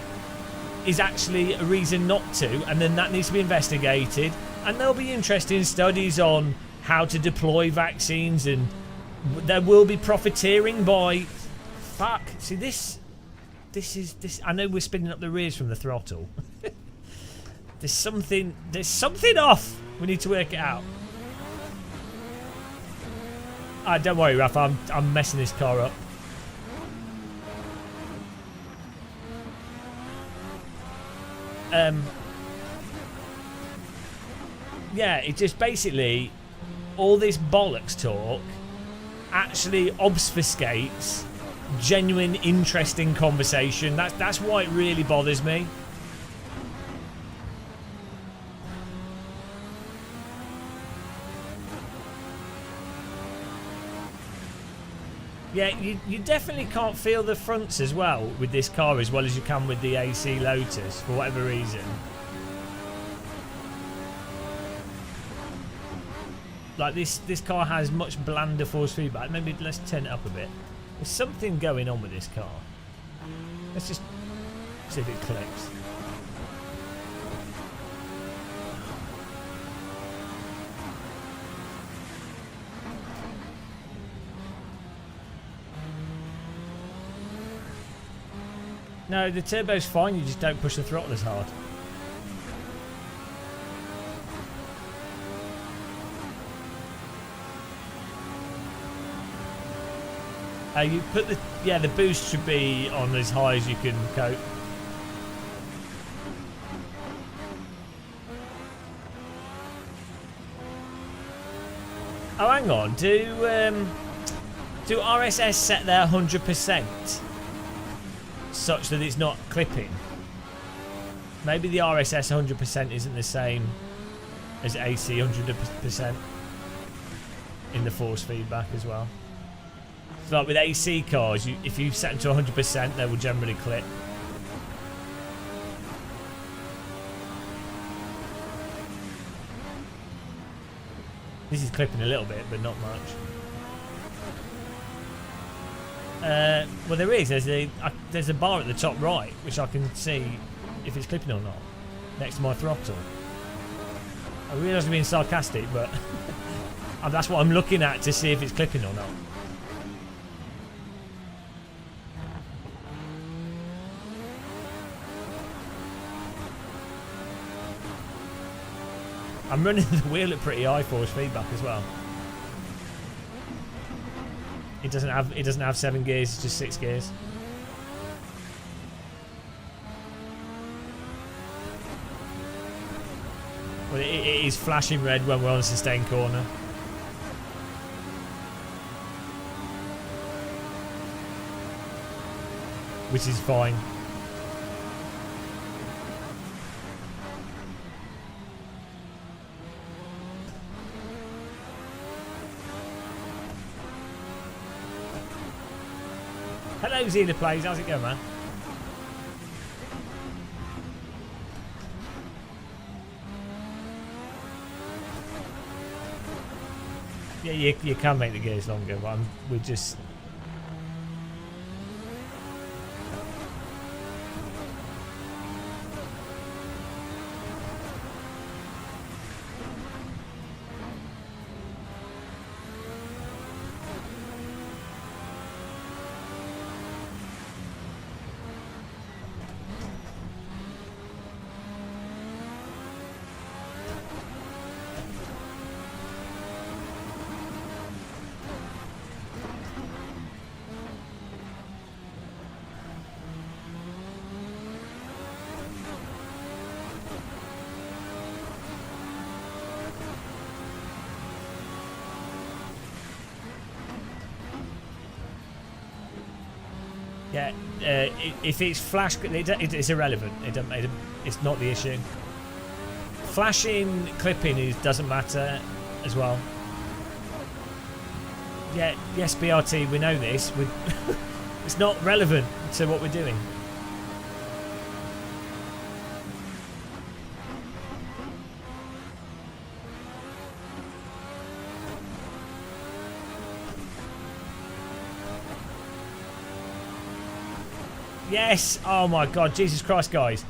is actually a reason not to, and then that needs to be investigated. And there'll be interesting studies on how to deploy vaccines, and there will be profiteering by. Fuck. See this. I know we're spinning up the rears from the throttle. There's something off. We need to work it out. Don't worry, Raph. I'm messing this car up. Yeah, it just basically all this bollocks talk actually obfuscates genuine, interesting conversation. That's why it really bothers me. Yeah, you definitely can't feel the fronts as well with this car as well as you can with the AC Lotus for whatever reason. Like this car has much blander force feedback. Maybe let's turn it up a bit. There's something going on with this car. Let's just see if it clicks. No, the turbo's fine, you just don't push the throttle as hard. You put the boost should be on as high as you can cope. Oh, hang on, do RSS set their 100%? Such that it's not clipping. Maybe the RSS 100% isn't the same as AC 100% in the force feedback as well. So like with AC cars, if you set them to 100%, they will generally clip. This is clipping a little bit, but not much. Well, there is. There's a bar at the top right, which I can see if it's clipping or not, next to my throttle. I realise I'm being sarcastic, but that's what I'm looking at to see if it's clipping or not. I'm running the wheel at pretty high force feedback as well. It doesn't have 7 gears, it's just 6 gears. Well, it is flashing red when we're on a sustained corner. which is fine. Hello, Zena Plays. How's it going, man? Yeah, you can make the gears longer, but we're just... Yeah, if it's flash, it's irrelevant. It's not the issue. Flashing, clipping doesn't matter as well. Yeah, yes, BRT, we know this. It's not relevant to what we're doing. Yes! Oh my god, Jesus Christ, guys.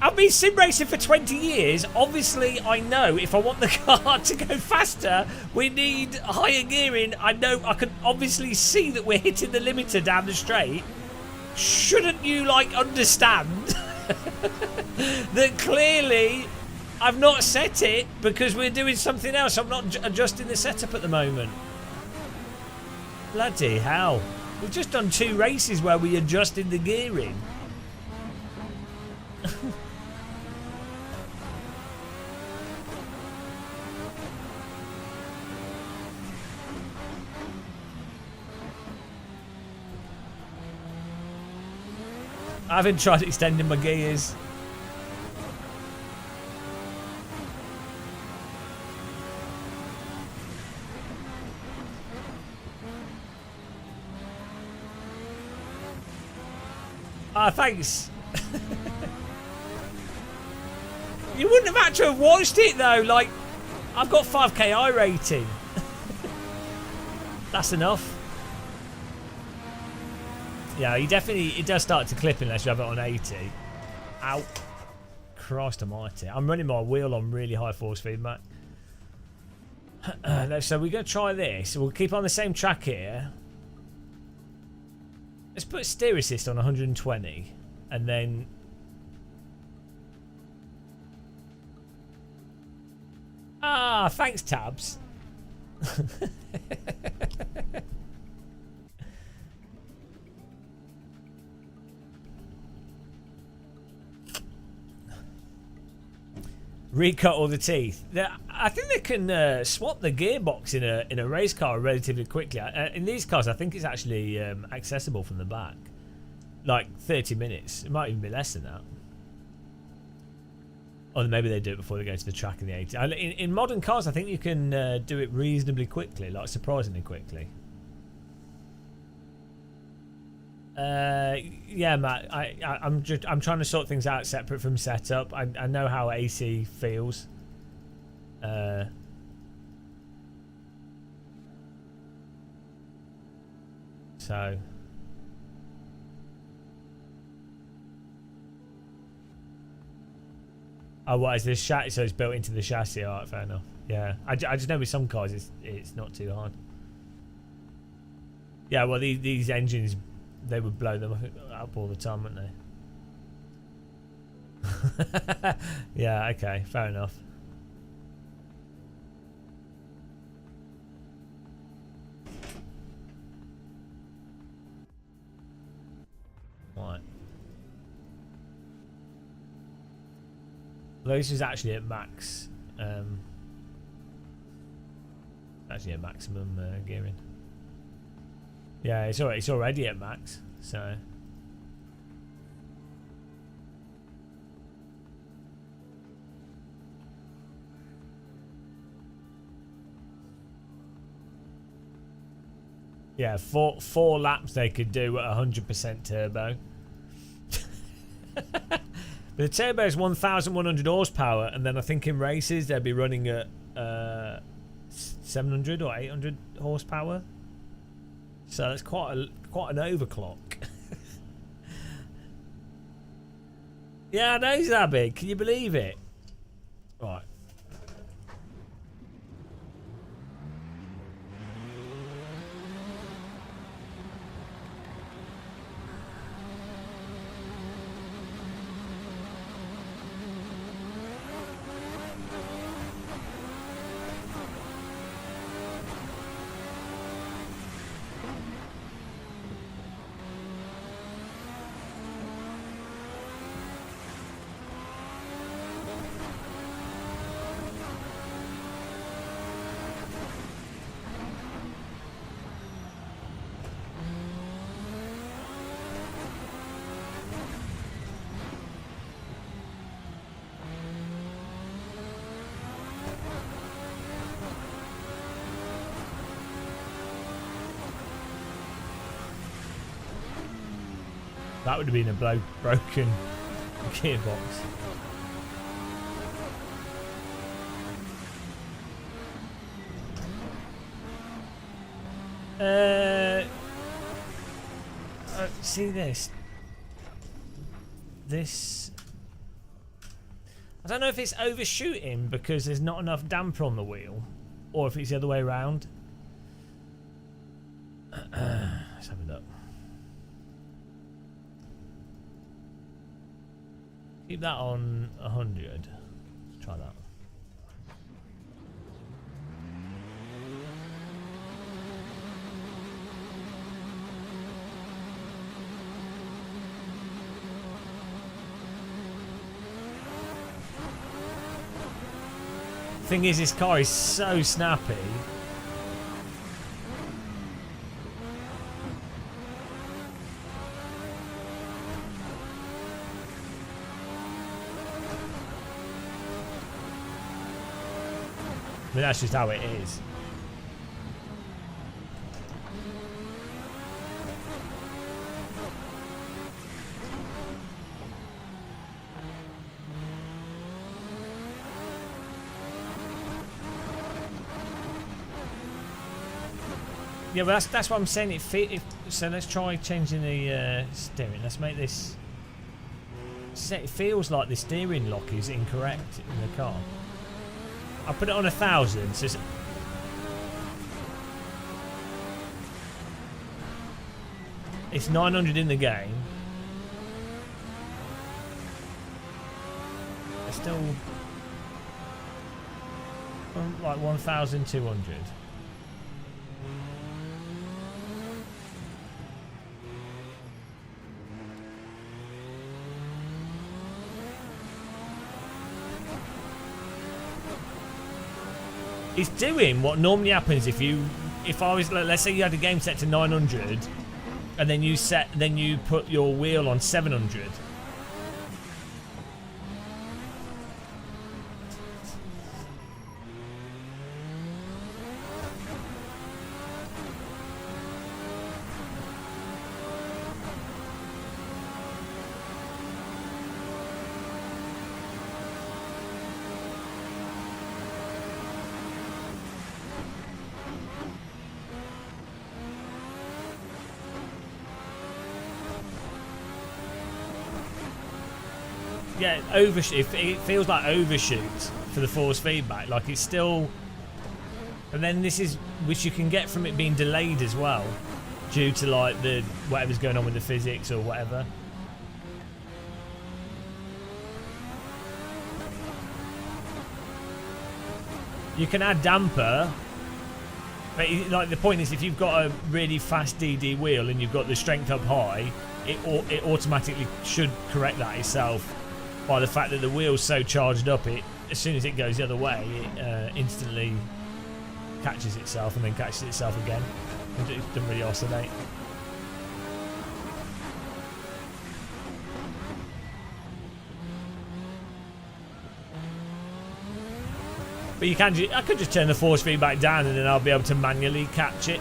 I've been sim racing for 20 years. Obviously, I know if I want the car to go faster, we need higher gearing. I know, I can obviously see that we're hitting the limiter down the straight. Shouldn't you, like, understand that clearly I've not set it because we're doing something else? I'm not adjusting the setup at the moment. Bloody hell. We've just done 2 races where we adjusted the gearing. I haven't tried extending my gears. Ah, thanks. You wouldn't have had to have watched it though. Like, I've got 5k I rating. That's enough. Yeah, it does start to clip unless you have it on 80. Ow. Christ almighty. I'm running my wheel on really high force feedback. So we're going to try this. We'll keep on the same track here. Let's put steer assist on 120 and then... Ah, thanks, Tabs. Recut all the teeth. I think they can swap the gearbox in a race car relatively quickly. In these cars, I think it's actually accessible from the back, like 30 minutes. It might even be less than that. Or maybe they do it before they go to the track in the 80. In modern cars, I think you can do it reasonably quickly, like surprisingly quickly. Yeah, Matt. I'm trying to sort things out separate from setup. I know how AC feels. So. Oh, what is this chassis? So it's built into the chassis. Alright, fair enough. Yeah, I just know with some cars it's not too hard. Yeah, well these engines, they would blow them up all the time, wouldn't they? Yeah, okay, fair enough. Right. Well, this is actually at max. Actually at maximum gearing. Yeah, it's already at max. So. Yeah, four laps they could do at 100% turbo. But the turbo is 1,100 horsepower, and then I think in races they'd be running at 700 or 800 horsepower. So that's quite an overclock. Yeah, I know, Zabby. Can you believe it? Right. That would have been a broken gearbox. See this. I don't know if it's overshooting because there's not enough damper on the wheel, or if it's the other way around. Let's have a look. Keep that on 100. Let's try that. Thing is, this car is so snappy. I mean, that's just how it is. Yeah, but that's what I'm saying. So let's try changing the steering. Let's make this. It feels like the steering lock is incorrect in the car. I put it on 1,000. So it's 900 in the game. It's still like 1,200. It's doing what normally happens if I was, let's say you had a game set to 900 and then you put your wheel on 700. Yeah, it feels like overshoots for the force feedback. Like it's still, and then this is which you can get from it being delayed as well, due to like the whatever's going on with the physics or whatever. You can add damper, but like the point is, if you've got a really fast DD wheel and you've got the strength up high, it automatically should correct that itself. By the fact that the wheel's so charged up, as soon as it goes the other way, it instantly catches itself and then catches itself again. It doesn't really oscillate. But you can. I could just turn the force feedback down, and then I'll be able to manually catch it.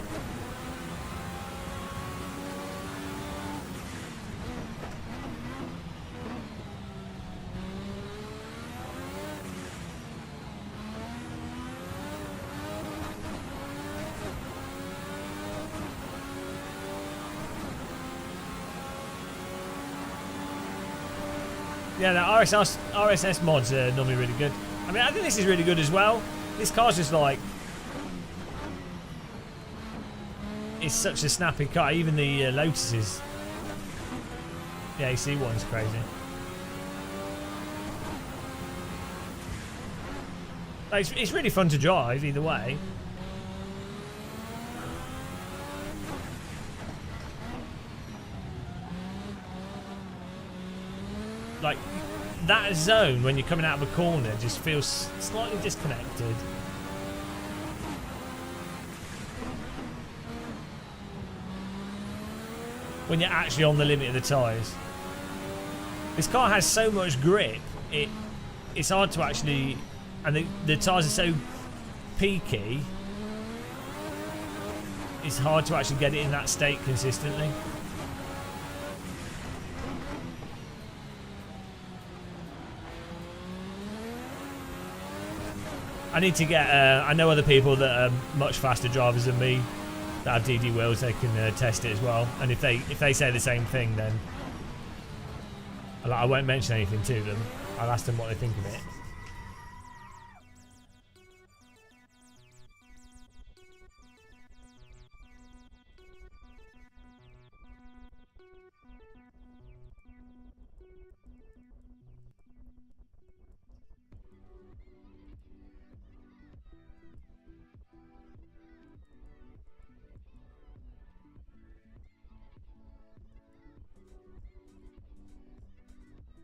Yeah, the RSS mods are normally really good. I mean, I think this is really good as well. This car's just like... It's such a snappy car. Even the Lotuses. The AC one's crazy. Like, it's really fun to drive either way. Like, that zone when you're coming out of a corner just feels slightly disconnected. When you're actually on the limit of the tyres. This car has so much grip, it's hard to actually... And the tyres are so peaky, it's hard to actually get it in that state consistently. I need to get... I know other people that are much faster drivers than me that have DD wheels. They can test it as well. And if they say the same thing, then I won't mention anything to them. I'll ask them what they think of it.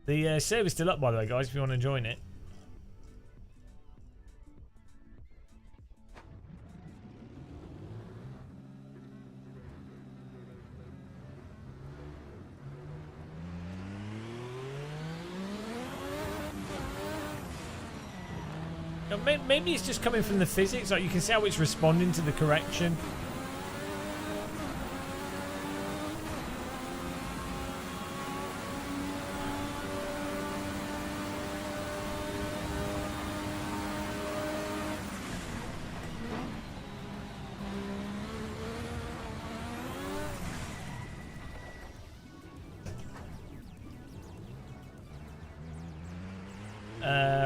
The server's still up, by the way, guys, if you want to join it. Maybe it's just coming from the physics. Like, you can see how it's responding to the correction.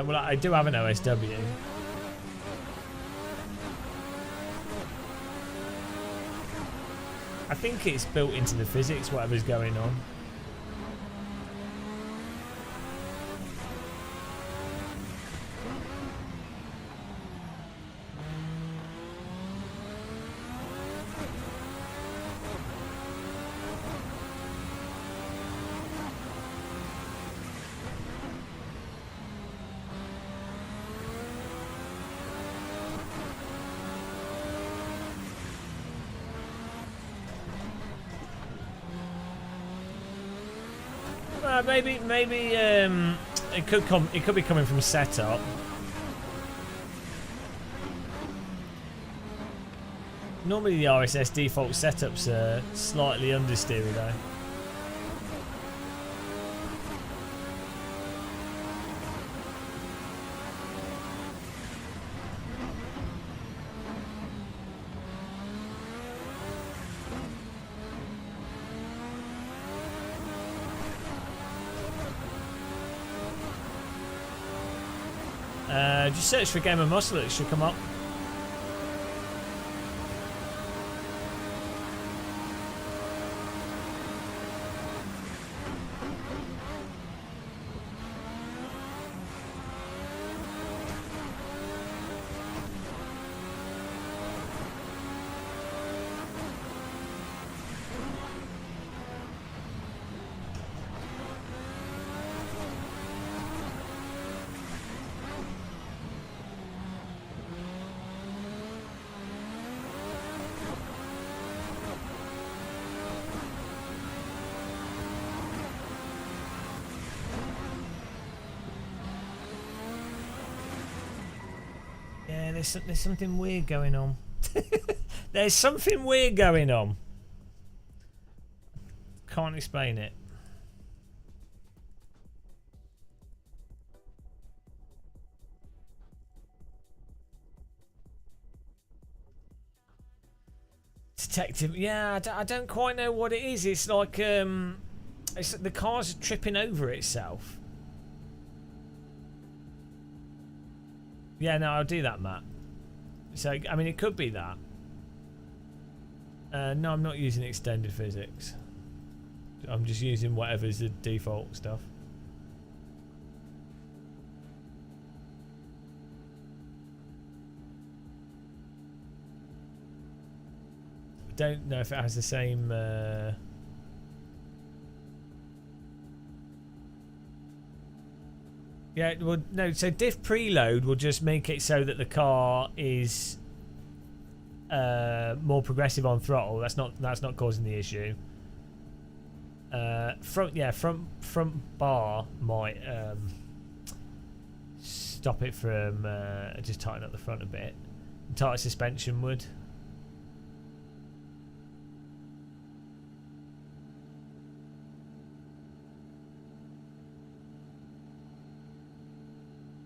Well, I do have an OSW. I think it's built into the physics, whatever's going on. Maybe it could be coming from setup. Normally the RSS default setups are slightly understeery though. Just search for Game of Muscle, it should come up. Yeah, there's something weird going on. There's something weird going on. Can't explain it. Detective, yeah, I don't quite know what it is. It's like it's the car's tripping over itself. Yeah, no, I'll do that, Matt. So, I mean, it could be that. No, I'm not using extended physics. I'm just using whatever's the default stuff. I don't know if it has the same... Yeah, well, no, so diff preload will just make it so that the car is more progressive on throttle. That's not causing the issue. Front bar might stop it from just tighten up the front a bit. Tighter suspension would.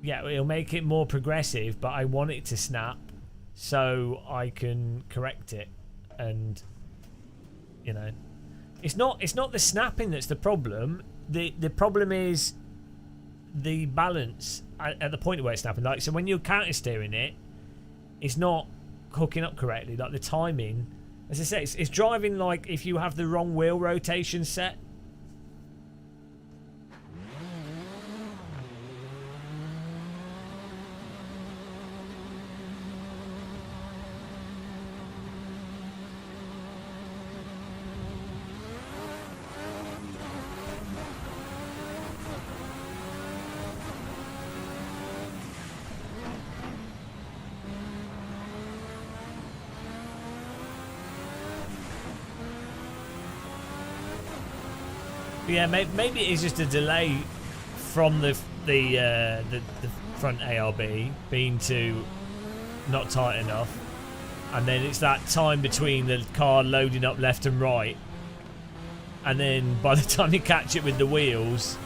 Yeah, it'll make it more progressive, but I want it to snap so I can correct it. And you know, it's not the snapping that's the problem. The problem is the balance at the point where it's snapping. Like, so when you're counter steering it, it's not hooking up correctly. Like the timing, as I say, it's driving like if you have the wrong wheel rotation set. Yeah, maybe it is just a delay from the front ARB being too not tight enough, and then it's that time between the car loading up left and right, and then by the time you catch it with the wheels,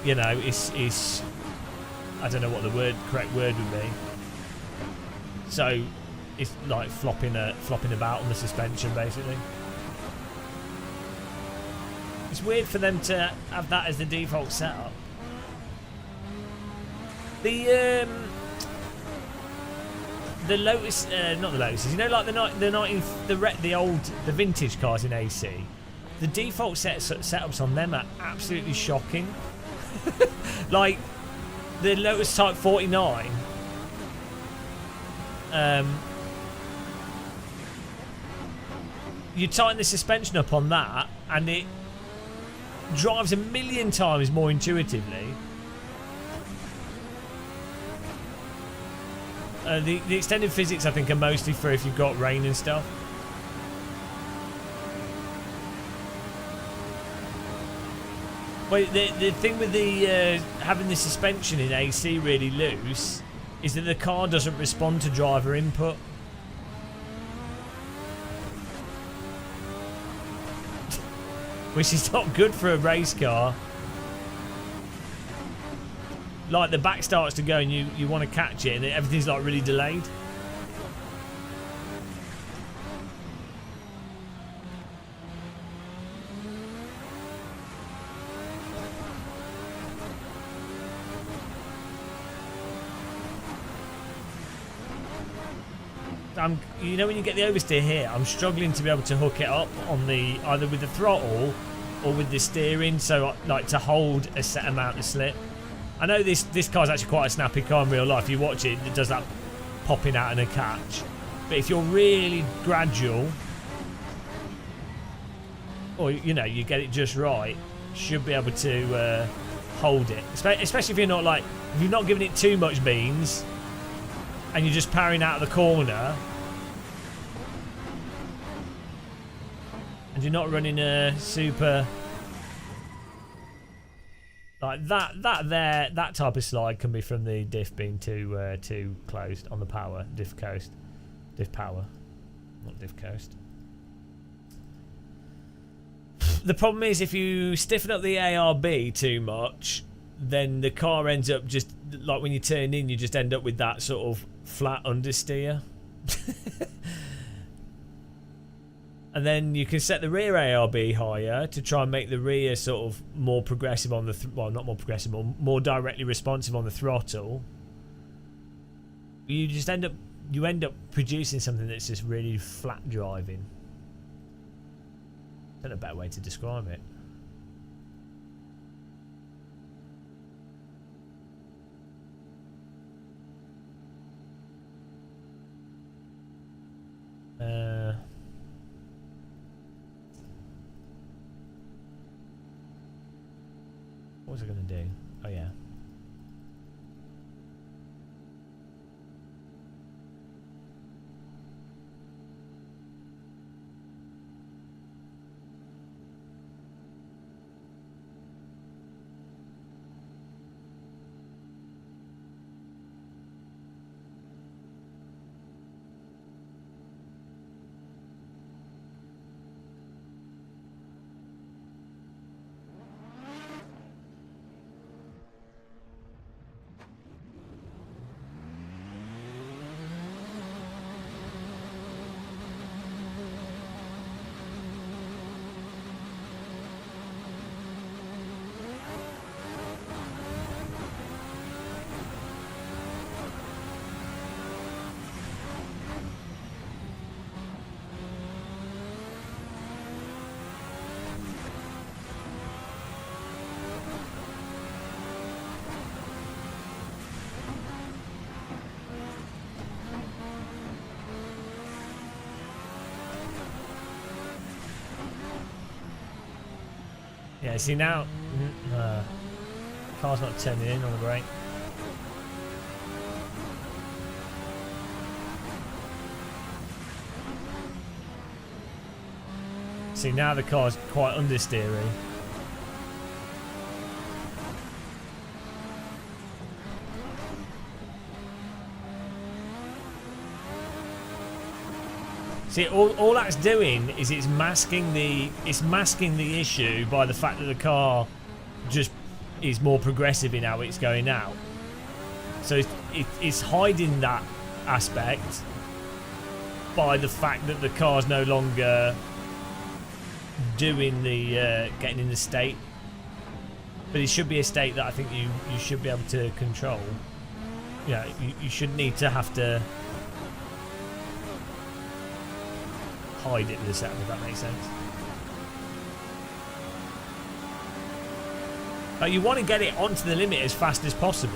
you know, it's I don't know what the correct word would be. So it's like flopping about on the suspension basically. It's weird for them to have that as the default setup. The Lotus, not the Lotuses, you know, like the vintage cars in AC. The default setups on them are absolutely shocking. Like the Lotus Type 49. You tighten the suspension up on that, and it drives a million times more intuitively. The extended physics, I think, are mostly for if you've got rain and stuff. Well, the thing with the having the suspension in AC really loose is that the car doesn't respond to driver input. Which is not good for a race car. Like the back starts to go and you want to catch it and everything's like really delayed. You know, when you get the oversteer here, I'm struggling to be able to hook it up on the either with the throttle or with the steering, so like to hold a set amount of slip. I know this car's actually quite a snappy car in real life. You watch it does that popping out in a catch. But if you're really gradual, or you know, you get it just right, should be able to hold it. Especially if you're not if you're not giving it too much beans and you're just powering out of the corner. And you're not running a super Like that type of slide can be from the diff being too closed on the power diff power, not diff coast. The problem is if you stiffen up the ARB too much, then the car ends up just like when you turn in, you just end up with that sort of flat understeer. And then you can set the rear ARB higher to try and make the rear sort of more progressive on the well, not more progressive, more directly responsive on the throttle. You just end up producing something that's just really flat driving. I don't know a better way to describe it. What was I going to do? Oh yeah. Yeah, see now, car's not turning in on the brake. See now the car's quite understeery. See, all that's doing is it's masking the issue by the fact that the car just is more progressive in how it's going out. So it's hiding that aspect by the fact that the car's no longer doing the getting in the state. But it should be a state that I think you should be able to control. You know, you shouldn't need to have to hide it with a setup, if that makes sense. But you want to get it onto the limit as fast as possible.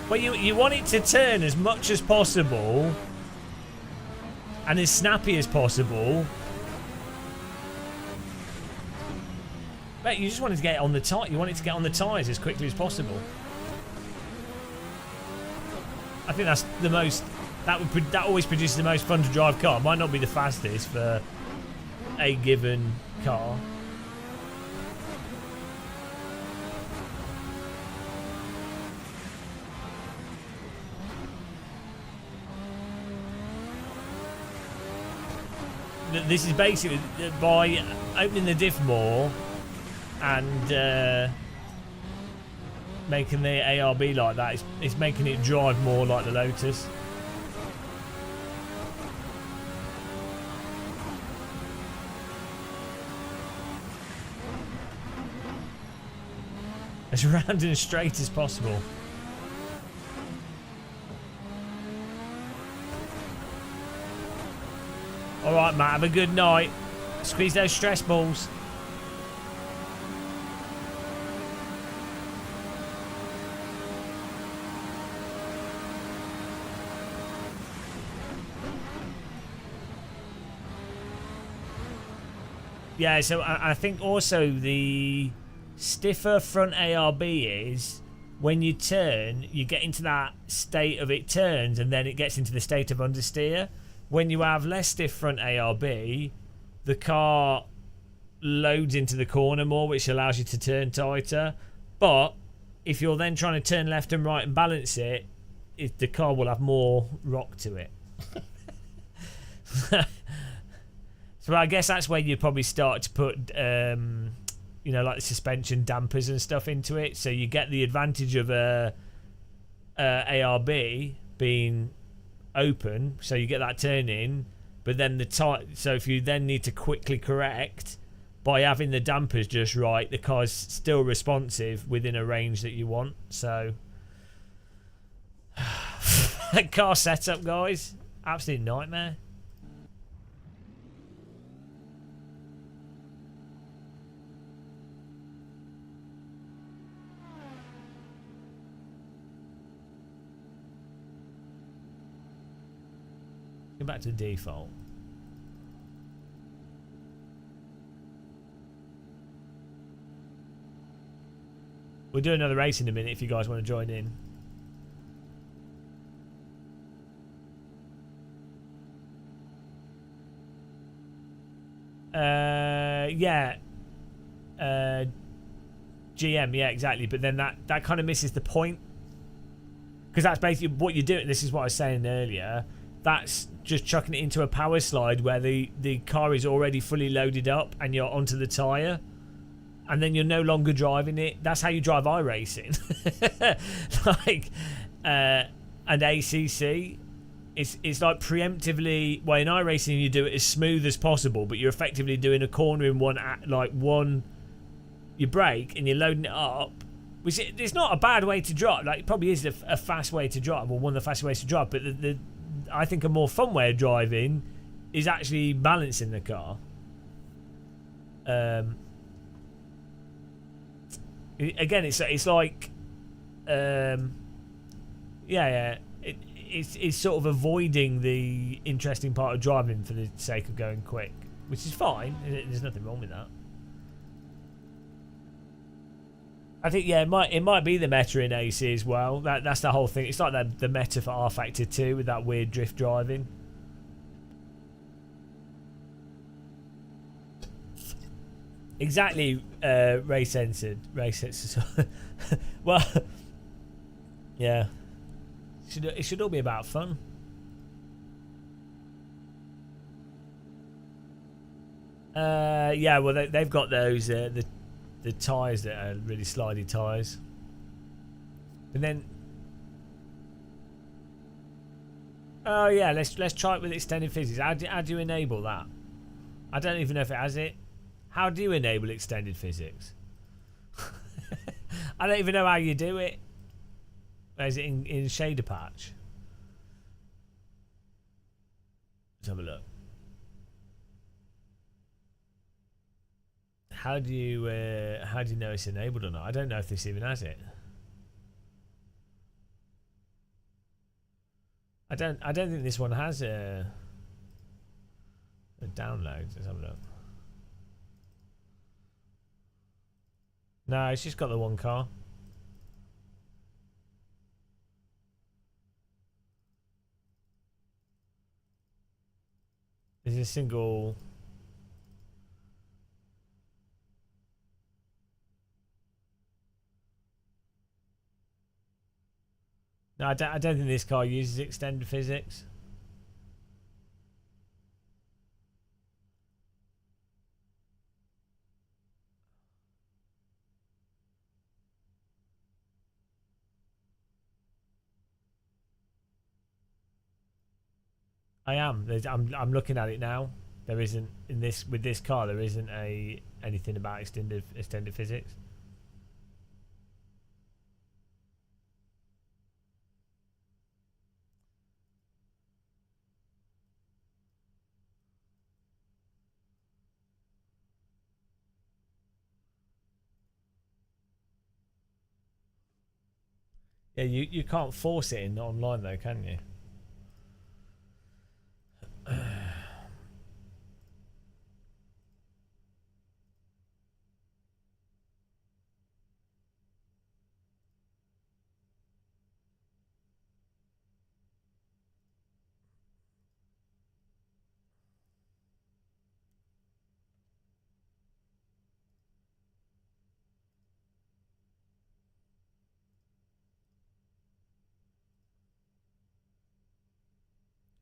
But you want it to turn as much as possible and as snappy as possible. But you just wanted to get it on the tire. You want it to get on the tyres as quickly as possible. I think that's the most. That always produces the most fun to drive car. It might not be the fastest for a given car. This is basically by opening the diff more and making the ARB like that, it's making it drive more like the Lotus. As round and straight as possible. Alright, Matt, have a good night. Squeeze those stress balls. Yeah, so I think also the stiffer front ARB is, when you turn, you get into that state of it turns and then it gets into the state of understeer. When you have less stiff front ARB, the car loads into the corner more, which allows you to turn tighter. But if you're then trying to turn left and right and balance it, the car will have more rock to it. So I guess that's where you probably start to put, you know, like the suspension dampers and stuff into it. So you get the advantage of a ARB being open, so you get that turn in. But then so if you then need to quickly correct by having the dampers just right, the car's still responsive within a range that you want. So car setup, guys, absolute nightmare. Go back to default. We'll do another race in a minute if you guys want to join in. Yeah. GM, yeah, exactly. But then that kind of misses the point. Because that's basically what you're doing. This is what I was saying earlier. That's just chucking it into a power slide where the car is already fully loaded up and you're onto the tyre. And then you're no longer driving it. That's how you drive iRacing. Like, and ACC, it's like preemptively. Well, in iRacing you do it as smooth as possible, but you're effectively doing a corner in one. You brake and you're loading it up, which it's not a bad way to drive. Like, it probably is a fast way to drive, or one of the fastest ways to drive. But I think a more fun way of driving is actually balancing the car. Again, it's like, it's sort of avoiding the interesting part of driving for the sake of going quick, which is fine. There's nothing wrong with that. I think, yeah, it might be the meta in AC as well. That's the whole thing. It's like the meta for R Factor 2 with that weird drift driving. Exactly, race censored. Well, yeah. It should all be about fun. Yeah, well, they've got those the tyres that are really slidey tyres. And then, oh yeah, let's try it with extended physics. How do you enable that? I don't even know if it has it. How do you enable extended physics? I don't even know how you do it. Is it in shader patch? Let's have a look. How do you know it's enabled or not? I don't know if this even has it. I don't think this one has a download. Let's have a look. No, it's just got the one car. There's a single. No, I don't think this car uses extended physics. I am. I'm looking at it now. There isn't with this car. There isn't anything about extended physics. Yeah, you can't force it in online though, can you?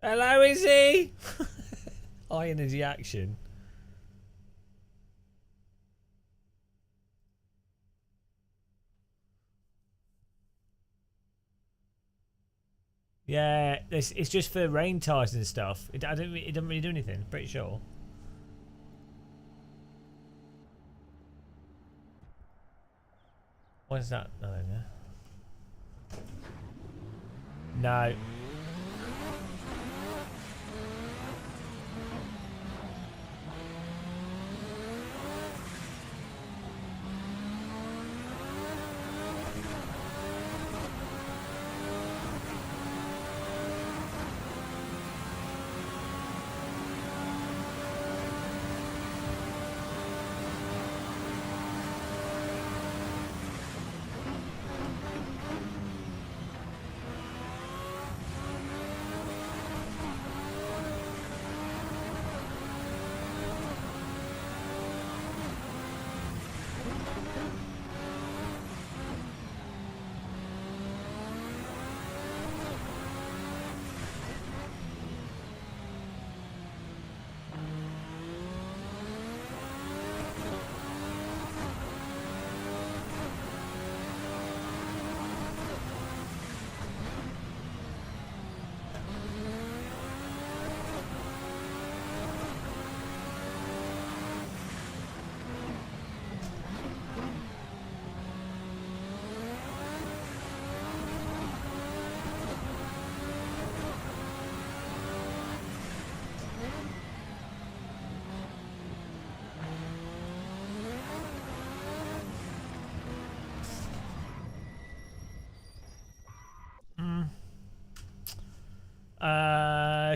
Hello, Izzy. High energy action. Yeah, it's just for rain tires and stuff. It doesn't really do anything. Pretty sure. What is that? No, no. No.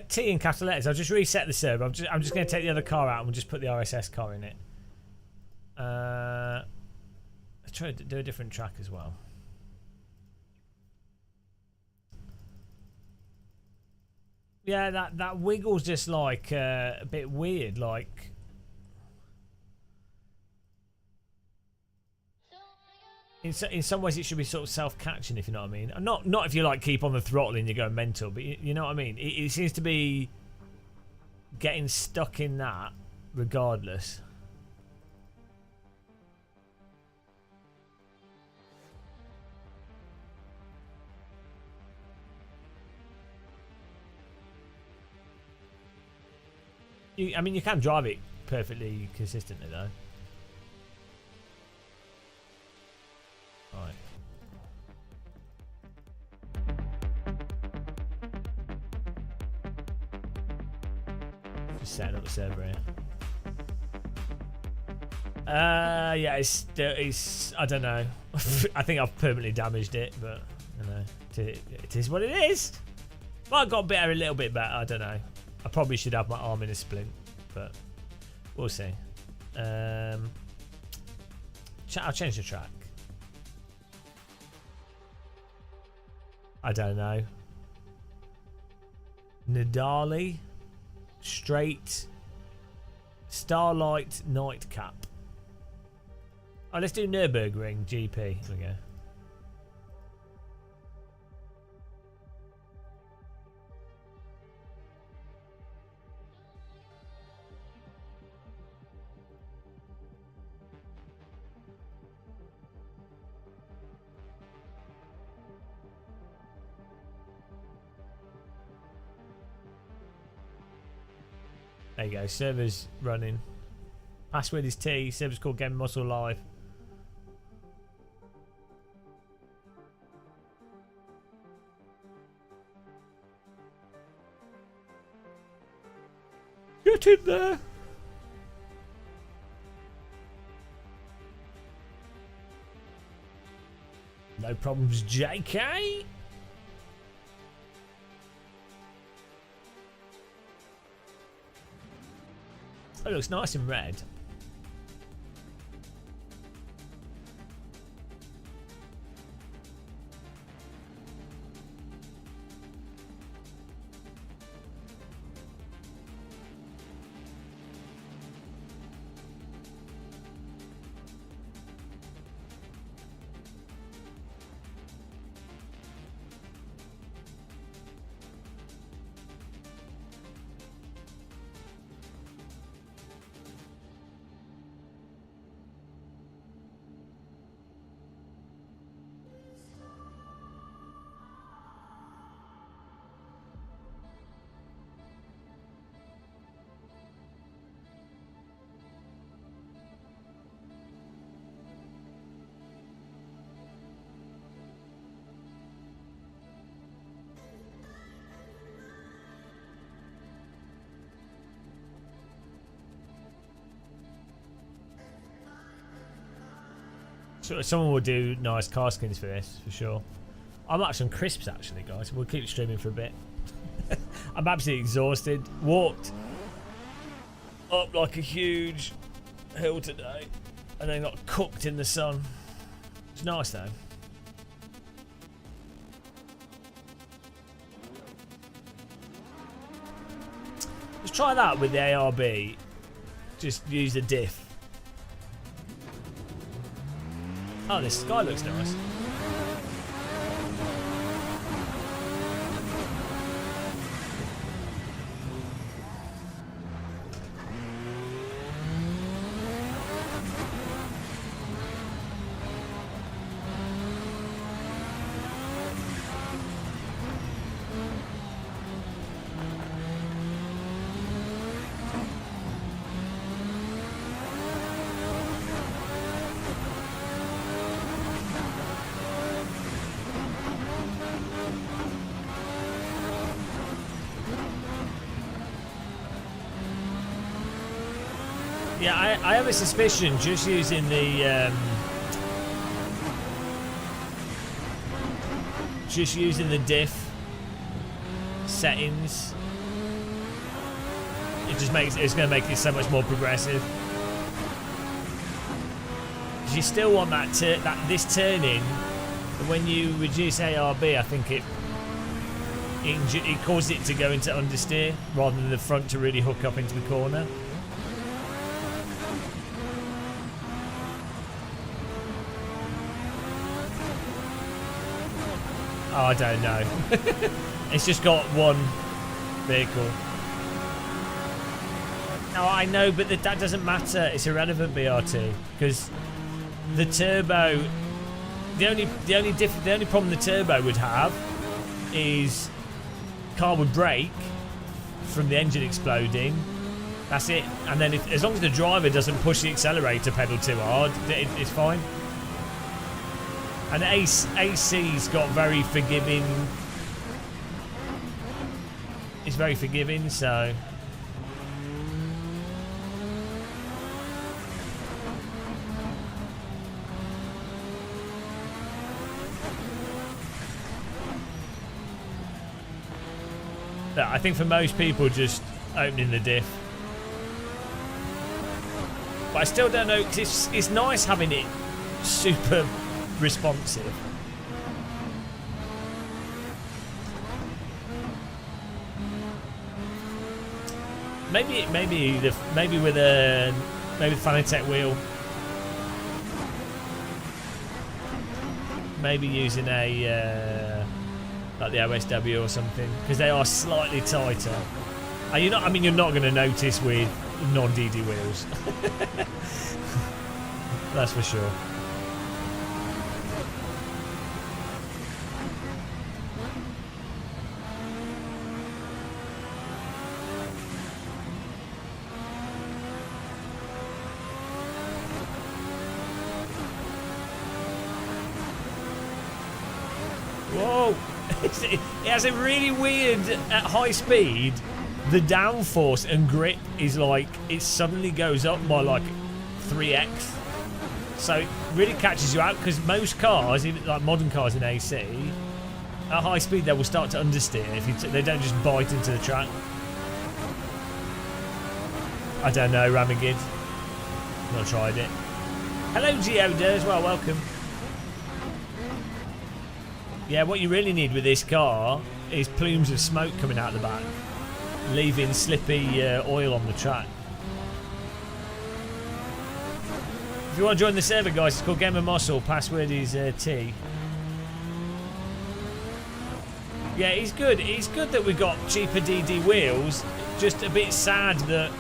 T in capital letters. I'll just reset the server. I'm just going to take the other car out and we'll just put the RSS car in it. Let's try to do a different track as well. Yeah, that wiggle's just like a bit weird. Like, in some ways it should be sort of self-catching, if you know what I mean. Not if you like keep on the throttle and you go mental, but you know what I mean. It seems to be getting stuck in that regardless. I mean, you can drive it perfectly consistently though. Right. Just setting up the server here. Yeah, it's I don't know. I think I've permanently damaged it, but you know, it is what it is. Might have got better a little bit better. I don't know. I probably should have my arm in a splint, but we'll see. I'll change the track. I don't know. Nadali, straight, Starlight Nightcap. Oh, let's do Nürburgring GP. Here we go. There you go, server's running. Password is T, server's called Game Muscle Live. Get in there! No problems, JK! Oh, it looks nice in red. So someone will do nice car skins for this, for sure. I'm actually on crisps, actually, guys. We'll keep streaming for a bit. I'm absolutely exhausted. Walked up like a huge hill today, and then got cooked in the sun. It's nice, though. Let's try that with the ARB. Just use the diff. Oh, this sky looks nice. Yeah, I have a suspicion just using the diff settings, it's going to make it so much more progressive. Because you still want this turning. When you reduce ARB, I think it causes it to go into understeer rather than the front to really hook up into the corner. Oh, I don't know. It's just got one vehicle. No, I know, but that doesn't matter. It's irrelevant, BRT, because the turbo. The only problem the turbo would have is car would brake from the engine exploding. That's it. And then as long as the driver doesn't push the accelerator pedal too hard, it's fine. And AC's got very forgiving. It's very forgiving, so. But I think for most people, just opening the diff. But I still don't know, because it's nice having it super responsive. Maybe with the Fanatec wheel. Maybe using a like the OSW or something, because they are slightly tighter. And you're not going to notice with non-DD wheels. That's for sure. Whoa! It has a really weird, at high speed, the downforce and grip is like, it suddenly goes up by like 3x. So it really catches you out, because most cars, even like modern cars in AC, at high speed they will start to understeer if they don't just bite into the track. I don't know, Ramagid. Not tried it. Hello Geoda as well, welcome. Yeah, what you really need with this car is plumes of smoke coming out the back, leaving slippy oil on the track. If you want to join the server, guys, it's called Game of Muscle. Password is T. Yeah, he's good. It's good that we got cheaper DD wheels. Just a bit sad that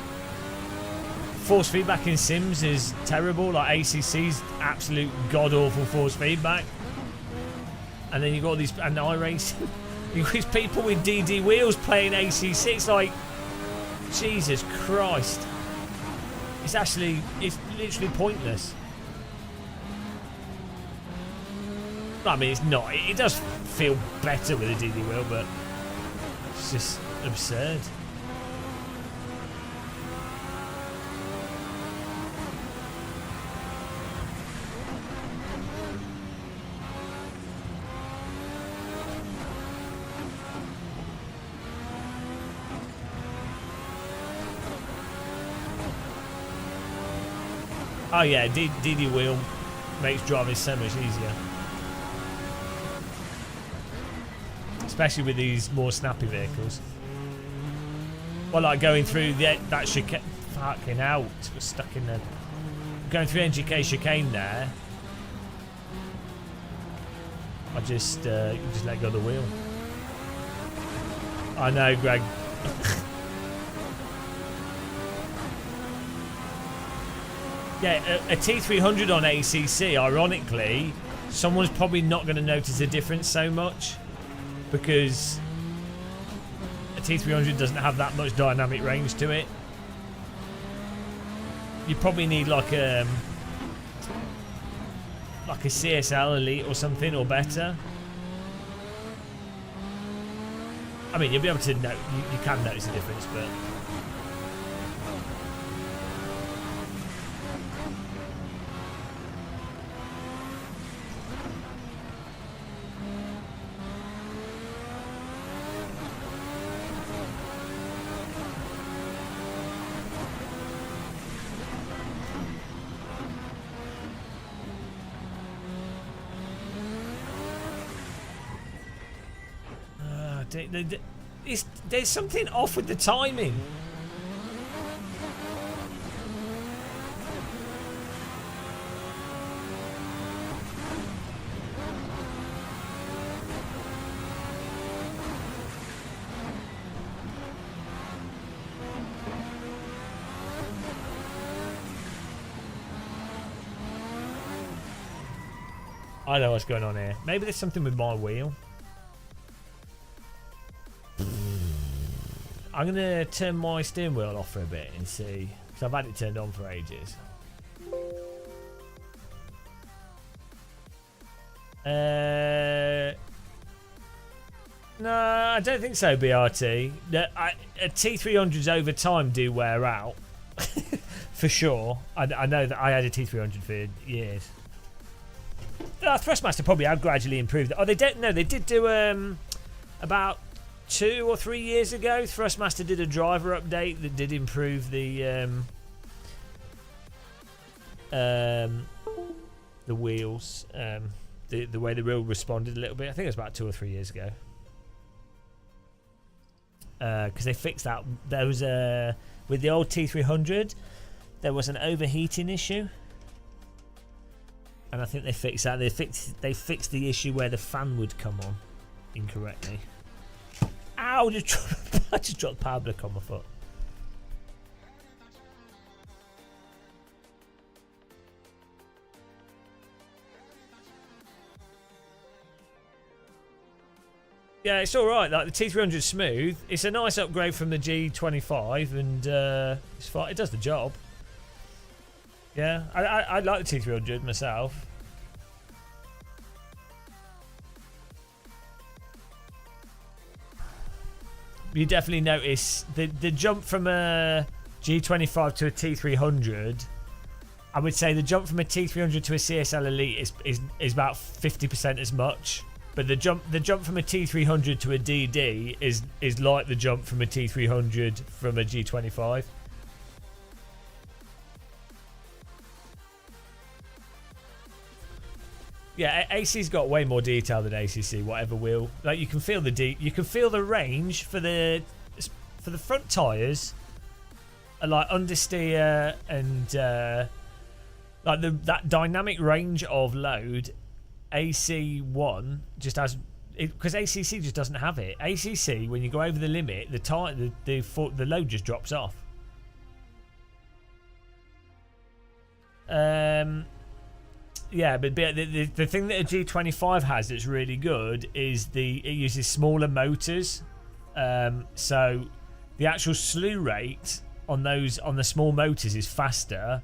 force feedback in Sims is terrible. Like ACC's absolute god-awful force feedback. And then you got these, and iRacing, you got these people with DD wheels playing ACC. It's like, Jesus Christ. It's literally pointless. I mean, it's not. It does feel better with a DD wheel, but it's just absurd. Oh yeah, DD wheel makes driving so much easier. Especially with these more snappy vehicles. Well, like going through that chicane. Fucking out. We're stuck in the... Going through NGK chicane there. I just let go of the wheel. I know, Greg. Yeah, a T300 on ACC, ironically, someone's probably not going to notice a difference so much because a T300 doesn't have that much dynamic range to it. You probably need like a CSL Elite or something or better. I mean, you'll be able to know, you can notice a difference, but there's something off with the timing. I know what's going on here. Maybe there's something with my wheel. I'm going to turn my steering wheel off for a bit and see, because I've had it turned on for ages. No, I don't think so, BRT. A T300s over time do wear out, for sure. I know that I had a T300 for years. Thrustmaster probably have gradually improved. Oh, they don't. No, they did do about 2 or 3 years ago. Thrustmaster did a driver update that did improve the wheels, the way the wheel responded a little bit. I think it was about 2 or 3 years ago. Because they fixed that. There was with the old T300, there was an overheating issue. And I think they fixed that. They fixed the issue where the fan would come on incorrectly. Ow! I just dropped the power block on my foot. Yeah, it's all right. Like the T300 is smooth. It's a nice upgrade from the G25, and it's fine. It does the job. Yeah, I like the T300 myself. You definitely notice the jump from a G25 to a T300. I would say the jump from a T300 to a CSL Elite is about 50% as much. But the jump from a T300 to a DD is like the jump from a T300 from a G25. Yeah, AC's got way more detail than ACC. Whatever wheel, like you can feel the range for the front tires, like understeer and like that dynamic range of load. AC1 just has it because ACC just doesn't have it. ACC, when you go over the limit, the load just drops off. Yeah, but the thing that a G25 has that's really good is it uses smaller motors. So the actual slew rate on the small motors is faster,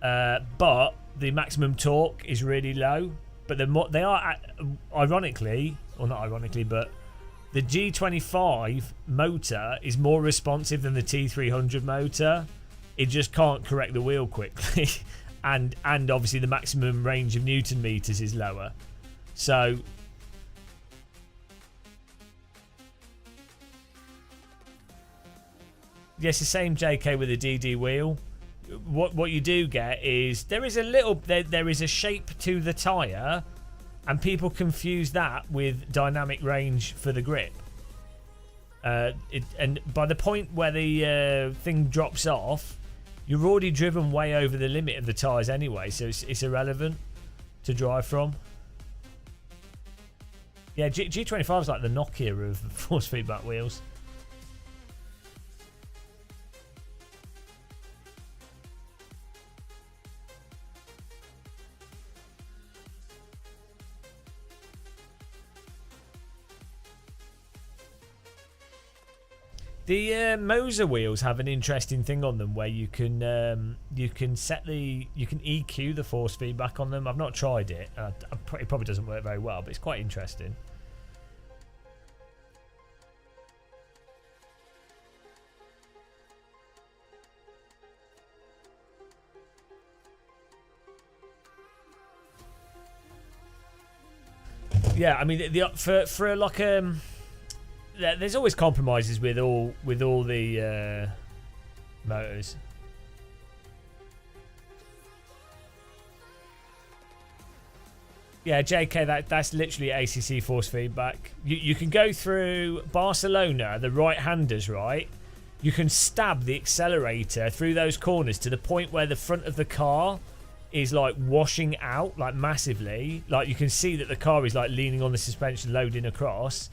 but the maximum torque is really low. But they are ironically, or not ironically, but the G25 motor is more responsive than the T300 motor. It just can't correct the wheel quickly. And obviously the maximum range of Newton meters is lower. So yes, the same JK with a DD wheel. what you do get is there is a shape to the tyre, and people confuse that with dynamic range for the grip. And by the point where the thing drops off, you're already driven way over the limit of the tyres anyway, so it's irrelevant to drive from. Yeah, G25 is like the Nokia of force feedback wheels. The Moser wheels have an interesting thing on them where you can EQ the force feedback on them. I've not tried it. It probably doesn't work very well, but it's quite interesting. Yeah, I mean for like there's always compromises with all the motors. Yeah, JK, that's literally ACC force feedback. You can go through Barcelona, the right-handers, right? You can stab the accelerator through those corners to the point where the front of the car is like washing out like massively. Like you can see that the car is like leaning on the suspension, loading across.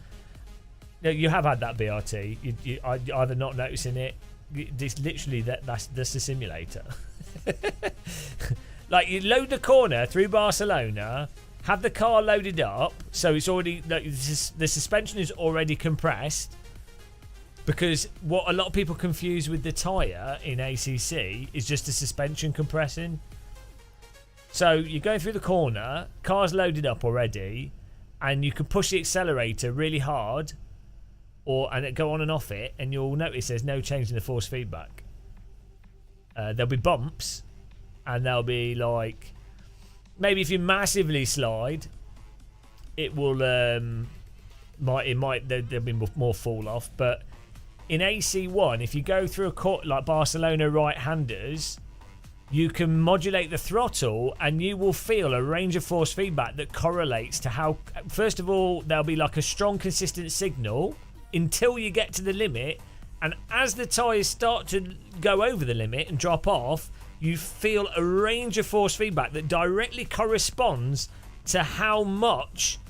No, you have had that BRT. You either not noticing it. It's literally that's the simulator. Like you load the corner through Barcelona, have the car loaded up, so it's already the suspension is already compressed. Because what a lot of people confuse with the tyre in ACC is just the suspension compressing. So you're going through the corner, car's loaded up already, and you can push the accelerator really hard. And it go on and off it, and you'll notice there's no change in the force feedback. There'll be bumps, and there'll be like maybe if you massively slide, it will there'll be more fall off. But in AC1, if you go through a court like Barcelona right-handers, you can modulate the throttle, and you will feel a range of force feedback that correlates to how. First of all, there'll be like a strong, consistent signal until you get to the limit, and as the tyres start to go over the limit and drop off, you feel a range of force feedback that directly corresponds to how much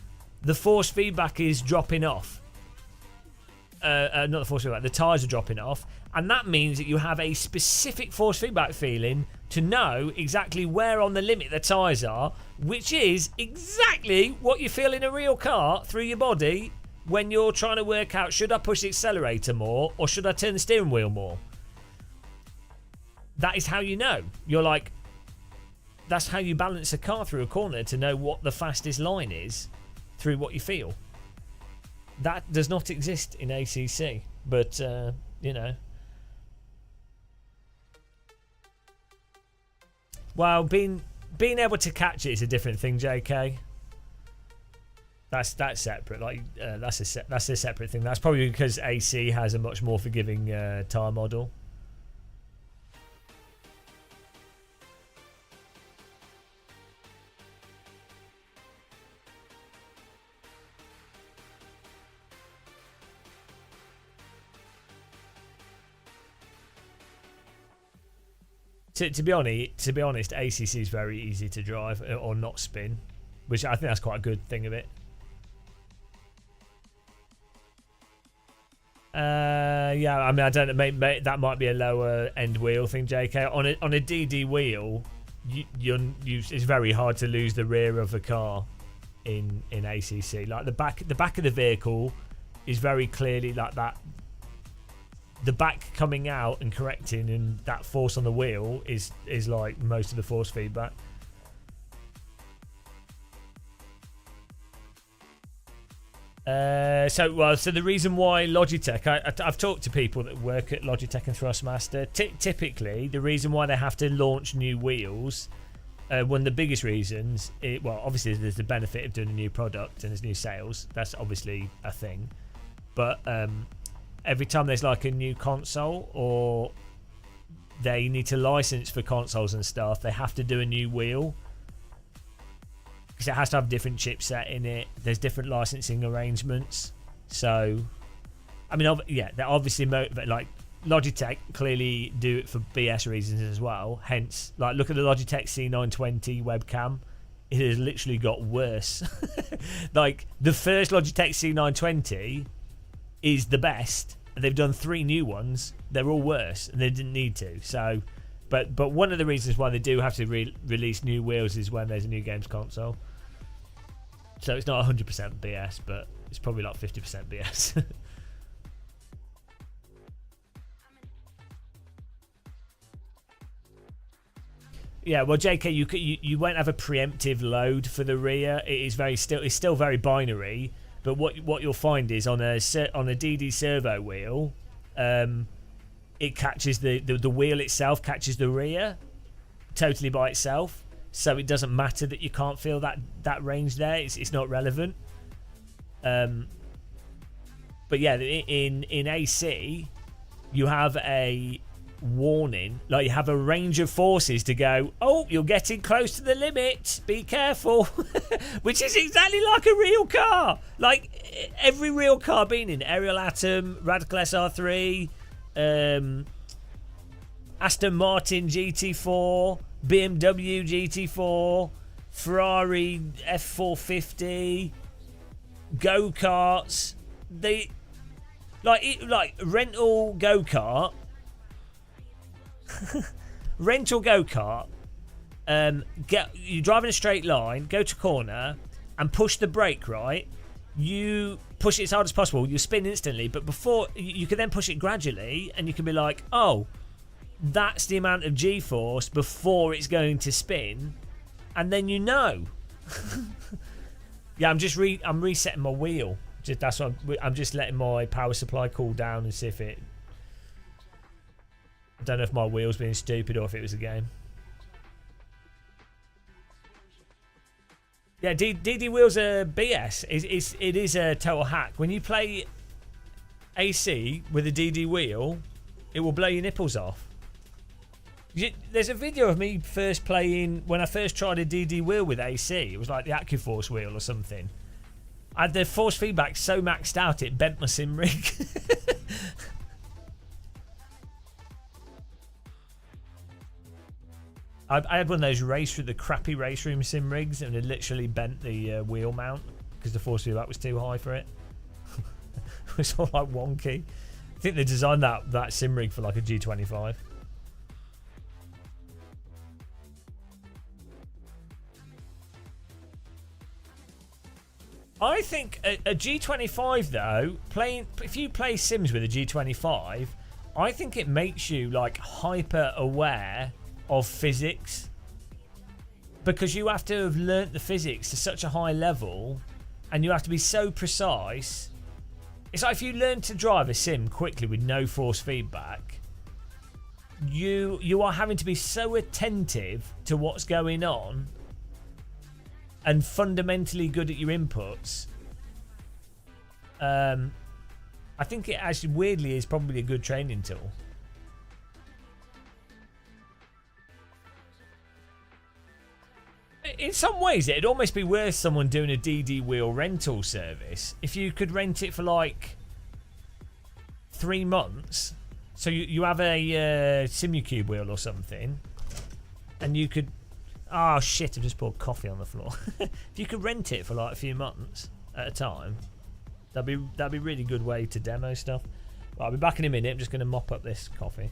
the force feedback is dropping off. Not the force feedback, the tyres are dropping off, and that means that you have a specific force feedback feeling to know exactly where on the limit the tyres are, which is exactly what you feel in a real car through your body when you're trying to work out, should I push the accelerator more or should I turn the steering wheel more? That is how you know. You're like, that's how you balance a car through a corner, to know what the fastest line is through what you feel. That does not exist in ACC, but you know. Well, being able to catch it is a different thing, JK. That's separate. Like that's a separate thing. That's probably because AC has a much more forgiving tyre model. To be honest, ACC is very easy to drive or not spin, which I think that's quite a good thing of it. Yeah, I mean, I don't know. That might be a lower end wheel thing, JK. On a DD wheel, it's very hard to lose the rear of a car in ACC. Like the back of the vehicle is very clearly like that. The back coming out and correcting, and that force on the wheel is like most of the force feedback. So the reason why Logitech, I've talked to people that work at Logitech and Thrustmaster. Typically, the reason why they have to launch new wheels, one of the biggest reasons, obviously there's the benefit of doing a new product and there's new sales. That's obviously a thing. But every time there's like a new console or they need to license for consoles and stuff. They have to do a new wheel because it has to have a different chipset in it. There's different licensing arrangements. So, I mean, yeah, they're obviously like Logitech clearly do it for BS reasons as well. Hence, like, look at the Logitech C920 webcam. It has literally got worse. Like, the first Logitech C920 is the best. They've done 3 new ones. They're all worse, and they didn't need to. So, but one of the reasons why they do have to release new wheels is when there's a new games console. So it's not 100% BS, but it's probably like 50% BS. Yeah, well, JK, you won't have a preemptive load for the rear. It is it's still very binary. But what you'll find is on a DD servo wheel, it catches the wheel itself catches the rear totally by itself. So it doesn't matter that you can't feel that range there. It's not relevant. But yeah, in AC, you have a warning, like you have a range of forces to go, oh, you're getting close to the limit, be careful. Which is exactly like a real car, like every real car been in Ariel Atom, Radical SR3, Aston Martin GT4, BMW GT4, Ferrari F450, go-karts. They like rental go-kart. Rental go-kart, you drive in a straight line, go to corner and push the brake, right? You push it as hard as possible, you spin instantly, but before you can then push it gradually, and you can be like, oh, that's the amount of G-force before it's going to spin, and then you know. Yeah, I'm resetting my wheel. That's what I'm just letting my power supply cool down and see if it. I don't know if my wheel's being stupid or if it was a game. Yeah, DD wheels are BS. It is a total hack. When you play AC with a DD wheel, it will blow your nipples off. There's a video of me first playing when I first tried a DD wheel with AC. It was like the AccuForce wheel or something. I had the force feedback so maxed out it bent my sim rig. I had one of those the crappy race room sim rigs, and it literally bent the wheel mount because the force feedback was too high for it. It was all like wonky. I think they designed that sim rig for like a G25. I think a G25 though, if you play Sims with a G25, I think it makes you like hyper aware of physics, because you have to have learnt the physics to such a high level, and you have to be so precise. It's like if you learn to drive a sim quickly with no force feedback, you are having to be so attentive to what's going on and fundamentally good at your inputs. I think it actually weirdly is probably a good training tool. In some ways, it'd almost be worth someone doing a DD wheel rental service if you could rent it for like 3 months. So you have a Simucube wheel or something, and you could. Oh shit! I just poured coffee on the floor. If you could rent it for like a few months at a time, that'd be a really good way to demo stuff. Right, I'll be back in a minute. I'm just going to mop up this coffee.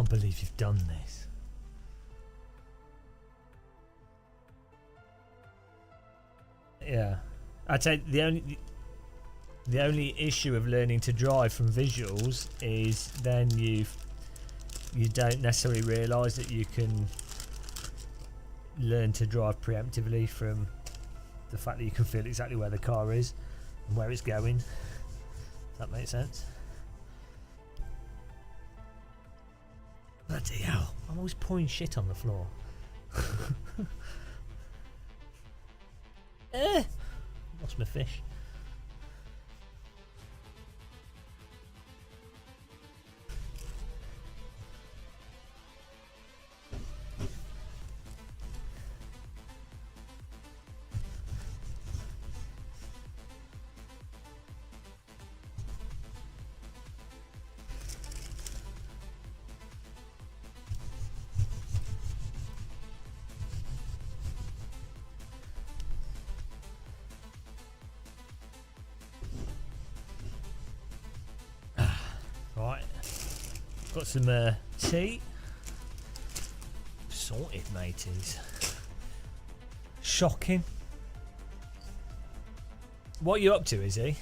can't believe you've done this. Yeah, I'd say the only issue of learning to drive from visuals is then you don't necessarily realise that you can learn to drive preemptively from the fact that you can feel exactly where the car is and where it's going. Does that make sense? Bloody hell, I'm always pouring shit on the floor. Lost my fish. Right, got some tea. Sorted, mateys. Shocking. What are you up to, Izzy?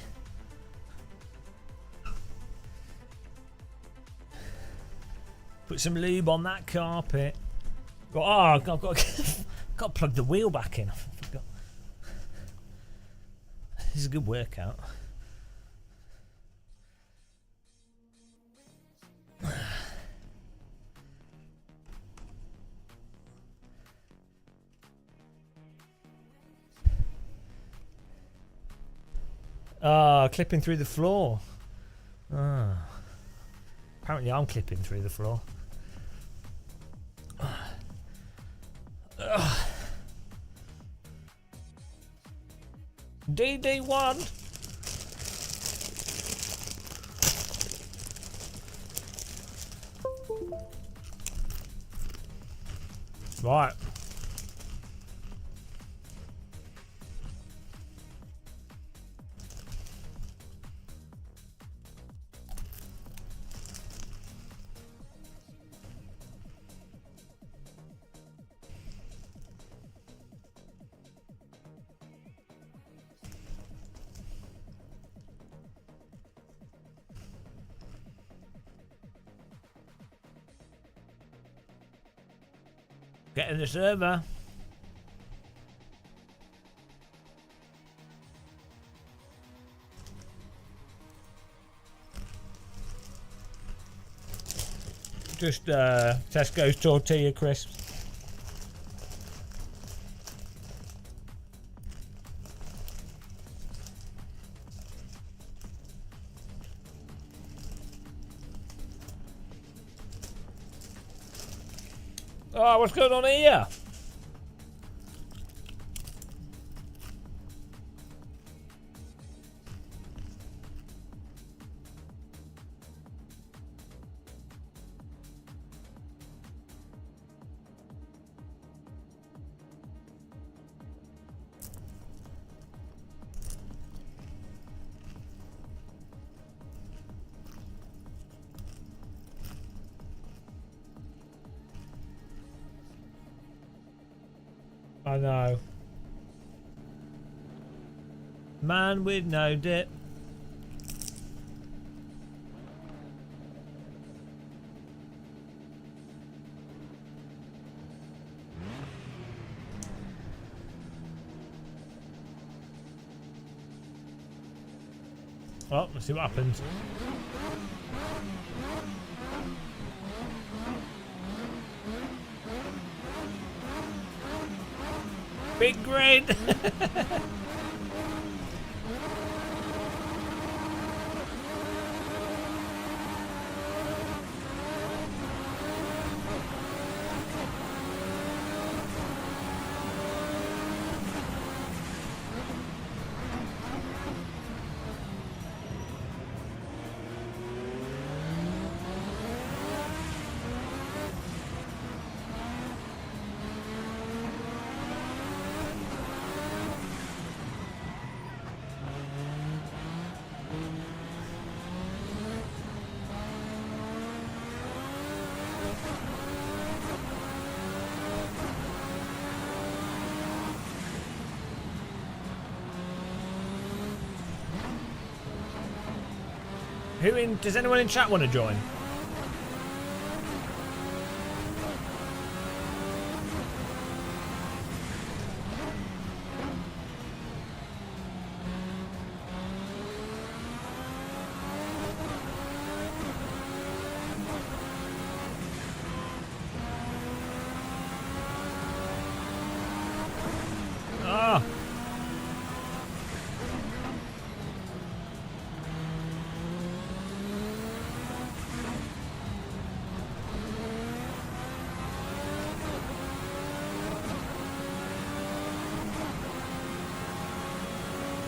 Put some lube on that carpet. I've got to plug the wheel back in. I forgot. This is a good workout. Clipping through the floor. Apparently I'm clipping through the floor. DD1. Right. Getting the server. Just Tesco's tortilla crisps. Oh, what's going on here? I know. Man with no dip. Well, let's see what happens. Big grid. Does anyone in chat want to join? Ah.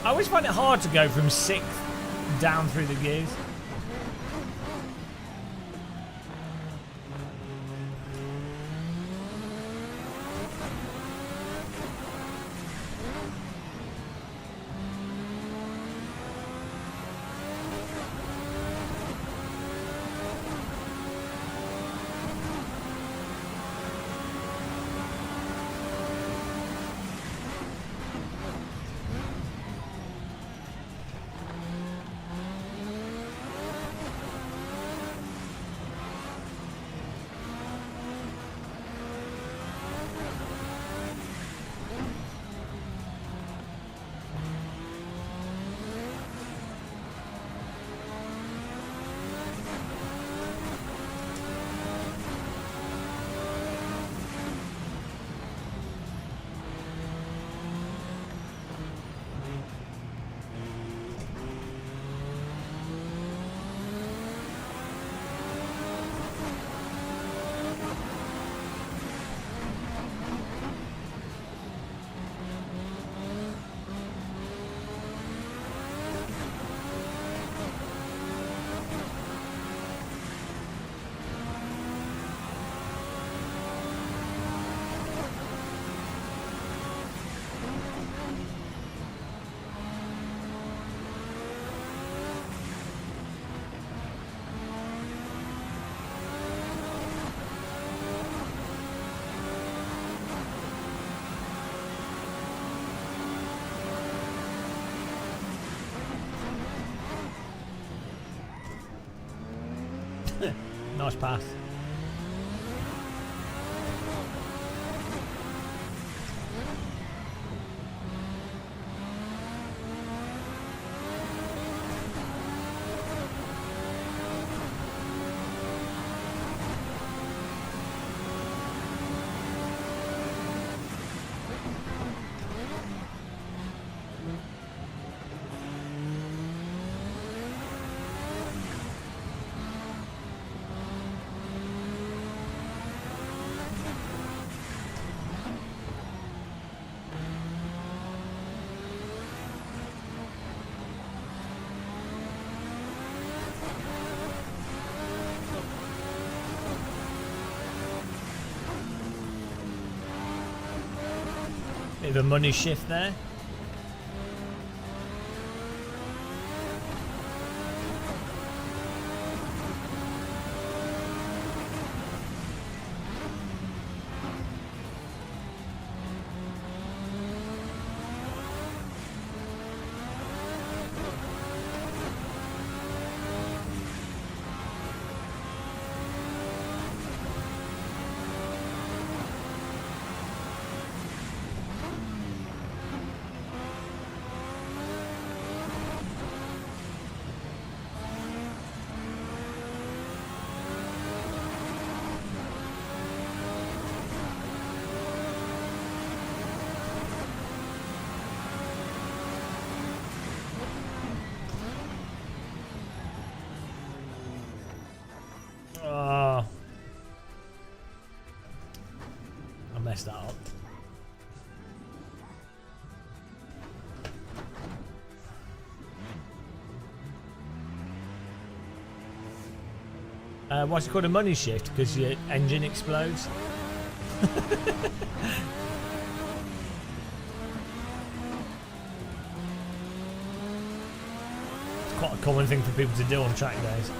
I always find it hard to go from 6th down through the gears. Nice pass. Bit of a money shift there. Oh, I messed that up. What's it called, a money shift? Because your engine explodes. It's quite a common thing for people to do on track days.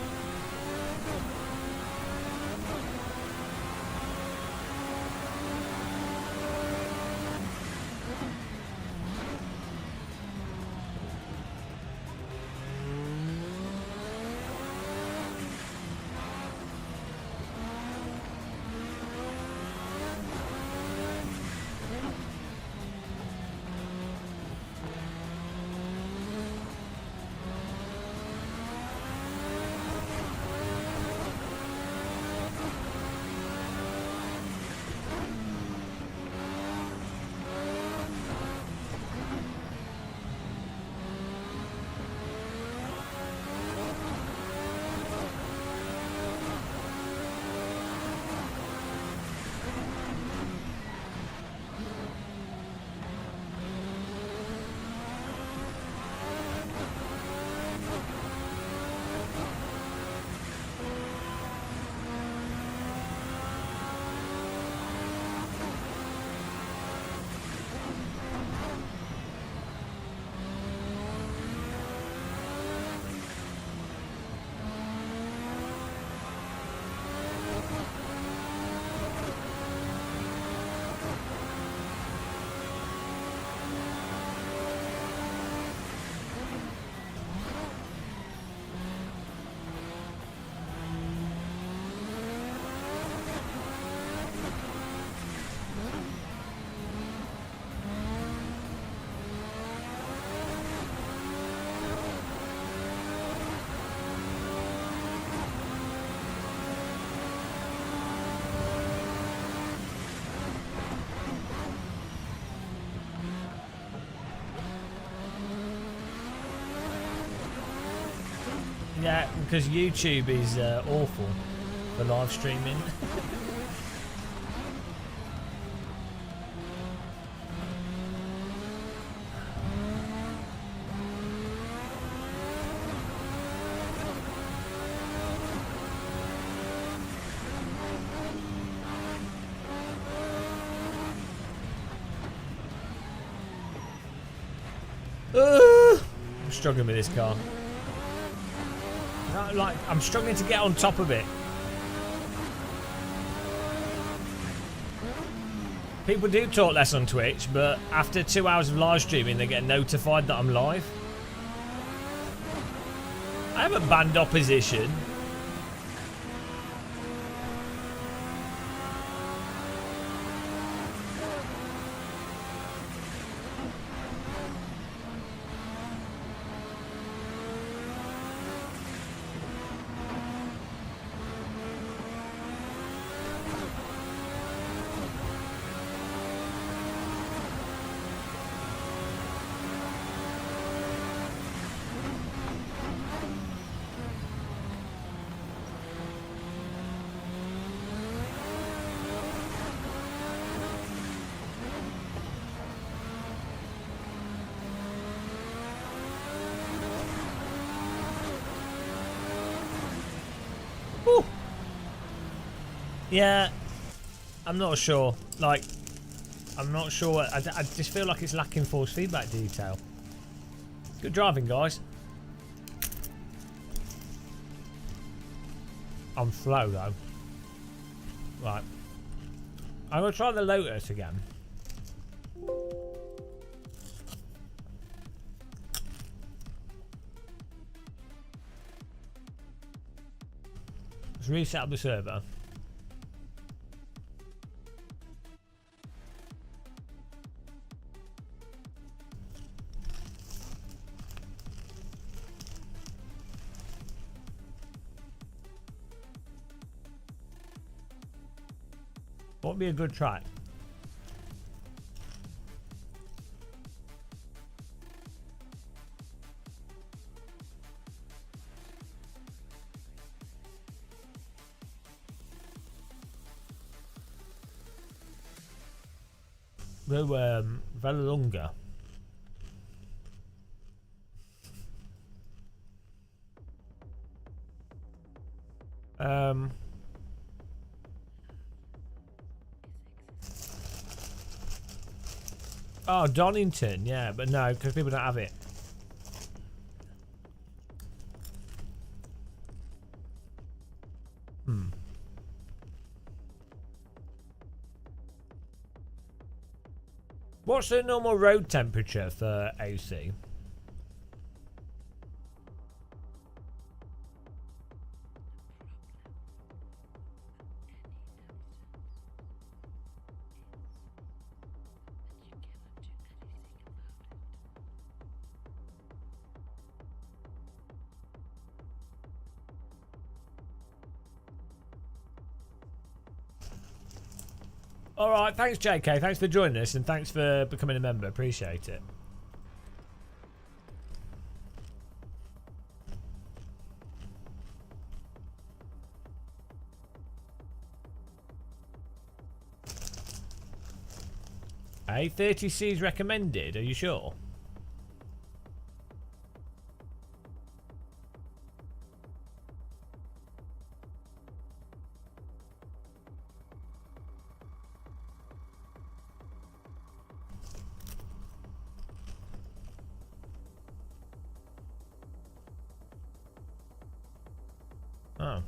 because YouTube is awful for live streaming. I'm struggling with this car. Like, I'm struggling to get on top of it. People do talk less on Twitch, but after 2 hours of live streaming, they get notified that I'm live. I haven't banned opposition. Yeah, I'm not sure. Like, I'm not sure. I just feel like it's lacking force feedback detail. Good driving, guys. I'm slow, though. Right. I'm going to try the Lotus again. Let's reset up the server. What would be a good track? Vallelunga. Oh, Donington, yeah, but no, because people don't have it. What's the normal road temperature for AC? Alright, thanks JK, thanks for joining us and thanks for becoming a member, appreciate it. Hey, 30C's recommended, are you sure? Oh.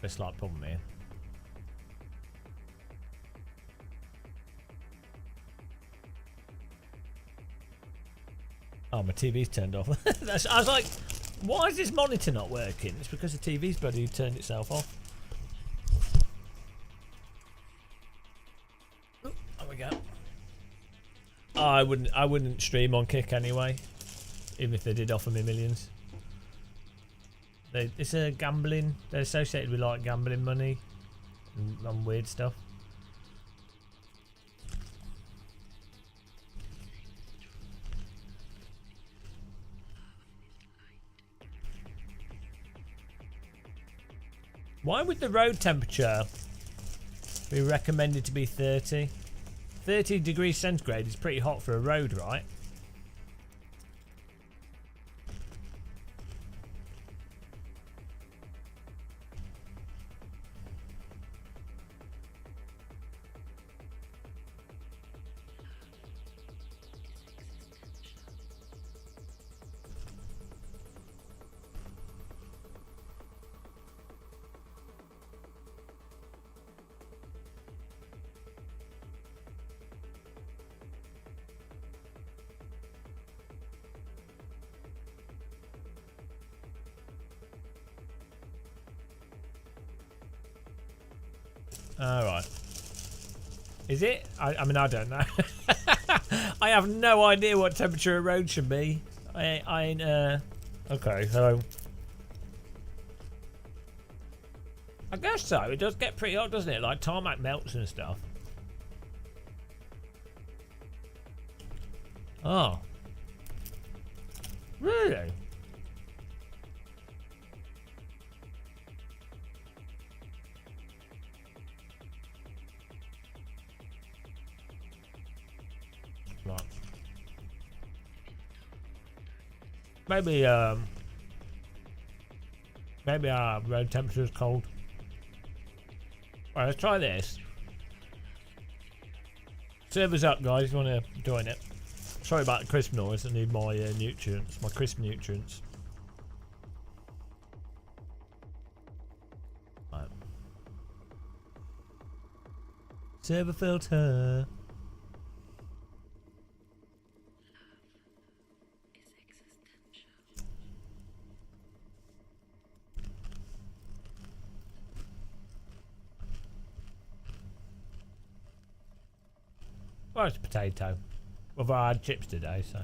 A slight problem here. Oh, my TV's turned off. I was like, why is this monitor not working? It's because the TV's bloody turned itself off. Ooh, there we go. I wouldn't stream on Kick anyway, even if they did offer me millions. It's a gambling. They're associated with like gambling money and weird stuff. Why would the road temperature be recommended to be 30? 30 degrees centigrade is pretty hot for a road, right? Alright. Is it? I mean, I don't know. I have no idea what temperature a road should be. I ain't, okay, so... I guess so. It does get pretty hot, doesn't it? Like tarmac melts and stuff. Oh. Really? Right. Maybe our road temperature is cold. Alright, let's try this. Server's up, guys, if you want to join it. Sorry about the crisp noise, I need my nutrients, my crisp nutrients. Right. Server filter. Well, it's a potato. Well, I had chips today, so.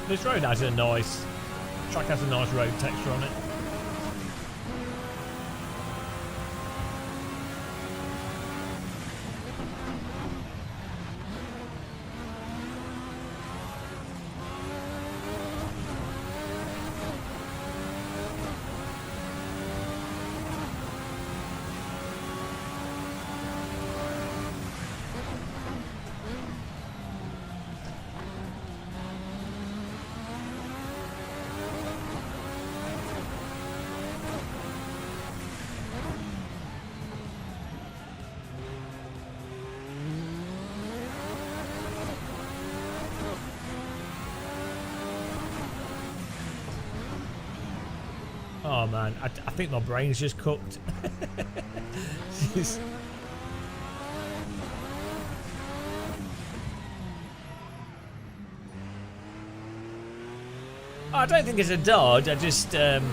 This road has a nice, track has a nice road texture on it. Oh man, I think my brain's just cooked. I don't think it's a dodge, I just it's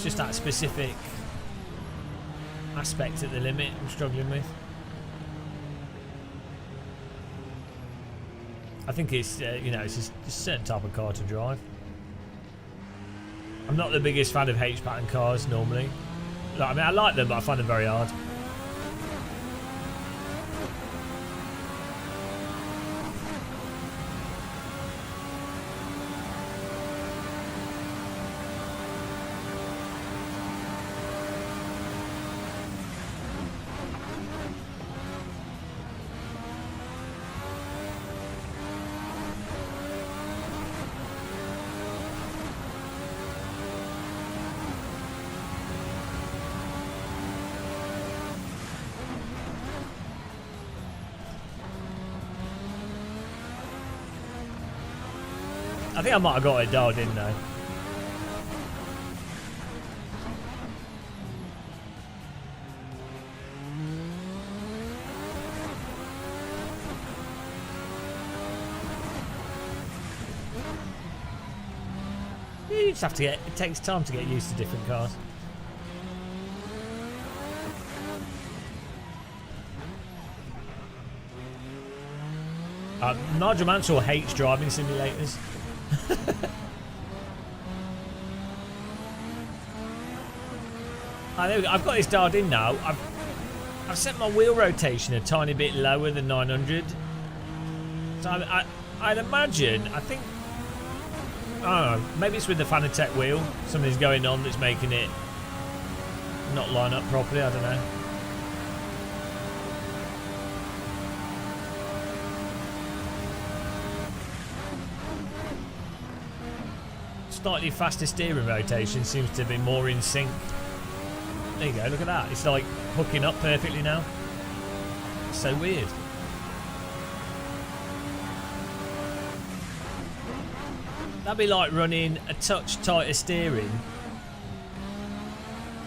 just that specific aspect at the limit I'm struggling with. I think it's you know, it's just a certain type of car to drive. I'm not the biggest fan of H-pattern cars normally. Like, I mean, I like them, but I find them very hard. I think I might have got it dialed in though. You just have to get, it takes time to get used to different cars. Nigel Mansell hates driving simulators. There we go. I've got this dialed in now. I've set my wheel rotation a tiny bit lower than 900. So I'd imagine, I think, I don't know, maybe it's with the Fanatec wheel. Something's going on that's making it not line up properly. I don't know. Slightly faster steering rotation seems to be more in sync. There you go, look at that. It's like hooking up perfectly now. It's so weird. That'd be like running a touch tighter steering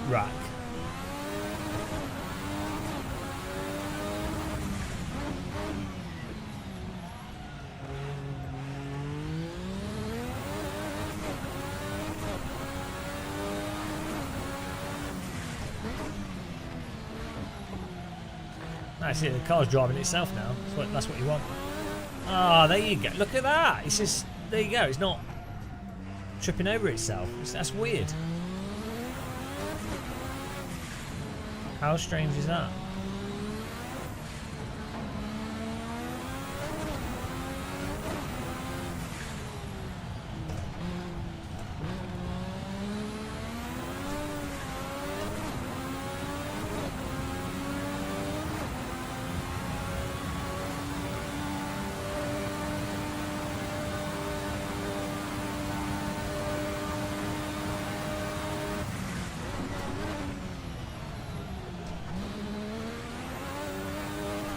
rack. That's it, the car's driving itself now. That's what you want. Ah, there you go. Look at that. It's just, there you go. It's not tripping over itself. That's weird. How strange is that?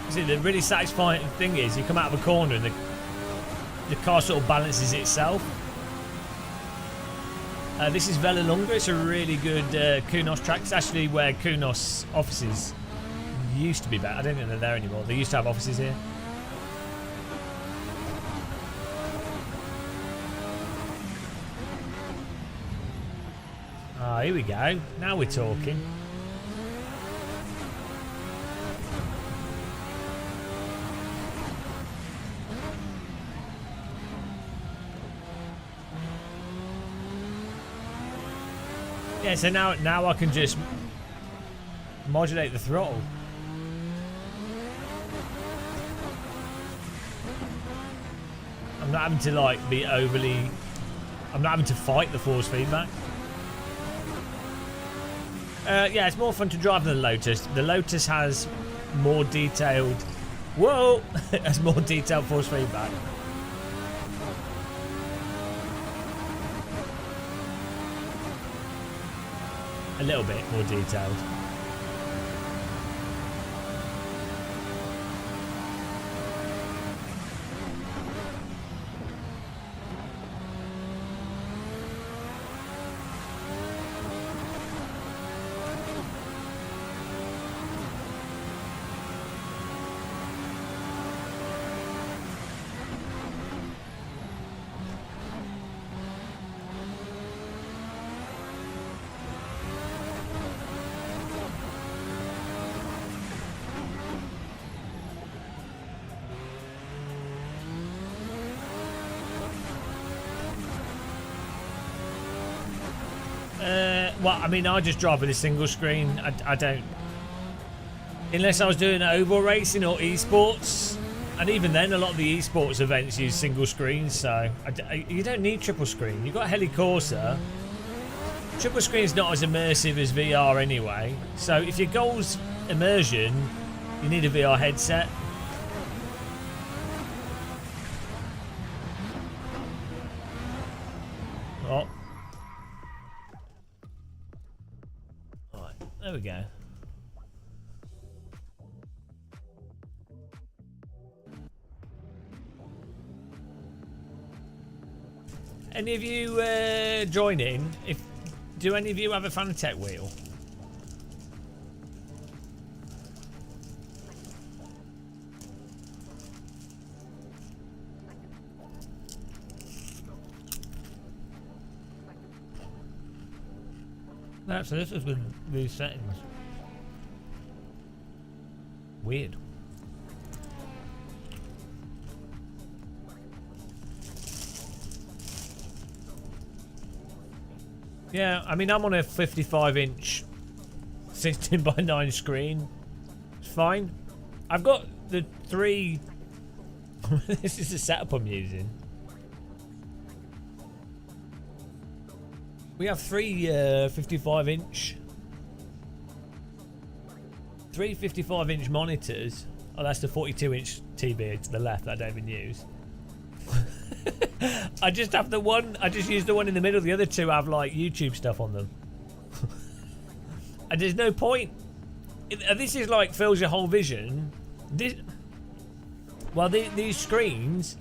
See, the really satisfying thing is you come out of a corner and the car sort of balances itself. This is Velolunga. It's a really good kunos track. It's actually where kunos offices used to be back. I don't think they're there anymore. They used to have offices here. Ah, here we go. Now we're talking. Yeah, so now I can just modulate the throttle. I'm not having to like be overly. I'm not having to fight the force feedback. Yeah, it's more fun to drive than the Lotus. The Lotus has more detailed. Whoa, has more detailed force feedback. A little bit more detailed. Well, I mean, I just drive with a single screen. I don't... Unless I was doing oval racing or esports. And even then, a lot of the esports events use single screens, so... you don't need triple screen. You've got Helicorsa. Triple screen's not as immersive as VR anyway. So if your goal's immersion, you need a VR headset. Oh. There we go. Any of you join in? Do any of you have a Fanatec wheel? No, so this has been these settings. Weird. Yeah, I mean, I'm on a 55-inch 16 by 9 screen. It's fine. I've got the 3... This is the setup I'm using. We have 3 55-inch... 3 55-inch monitors. Oh, that's the 42-inch TV to the left that I don't even use. I just have the one. I just use the one in the middle. The other two have like YouTube stuff on them, and there's no point. This is like fills your whole vision. These screens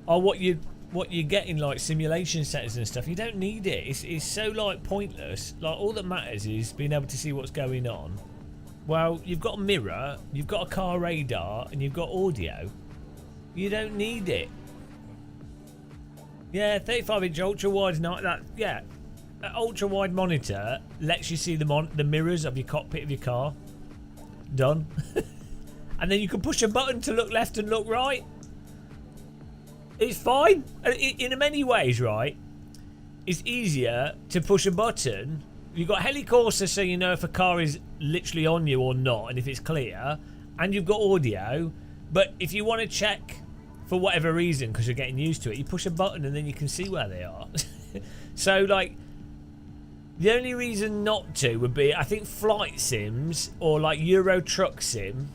are what you get in like simulation settings and stuff. You don't need it. It's so like pointless. Like all that matters is being able to see what's going on. Well, you've got a mirror, you've got a car radar, and you've got audio. You don't need it. Yeah, 35-inch ultra-wide not that. Yeah, an ultra-wide monitor lets you see the mirrors of your cockpit of your car. Done. And then you can push a button to look left and look right. It's fine. In many ways, right? It's easier to push a button. You've got helicorsa, so you know if a car is literally on you or not, and if it's clear. And you've got audio. But if you want to check, for whatever reason, because you're getting used to it, you push a button and then you can see where they are. So, like, the only reason not to would be, I think, flight sims or like Euro Truck Sim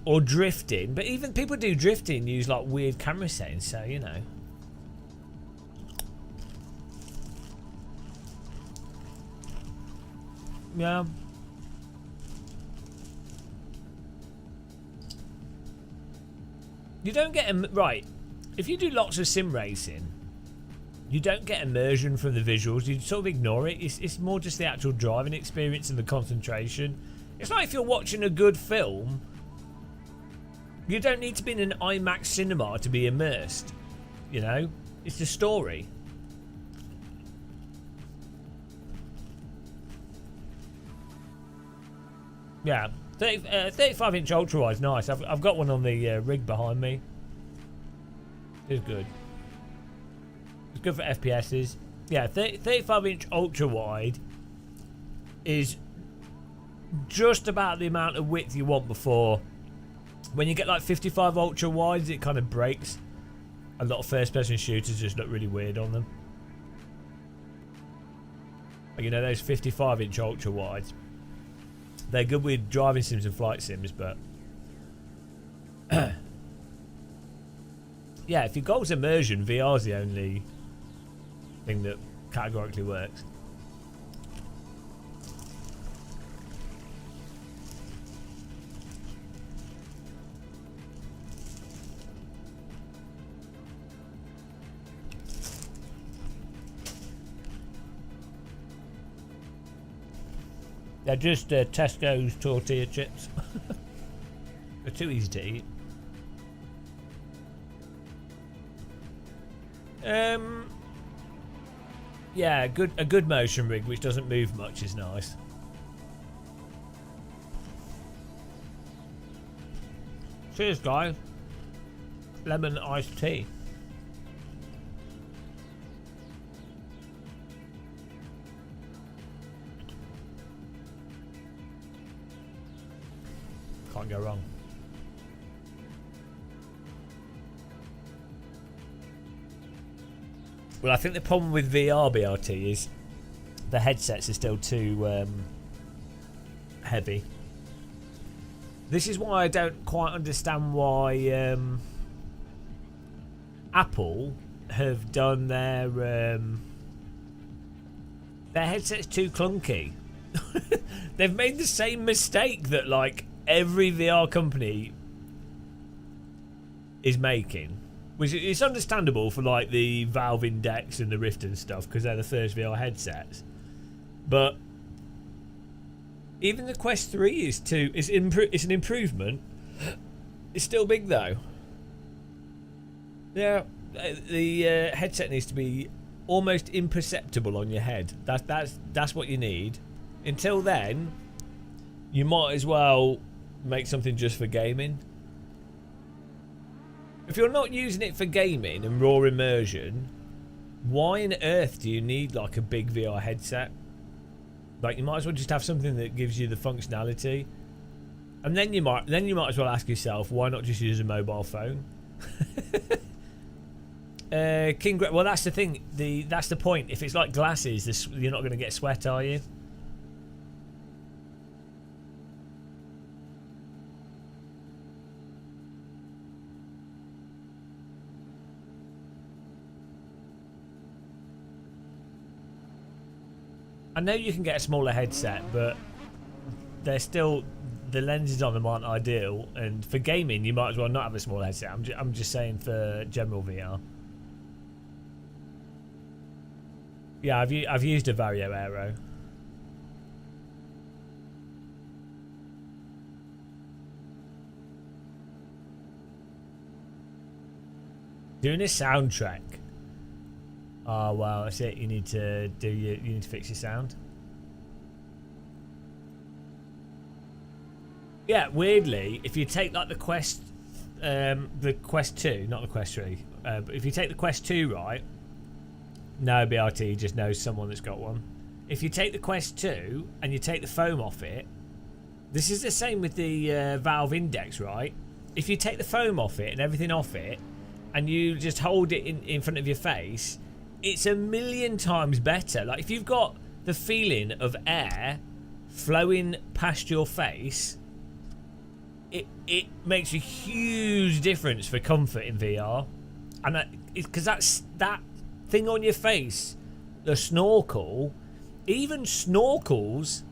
or drifting. But even people do drifting use like weird camera settings, so you know. Yeah. You don't get right. If you do lots of sim racing, you don't get immersion from the visuals. You sort of ignore it. It's more just the actual driving experience and the concentration. It's like if you're watching a good film, you don't need to be in an IMAX cinema to be immersed. You know, it's the story. Yeah. 35-inch ultra wide is nice. I've got one on the rig behind me. It's good. It's good for FPSs. Yeah, 35-inch ultra wide is just about the amount of width you want before. When you get like 55 ultra wides, it kind of breaks. A lot of first-person shooters just look really weird on them. You know, those 55-inch ultra wides. They're good with driving sims and flight sims, but yeah, if your goal's immersion, VR's the only thing that categorically works. They're just Tesco's tortilla chips. They're too easy to eat. Yeah, a good motion rig which doesn't move much is nice. Cheers, guys. Lemon iced tea. Can't go wrong. Well, I think the problem with VR BRT is the headsets are still too heavy. This is why I don't quite understand why Apple have done their headsets too clunky. They've made the same mistake that like every VR company is making, which is understandable for like the Valve Index and the Rift and stuff because they're the first VR headsets. But even the Quest 3 is it's an improvement. It's still big though. Yeah, the headset needs to be almost imperceptible on your head. That's what you need. Until then, you might as well make something just for gaming. If you're not using it for gaming and raw immersion, why on earth do you need like a big VR headset? Like, you might as well just have something that gives you the functionality. And then you might as well ask yourself, why not just use a mobile phone? Well, that's the thing. That's the point. If it's like glasses, you're not going to get sweat, are you? I know you can get a smaller headset, but they're still, the lenses on them aren't ideal. And for gaming, you might as well not have a small headset. I'm just saying for general VR. Yeah, I've used a Vario Aero. Doing a soundtrack. Oh well, that's it. You need to fix your sound. Yeah, weirdly, if you take like the Quest 2, not the Quest 3, but if you take the Quest 2, right? No, BRT just knows someone that's got one. If you take the Quest 2 and you take the foam off it, this is the same with the Valve Index, right? If you take the foam off it and everything off it, and you just hold it in front of your face, it's a million times better. Like, if you've got the feeling of air flowing past your face, it makes a huge difference for comfort in VR. And because that's that thing on your face, the snorkel, even snorkels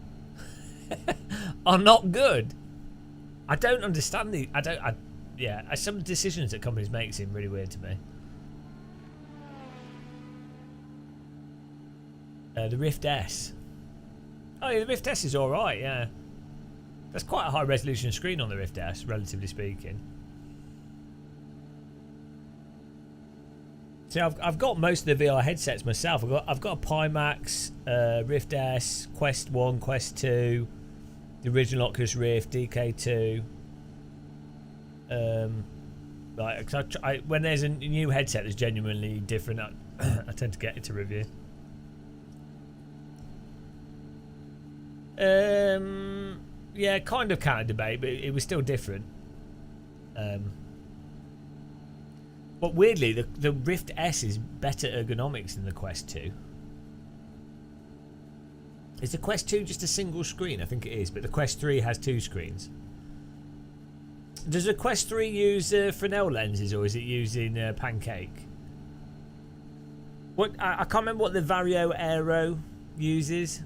are not good. I don't understand some decisions that companies make seem really weird to me. The Rift S. Oh yeah, the Rift S is alright, yeah. That's quite a high resolution screen on the Rift S, relatively speaking. See, I've got most of the VR headsets myself. I've got a Pimax, Rift S, Quest 1, Quest 2, the original Oculus Rift, DK2. When there's a new headset that's genuinely different, I tend to get it to review. Yeah, kind of counter debate, but it was still different. But weirdly, the Rift S is better ergonomics than the Quest 2. Is the Quest 2 just a single screen? I think it is, but the Quest 3 has 2 screens. Does the Quest 3 use Fresnel lenses, or is it using Pancake? I can't remember what the Vario Aero uses.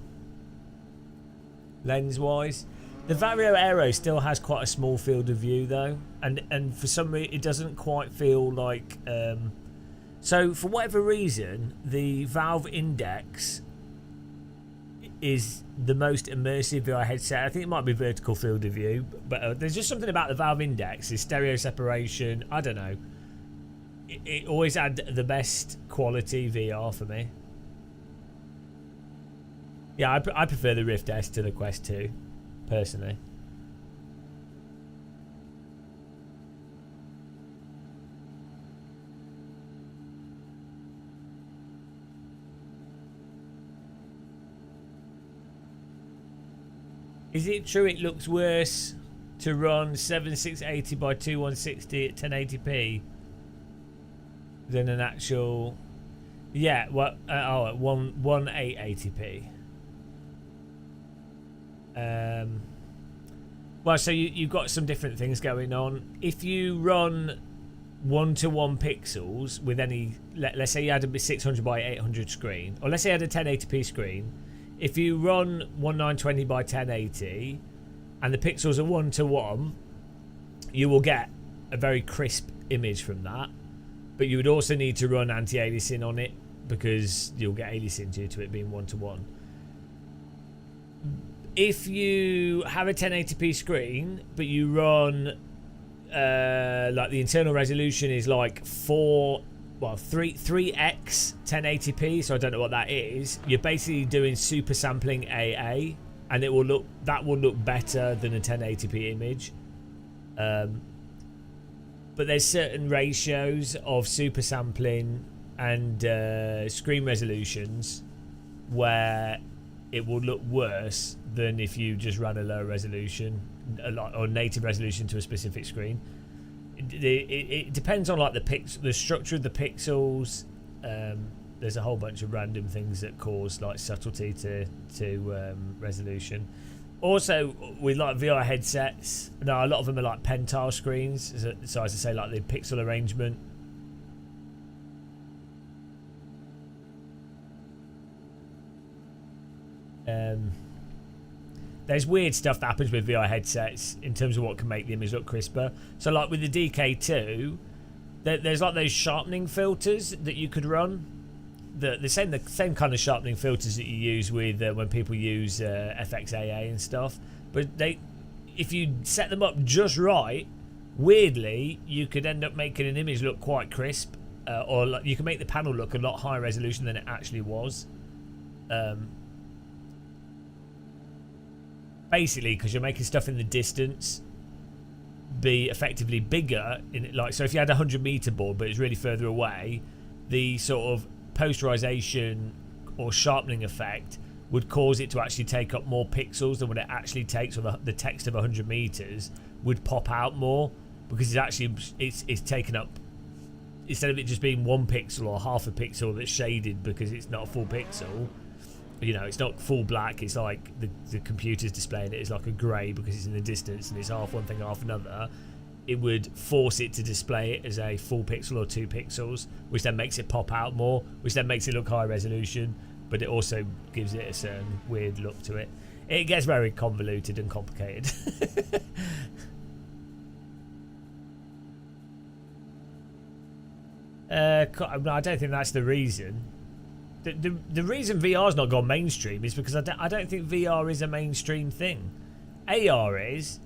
Lens-wise, the Vario Aero still has quite a small field of view though, and for some reason it doesn't quite feel like. So for whatever reason, the Valve Index is the most immersive VR headset. I think it might be vertical field of view, but there's just something about the Valve Index, is stereo separation. I don't know. It always had the best quality VR for me. Yeah, I prefer the Rift S to the Quest 2, personally. Is it true it looks worse to run 7680 by 2160 at 1080p than an actual... Yeah, well, at 1880p. Well, so you've got some different things going on. If you run 1-to-1 pixels with any, let's say you had a 600 by 800 screen, or let's say you had a 1080p screen. If you run 1920 by 1080 and the pixels are 1-to-1, you will get a very crisp image from that. but you would also need to run anti-aliasing on it because you'll get aliasing due to it being 1:1. If you have a 1080p screen, but you run like the internal resolution is like 3x 1080p, so I don't know what that is. You're basically doing super sampling AA, and that will look better than a 1080p image. But there's certain ratios of super sampling and screen resolutions where it will look worse than if you just ran a low resolution or native resolution to a specific screen. It depends on like the structure of the pixels. There's a whole bunch of random things that cause like subtlety to resolution. Also, with like VR headsets, now a lot of them are like pentile screens. So as I say, like the pixel arrangement. There's weird stuff that happens with VR headsets in terms of what can make the image look crisper. So like with the DK2, there's like those sharpening filters that you could run. The same kind of sharpening filters that you use with when people use FXAA and stuff. But if you set them up just right, weirdly, you could end up making an image look quite crisp. Or like, you can make the panel look a lot higher resolution than it actually was. Basically, because you're making stuff in the distance be effectively bigger. So if you had a 100-meter board but it's really further away, the sort of posterization or sharpening effect would cause it to actually take up more pixels than what it actually takes, or the text of 100 meters would pop out more because it's taken up, instead of it just being 1 pixel or half a pixel that's shaded because it's not a full pixel. It's not full black. It's like the computer's displaying it as like a grey because it's in the distance and it's half one thing, half another. It would force it to display it as a full pixel or 2 pixels, which then makes it pop out more, which then makes it look high resolution, but it also gives it a certain weird look to it. It gets very convoluted and complicated. I don't think that's the reason. The reason VR's not gone mainstream is because I don't think VR is a mainstream thing. AR is,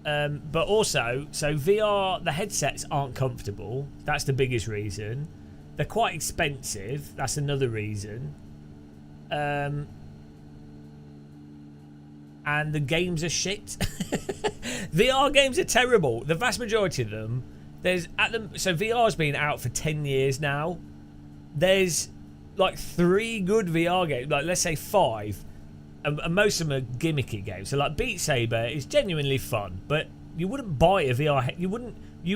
but also, so VR, the headsets aren't comfortable. That's the biggest reason. They're quite expensive. That's another reason. And the games are shit. VR games are terrible. The vast majority of them. So VR's been out for 10 years now. There's like 3 good VR games, like let's say 5, and most of them are gimmicky games. So like Beat Saber is genuinely fun, but you wouldn't buy a VR. You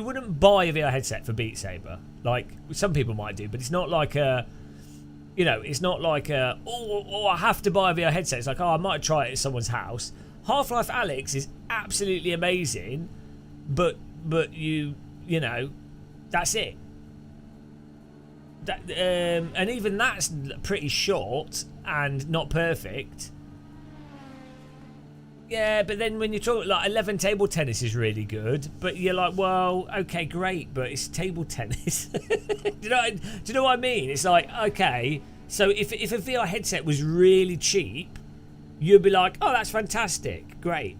wouldn't buy a VR headset for Beat Saber. Like some people might do, but it's not like a. It's not like a. I have to buy a VR headset. It's like, I might try it at someone's house. Half-Life Alyx is absolutely amazing, but that's it. And even that's pretty short and not perfect. Yeah, but then when you talk like 11 table tennis is really good, but you're like, well, okay, great, but it's table tennis. Do you know what I mean? It's like, okay, so if a VR headset was really cheap, you'd be like, oh, that's fantastic, great.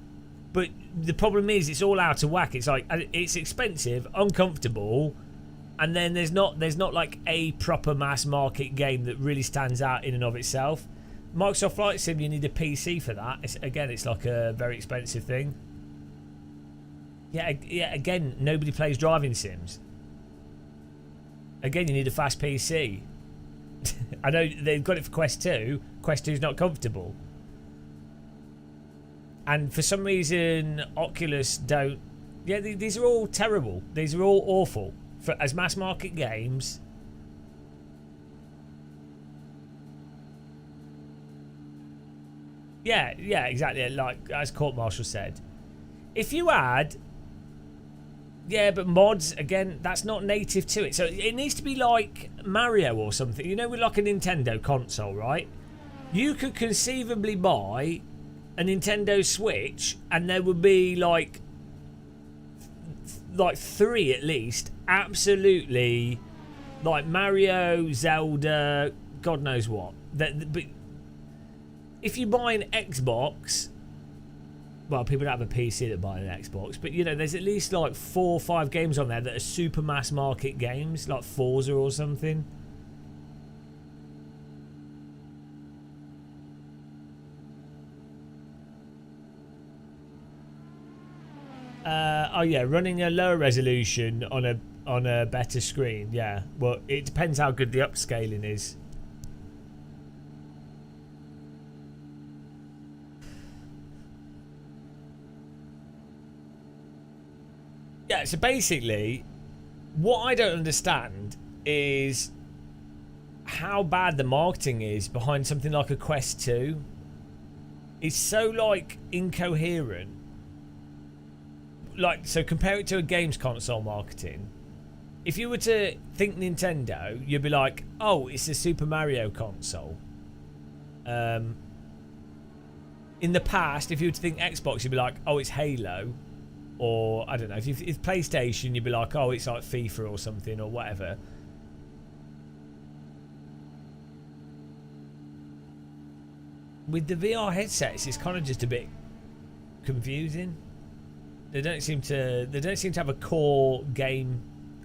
But the problem is, it's all out of whack. It's like it's expensive, uncomfortable. And then there's not like a proper mass market game that really stands out in and of itself. Microsoft Flight Sim, you need a PC for that. It's like a very expensive thing. Yeah. Again, nobody plays driving sims. Again, you need a fast PC. I know they've got it for Quest 2. Quest 2 is not comfortable. And for some reason, Oculus don't. Yeah, these are all terrible. These are all awful. As mass market games. Yeah, exactly. Like as Court Marshall said, if you add, but mods again, that's not native to it. So it needs to be like Mario or something. With like a Nintendo console, right? You could conceivably buy a Nintendo Switch, and there would be like like 3 at least absolutely, like Mario, Zelda, God knows what. But if you buy an Xbox, well, people don't have a PC that buy an Xbox, but you know, there's at least like 4 or 5 games on there that are super mass market games, like Forza or something. Oh yeah, running a lower resolution on a better screen. Yeah, well, it depends how good the upscaling is. Yeah, so basically, what I don't understand is how bad the marketing is behind something like a Quest 2. It's so, like, incoherent. Like, so compare it to a games console marketing. If you were to think Nintendo, you'd be like, oh, it's a Super Mario console. In the past, if you were to think Xbox, you'd be like, oh, it's Halo. Or, I don't know, if PlayStation, you'd be like, oh, it's like FIFA or something or whatever. With the VR headsets, it's kind of just a bit confusing. They don't seem to have a core game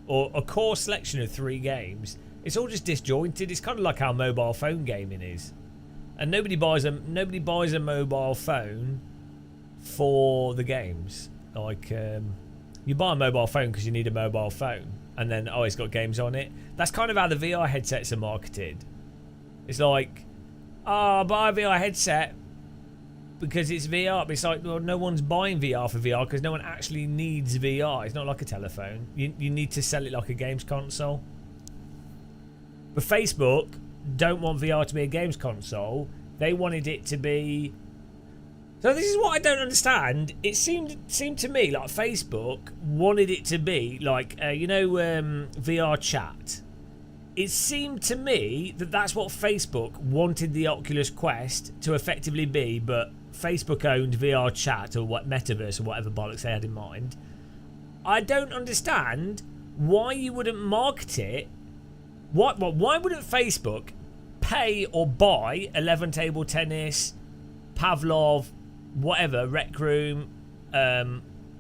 or a core selection of 3 games. It's all just disjointed. It's kind of like how mobile phone gaming is. And nobody buys a mobile phone for the games. Like, you buy a mobile phone because you need a mobile phone, and then, oh, it's got games on it. That's kind of how the VR headsets are marketed. It's like, oh, buy a VR headset because it's VR. But it's like, well, no one's buying VR for VR because no one actually needs VR. It's not like a telephone. You need to sell it like a games console. But Facebook don't want VR to be a games console. They wanted it to be... So this is what I don't understand. It seemed to me like Facebook wanted it to be like, VR chat. It seemed to me that that's what Facebook wanted the Oculus Quest to effectively be, but Facebook owned VR chat or what metaverse or whatever bollocks they had in mind. I don't understand why you wouldn't market it. Why wouldn't Facebook pay or buy 11 table tennis, Pavlov, whatever, Rec Room,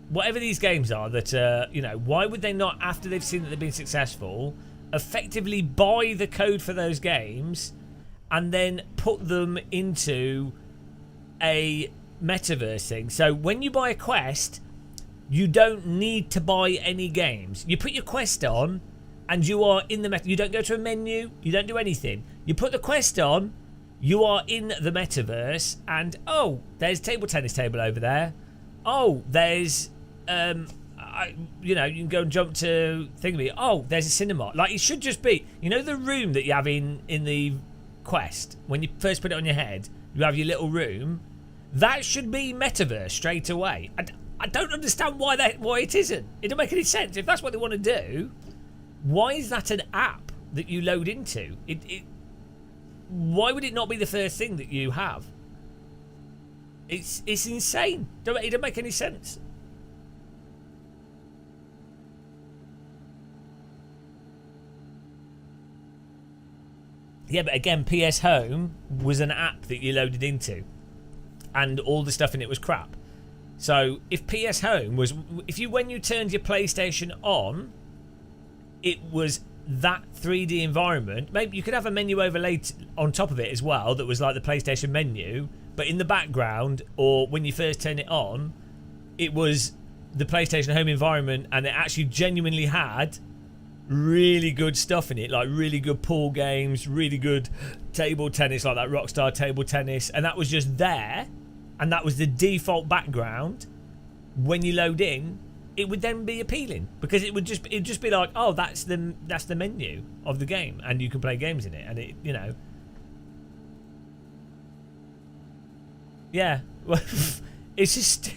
whatever these games are that, why would they not, after they've seen that they've been successful, effectively buy the code for those games and then put them into a metaverse thing? So when you buy a Quest, you don't need to buy any games. You put your Quest on and you are in the you don't go to a menu, you don't do anything. You put the Quest on, you are in the metaverse, and oh, there's a table tennis table over there. Oh, there's you can go and jump to thingy. Oh, there's a cinema. Like, it should just be, the room that you have in the Quest when you first put it on your head. You have your little room. That should be metaverse straight away. I don't understand why it isn't. It don't make any sense. If that's what they want to do, why is that an app that you load into? Why would it not be the first thing that you have? It's insane. It don't make any sense. Yeah, but again, PS Home was an app that you loaded into, and all the stuff in it was crap. So if PS Home was, when you turned your PlayStation on, it was that 3D environment. Maybe you could have a menu overlay on top of it as well that was like the PlayStation menu, but in the background, or when you first turn it on, it was the PlayStation Home environment, and it actually genuinely had really good stuff in it, like really good pool games, really good table tennis, like that Rockstar table tennis, and that was just there, and that was the default background. When you load in, it would then be appealing because it'd just be like, oh, that's the menu of the game, and you can play games in it, and it, yeah. It's just,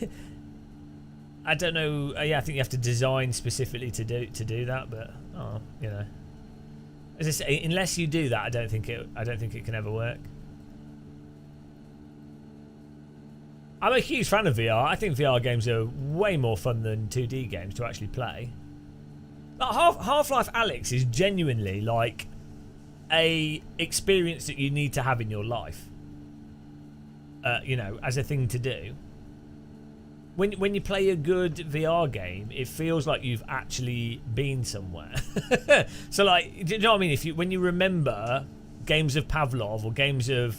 I don't know. Yeah, I think you have to design specifically to do that, but as I say, unless you do that, I don't think it can ever work. I'm a huge fan of VR. I think VR games are way more fun than 2D games to actually play. Like Half-Life Alyx is genuinely like a experience that you need to have in your life. You know, as a thing to do. When you play a good VR game, it feels like you've actually been somewhere. So, like, do you know what I mean? When you remember games of Pavlov or games of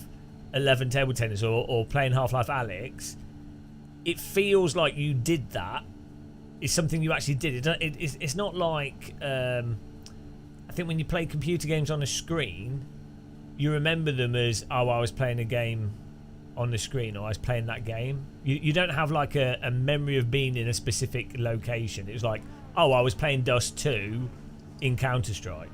11 table tennis or playing Half-Life Alyx, it feels like you did that. It's something you actually did. It's not like I think when you play computer games on a screen, you remember them as, oh, I was playing a game on the screen, or I was playing that game. You don't have like a memory of being in a specific location. It was like, oh, I was playing Dust 2 in Counter-Strike.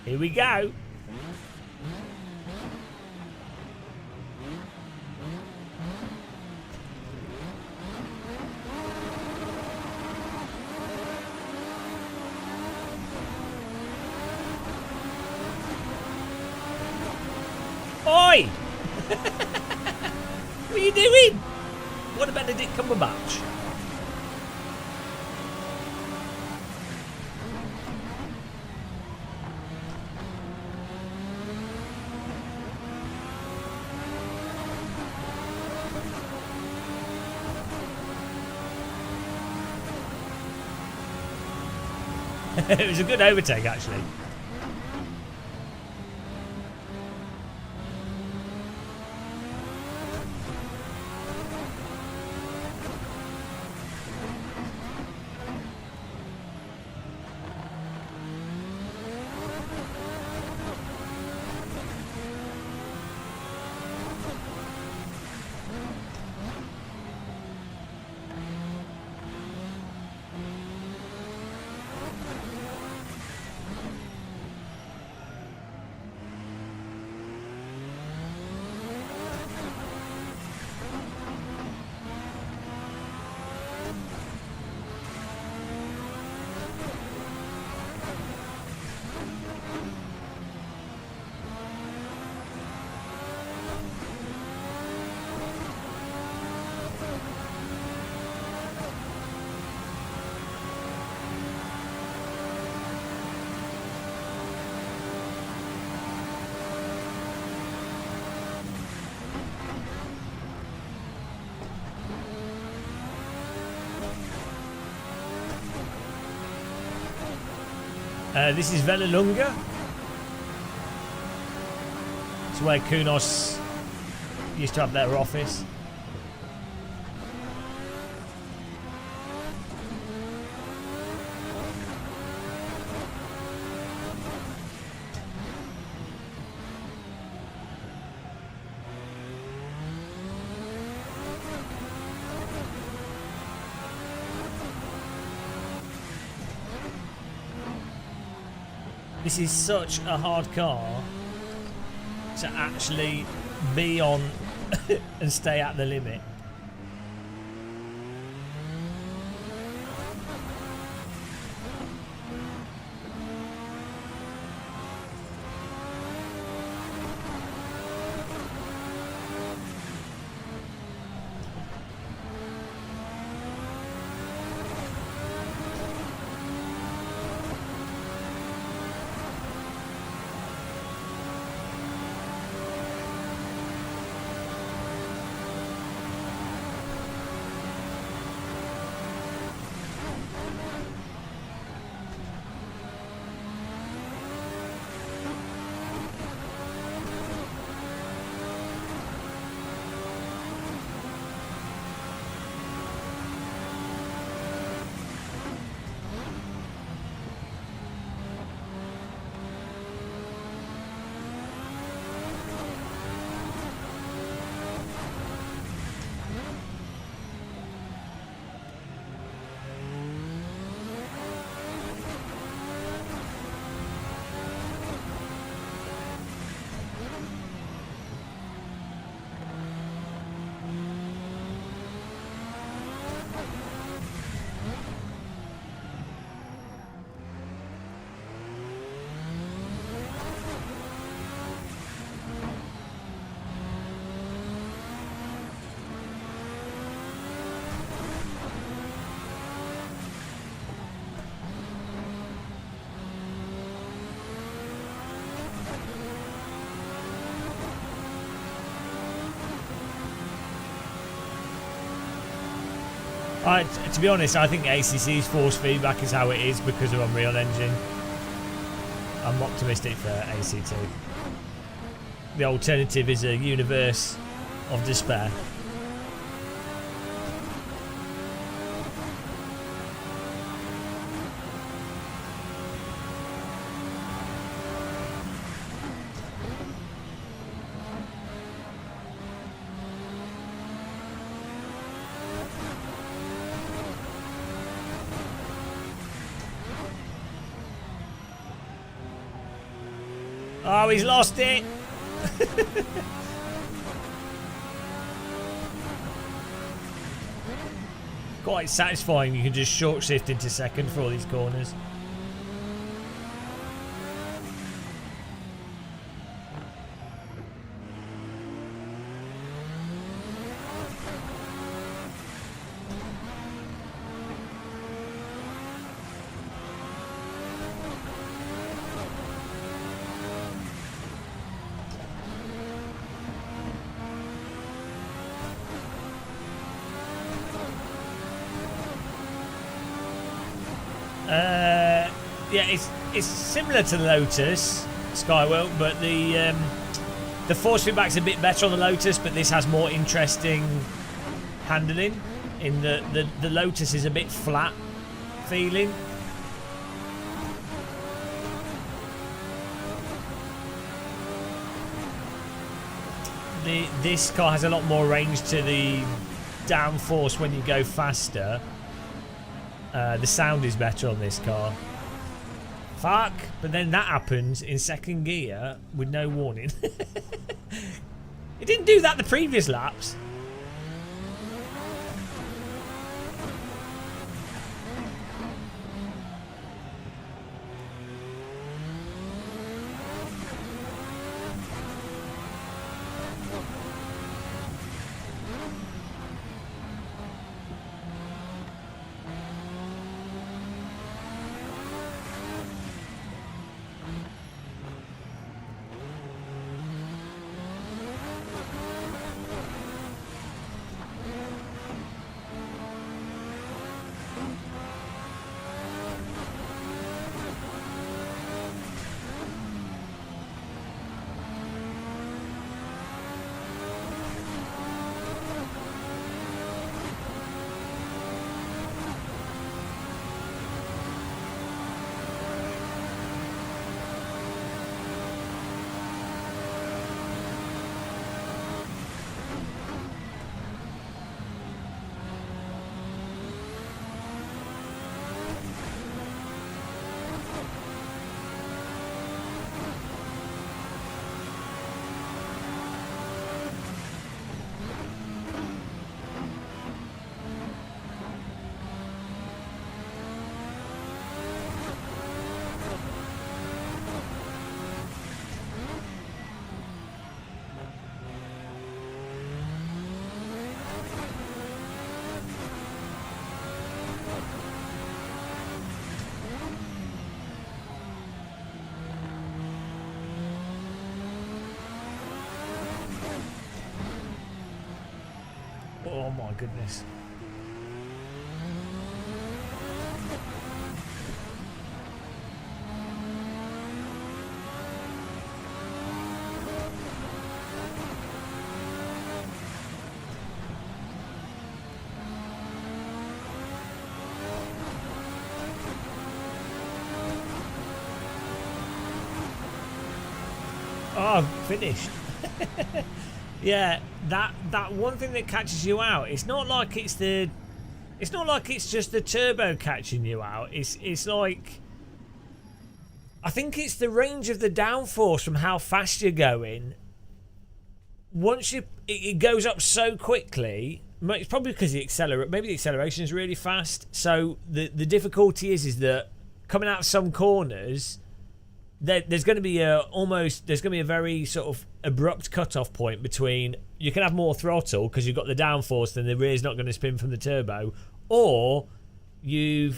Here we go. Oi! What are you doing? What about Benedict Cumberbatch? It was a good overtake, actually. This is Velelunga. It's where Kunos used to have their office. This is such a hard car to actually be on and stay at the limit. To be honest, I think ACC's force feedback is how it is because of Unreal Engine. I'm optimistic for ACT. The alternative is a universe of despair. Oh, he's lost it. Quite satisfying. You can just short shift into second for all these corners. Yeah, it's similar to the Lotus Skywell, but the force feedback's a bit better on the Lotus, but this has more interesting handling. In the Lotus is a bit flat feeling. This car has a lot more range to the downforce when you go faster. The sound is better on this car. Fuck, but then that happens in second gear with no warning. It didn't do that the previous laps. Oh my goodness. Oh, finished. Yeah, that one thing that catches you out. It's not like it's just the turbo catching you out. It's like, I think it's the range of the downforce from how fast you're going. Once it goes up so quickly. It's probably because maybe the acceleration is really fast. So the difficulty is that coming out of some corners, there's going to be a very sort of abrupt cut-off point between you can have more throttle because you've got the downforce, then the rear's not going to spin from the turbo, or you're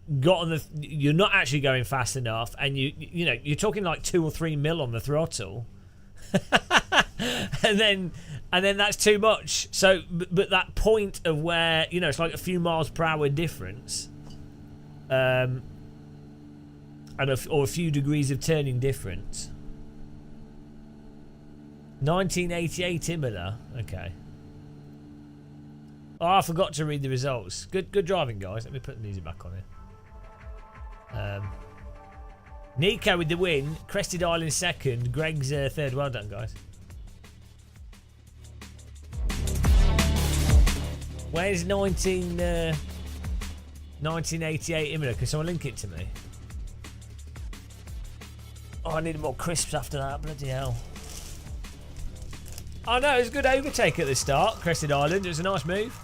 not actually going fast enough, and you're talking like 2 or 3 mil on the throttle. and then that's too much. So, but that point of where, you know, it's like a few miles per hour difference, and or a few degrees of turning difference. 1988 Imola. Okay. Oh, I forgot to read the results. Good driving, guys. Let me put the music back on here. Nico with the win. Crested Island second. Greg's third. Well done, guys. Where's 1988 Imola? Can someone link it to me? Oh, I need more crisps after that. Bloody hell. Oh no, it was a good overtake at the start, Crested Island. It was a nice move.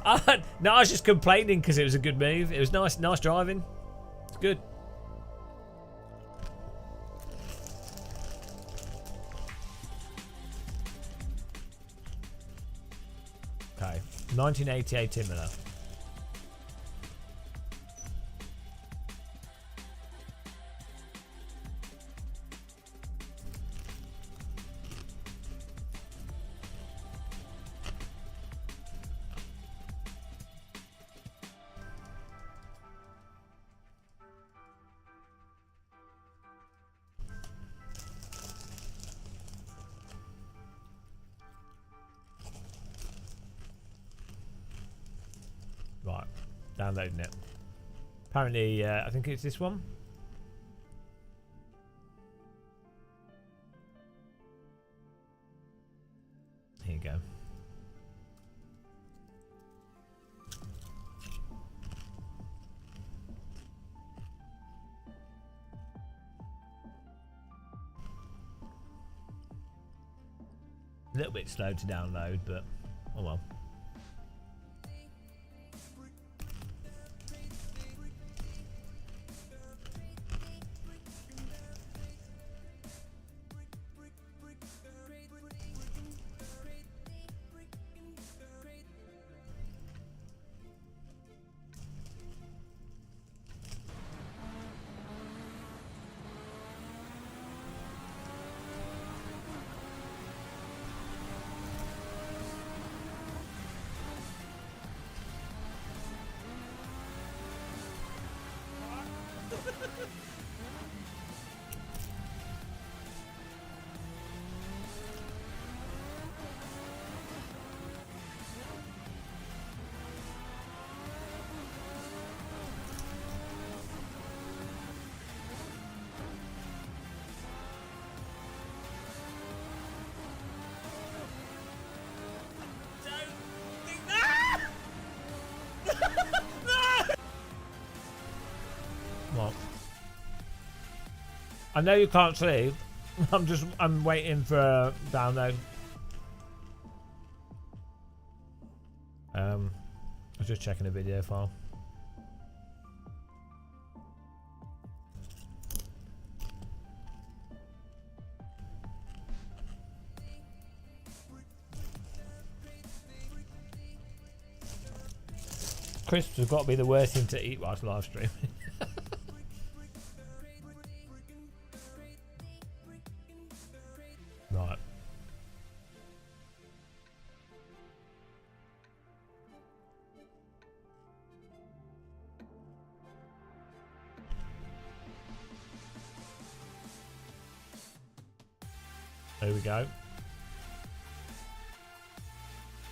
No, I was just complaining because it was a good move. It was nice driving. It's good. Okay, 1988 Imola. Right, downloading it. Apparently, I think it's this one. Here you go. A little bit slow to download, but oh well. What? I know you can't see. I'm waiting for a download. I was just checking a video file. Crisps have got to be the worst thing to eat whilst live streaming. Right. There we go.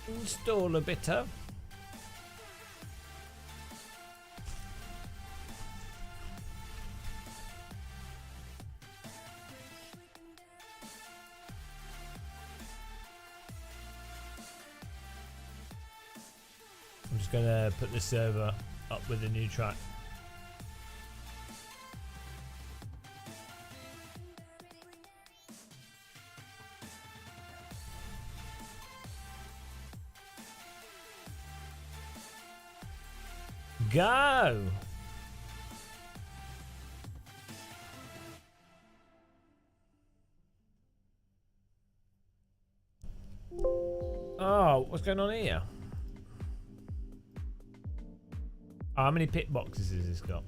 Install a bitter. I'm just gonna put the server up with a new track. Go! Oh, what's going on here? How many pit boxes has this got?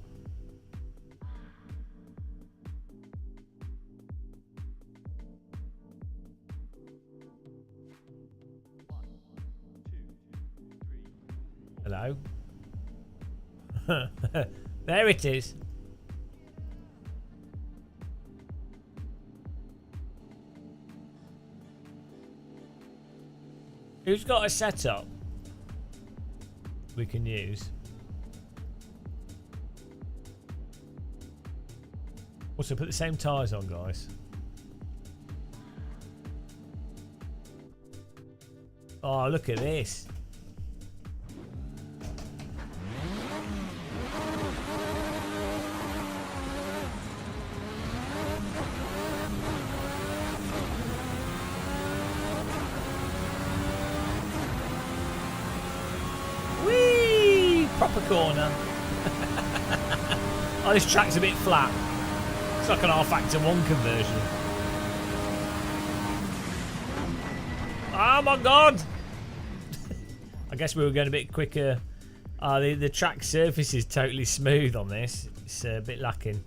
Hello? There it is. Who's got a setup we can use? Also, put the same tyres on, guys. Oh, look at this. Whee! Proper corner. Oh, this track's a bit flat. It's like an R-Factor 1 conversion. Oh my god! I guess we were going a bit quicker. The track surface is totally smooth on this. It's a bit lacking.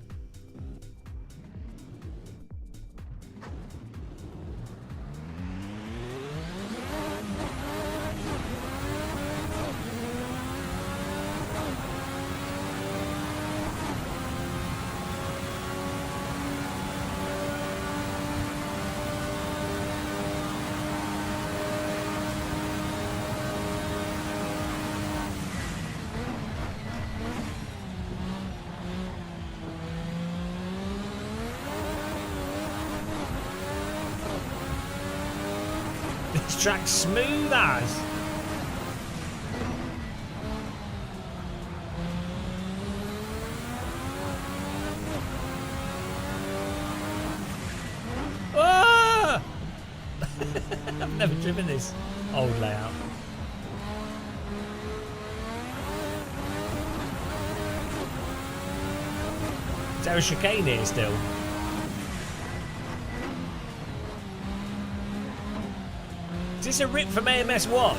This track's smooth as. Ah! I've never driven this old layout. Is there a chicane here still? Is this a rip from AMS1?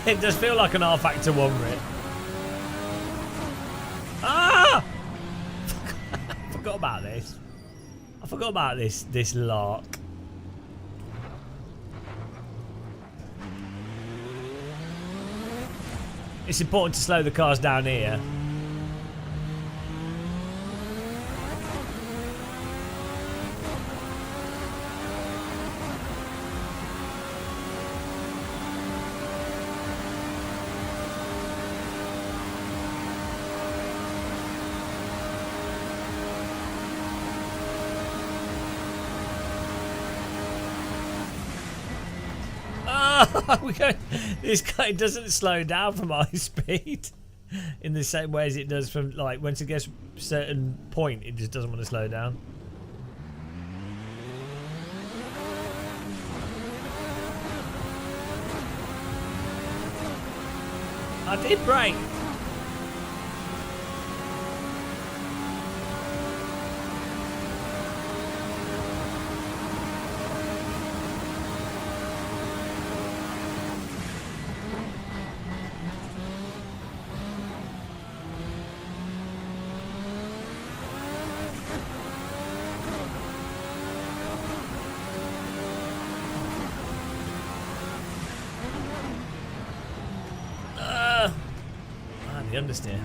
It does feel like an R-Factor 1 rip. Ah! I forgot about this. I forgot about this lark. It's important to slow the cars down here. This guy doesn't slow down from high speed in the same way as it does from, like, once it gets a certain point, it just doesn't want to slow down. I did brake. The understeer.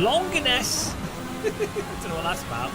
Longiness. Don't know what that's about.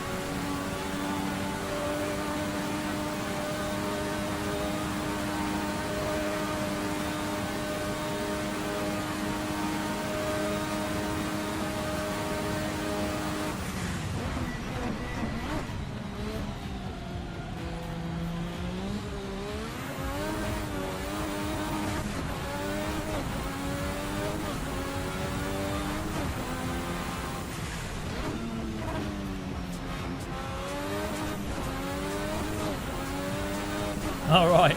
All right.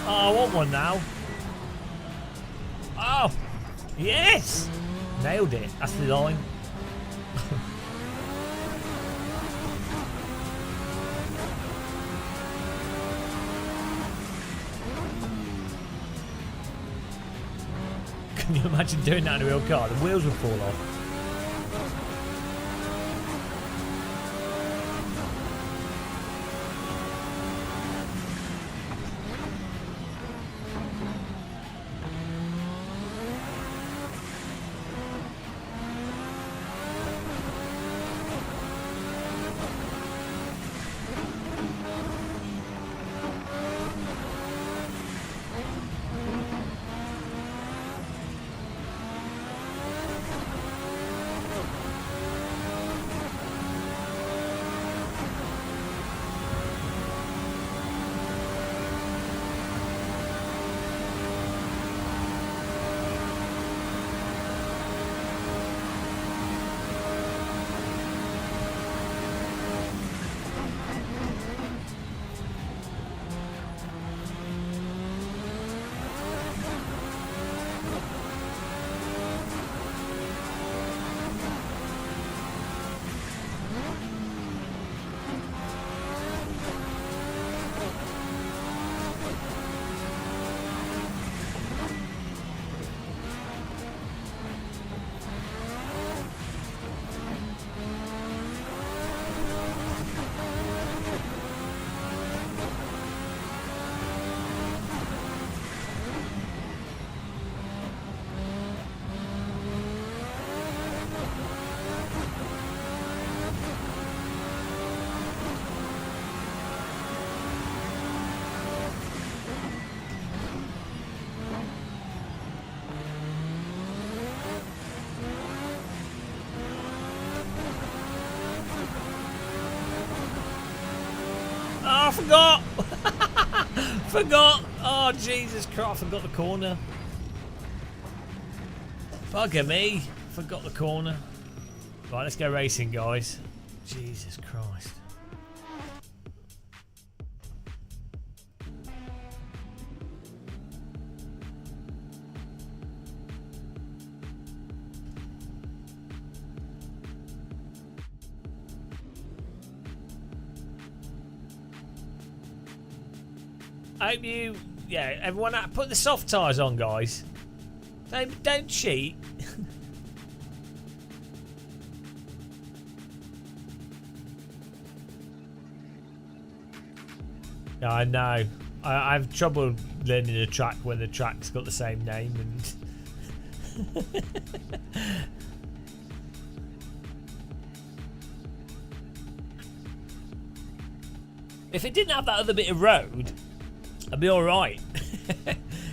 Oh, I want one now. Oh, yes. Nailed it. That's the line. Can you imagine doing that in a real car? The wheels would fall off. I forgot. Forgot. Oh, Jesus Christ. I forgot the corner. Bugger me. Forgot the corner. Right, let's go racing, guys. Jesus Christ. I hope you, yeah, everyone, put the soft tyres on, guys. Don't cheat. No, I know. I have trouble learning a track when the track's got the same name and. If it didn't have that other bit of road, I'd be alright.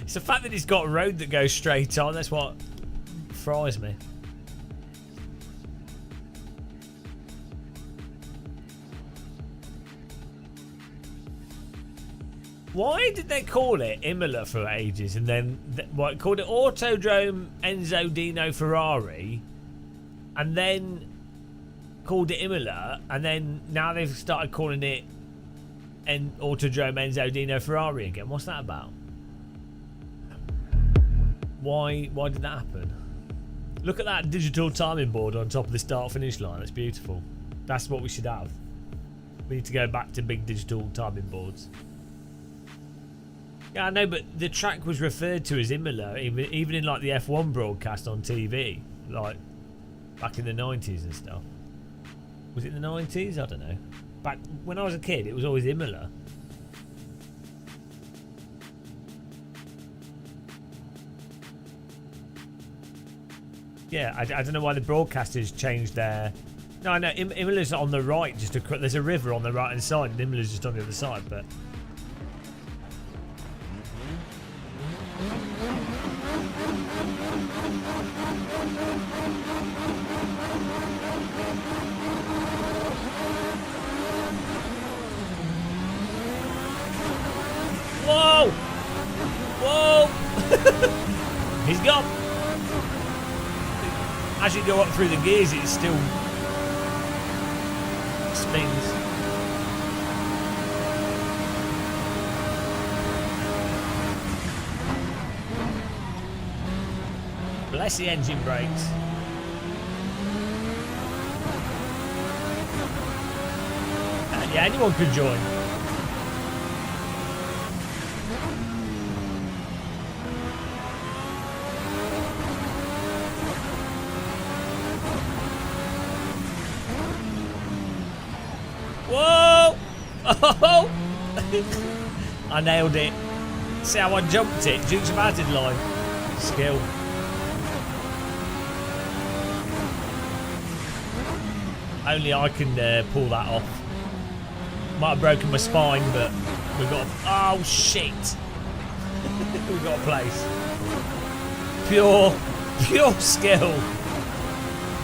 It's the fact that it's got a road that goes straight on, that's what fries me. Why did they call it Imola for ages and then called it Autodrome Enzo Dino Ferrari and then called it Imola and then now they've started calling it Autodrome Enzo Dino Ferrari again? What's that about? Why did that happen? Look at that digital timing board on top of the start finish line. That's beautiful. That's what we should have. We need to go back to big digital timing boards. Yeah, I know, but the track was referred to as Imola even in like the F1 broadcast on TV, like back in the 90s and stuff. Was it the 90s? I don't know. Back when I was a kid, it was always Imola. Yeah, I don't know why the broadcasters changed their... No, Imola's on the right. There's a river on the right hand side, and Imola's just on the other side. But whoa, whoa! He's gone. As you go up through the gears, it still spins. Bless the engine brakes. Yeah, anyone could join. Whoa! Oh! I nailed it. See how I jumped it? Dukes of Hazzard line. Skill. Only I can pull that off. Might have broken my spine, but we've got... Oh, shit. We've got a place. Pure skill.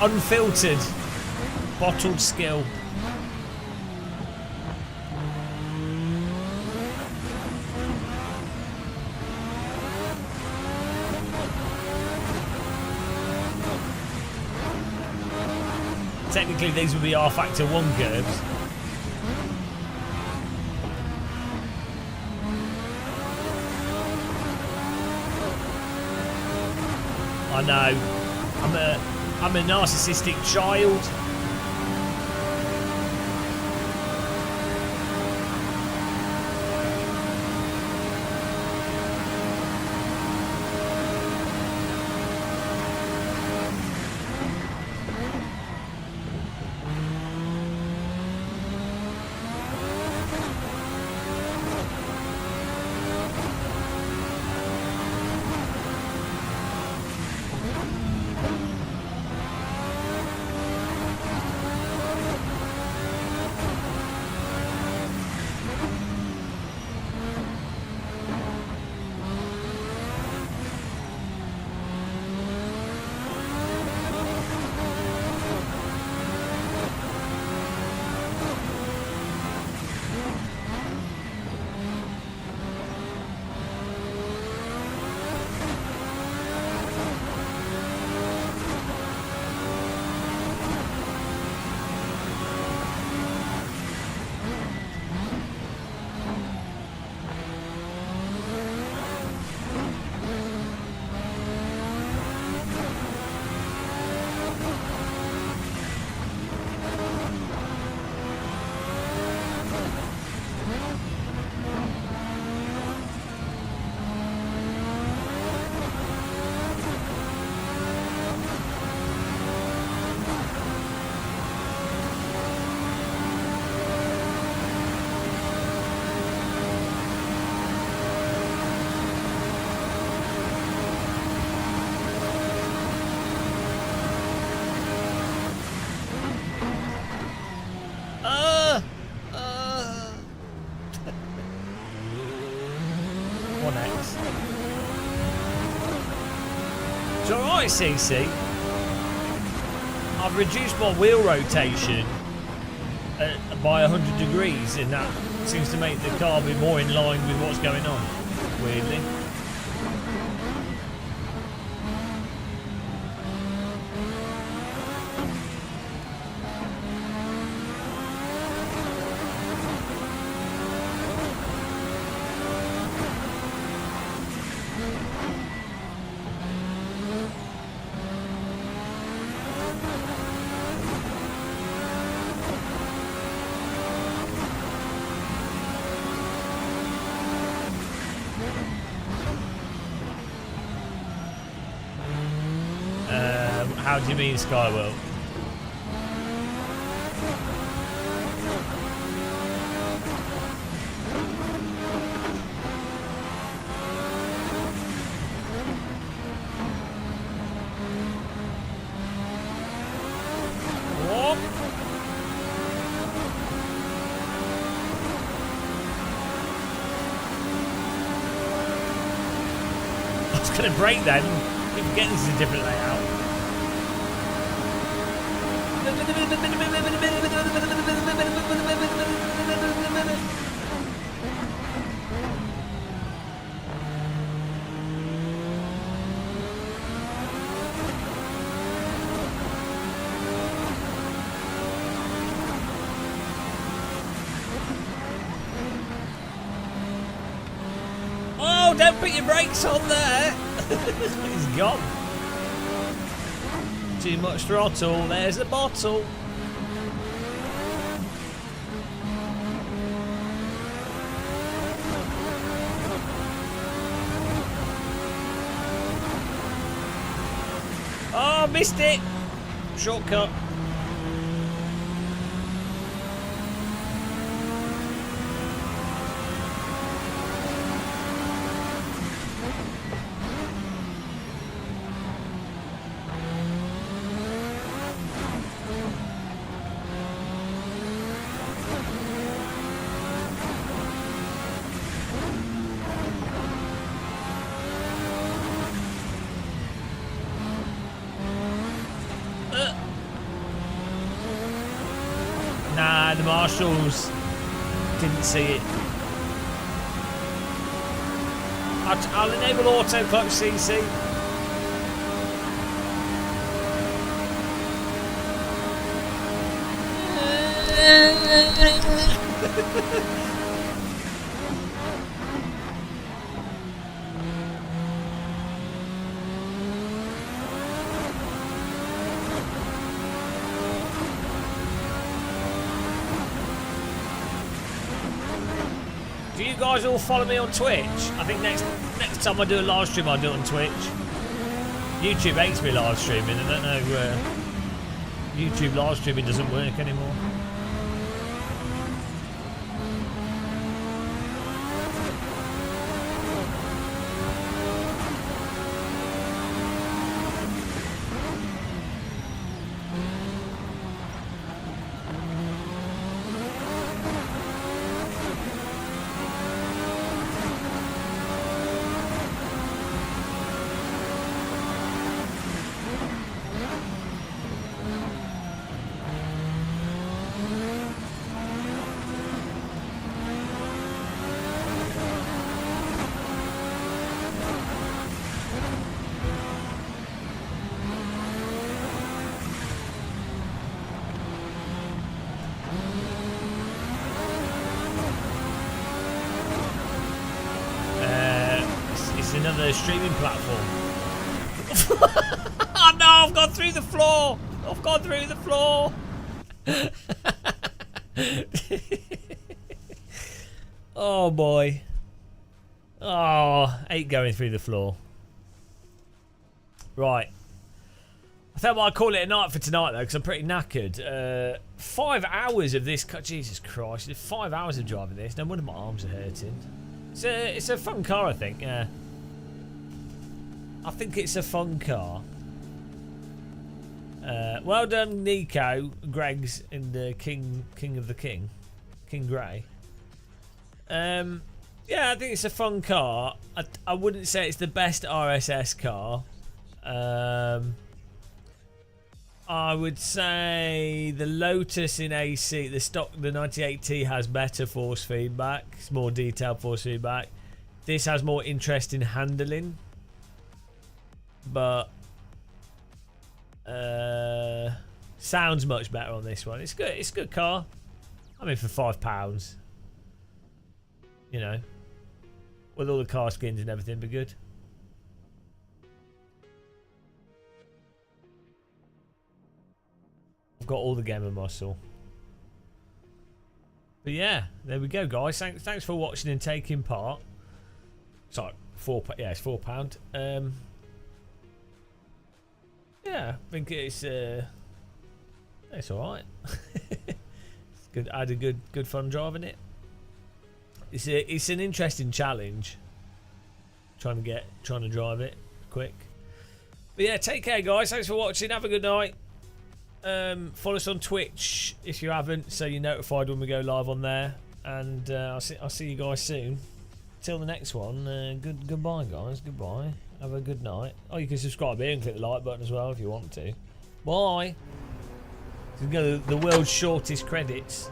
Unfiltered. Bottled skill. Technically, these would be R-Factor 1 curves. I know. I'm a narcissistic child. Alright, CC. I've reduced my wheel rotation by 100 degrees, and that seems to make the car be more in line with what's going on, weirdly. How do you mean, Skyworld? was going to break then. You forget this is a different layout. Oh, don't put your brakes on there. He's gone. Too much throttle. There's the bottle. Oh, missed it. Shortcut. Nah, the marshals didn't see it. I'll enable auto clutch CC. Do you guys all follow me on Twitch? I think next time I do a live stream, I'll do it on Twitch. YouTube hates me live streaming. I don't know. YouTube live streaming doesn't work anymore. Another streaming platform. Oh no, I've gone through the floor. I've gone through the floor. Oh boy. Oh, I hate going through the floor. Right. I thought I'd call it a night for tonight though, because I'm pretty knackered. 5 hours of this. Jesus Christ. 5 hours of driving this. No wonder my arms are hurting. It's a fun car, I think. Yeah. I think it's a fun car. Well done, Nico, Greg's in the King of the King Grey. Yeah, I think it's a fun car. I wouldn't say it's the best RSS car. I would say the Lotus in AC, the 98T has better force feedback. It's more detailed force feedback. This has more interesting handling. But sounds much better on this one. It's good. It's a good car. I mean, for £5, you know, with all the car skins and everything, be good. I've got all the gamer muscle. But yeah, there we go, guys. Thanks for watching and taking part. Sorry, yeah, it's £4. Yeah, I think it's all right. It's good. I had a good fun driving it. It's an interesting challenge. Trying to drive it quick. But yeah, take care, guys. Thanks for watching. Have a good night. Follow us on Twitch if you haven't, so you're notified when we go live on there. And I'll see you guys soon. Till the next one. Goodbye, guys. Goodbye. Have a good night. Oh, you can subscribe here and click the like button as well if you want to. Bye. This is going to the world's shortest credits.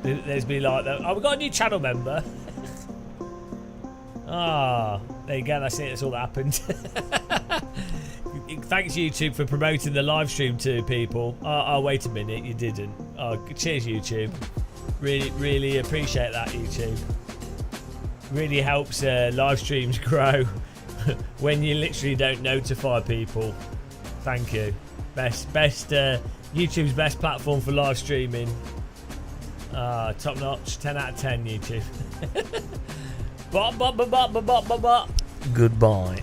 There's me like that. Oh, we got a new channel member. Ah, there you go. That's it. That's all that happened. Thanks YouTube for promoting the live stream to people. Oh, wait a minute, you didn't. Oh, cheers YouTube. Really appreciate that, YouTube. Really helps live streams grow when you literally don't notify people. Thank you. Best YouTube's best platform for live streaming. Top notch, 10 out of 10 YouTube. Goodbye.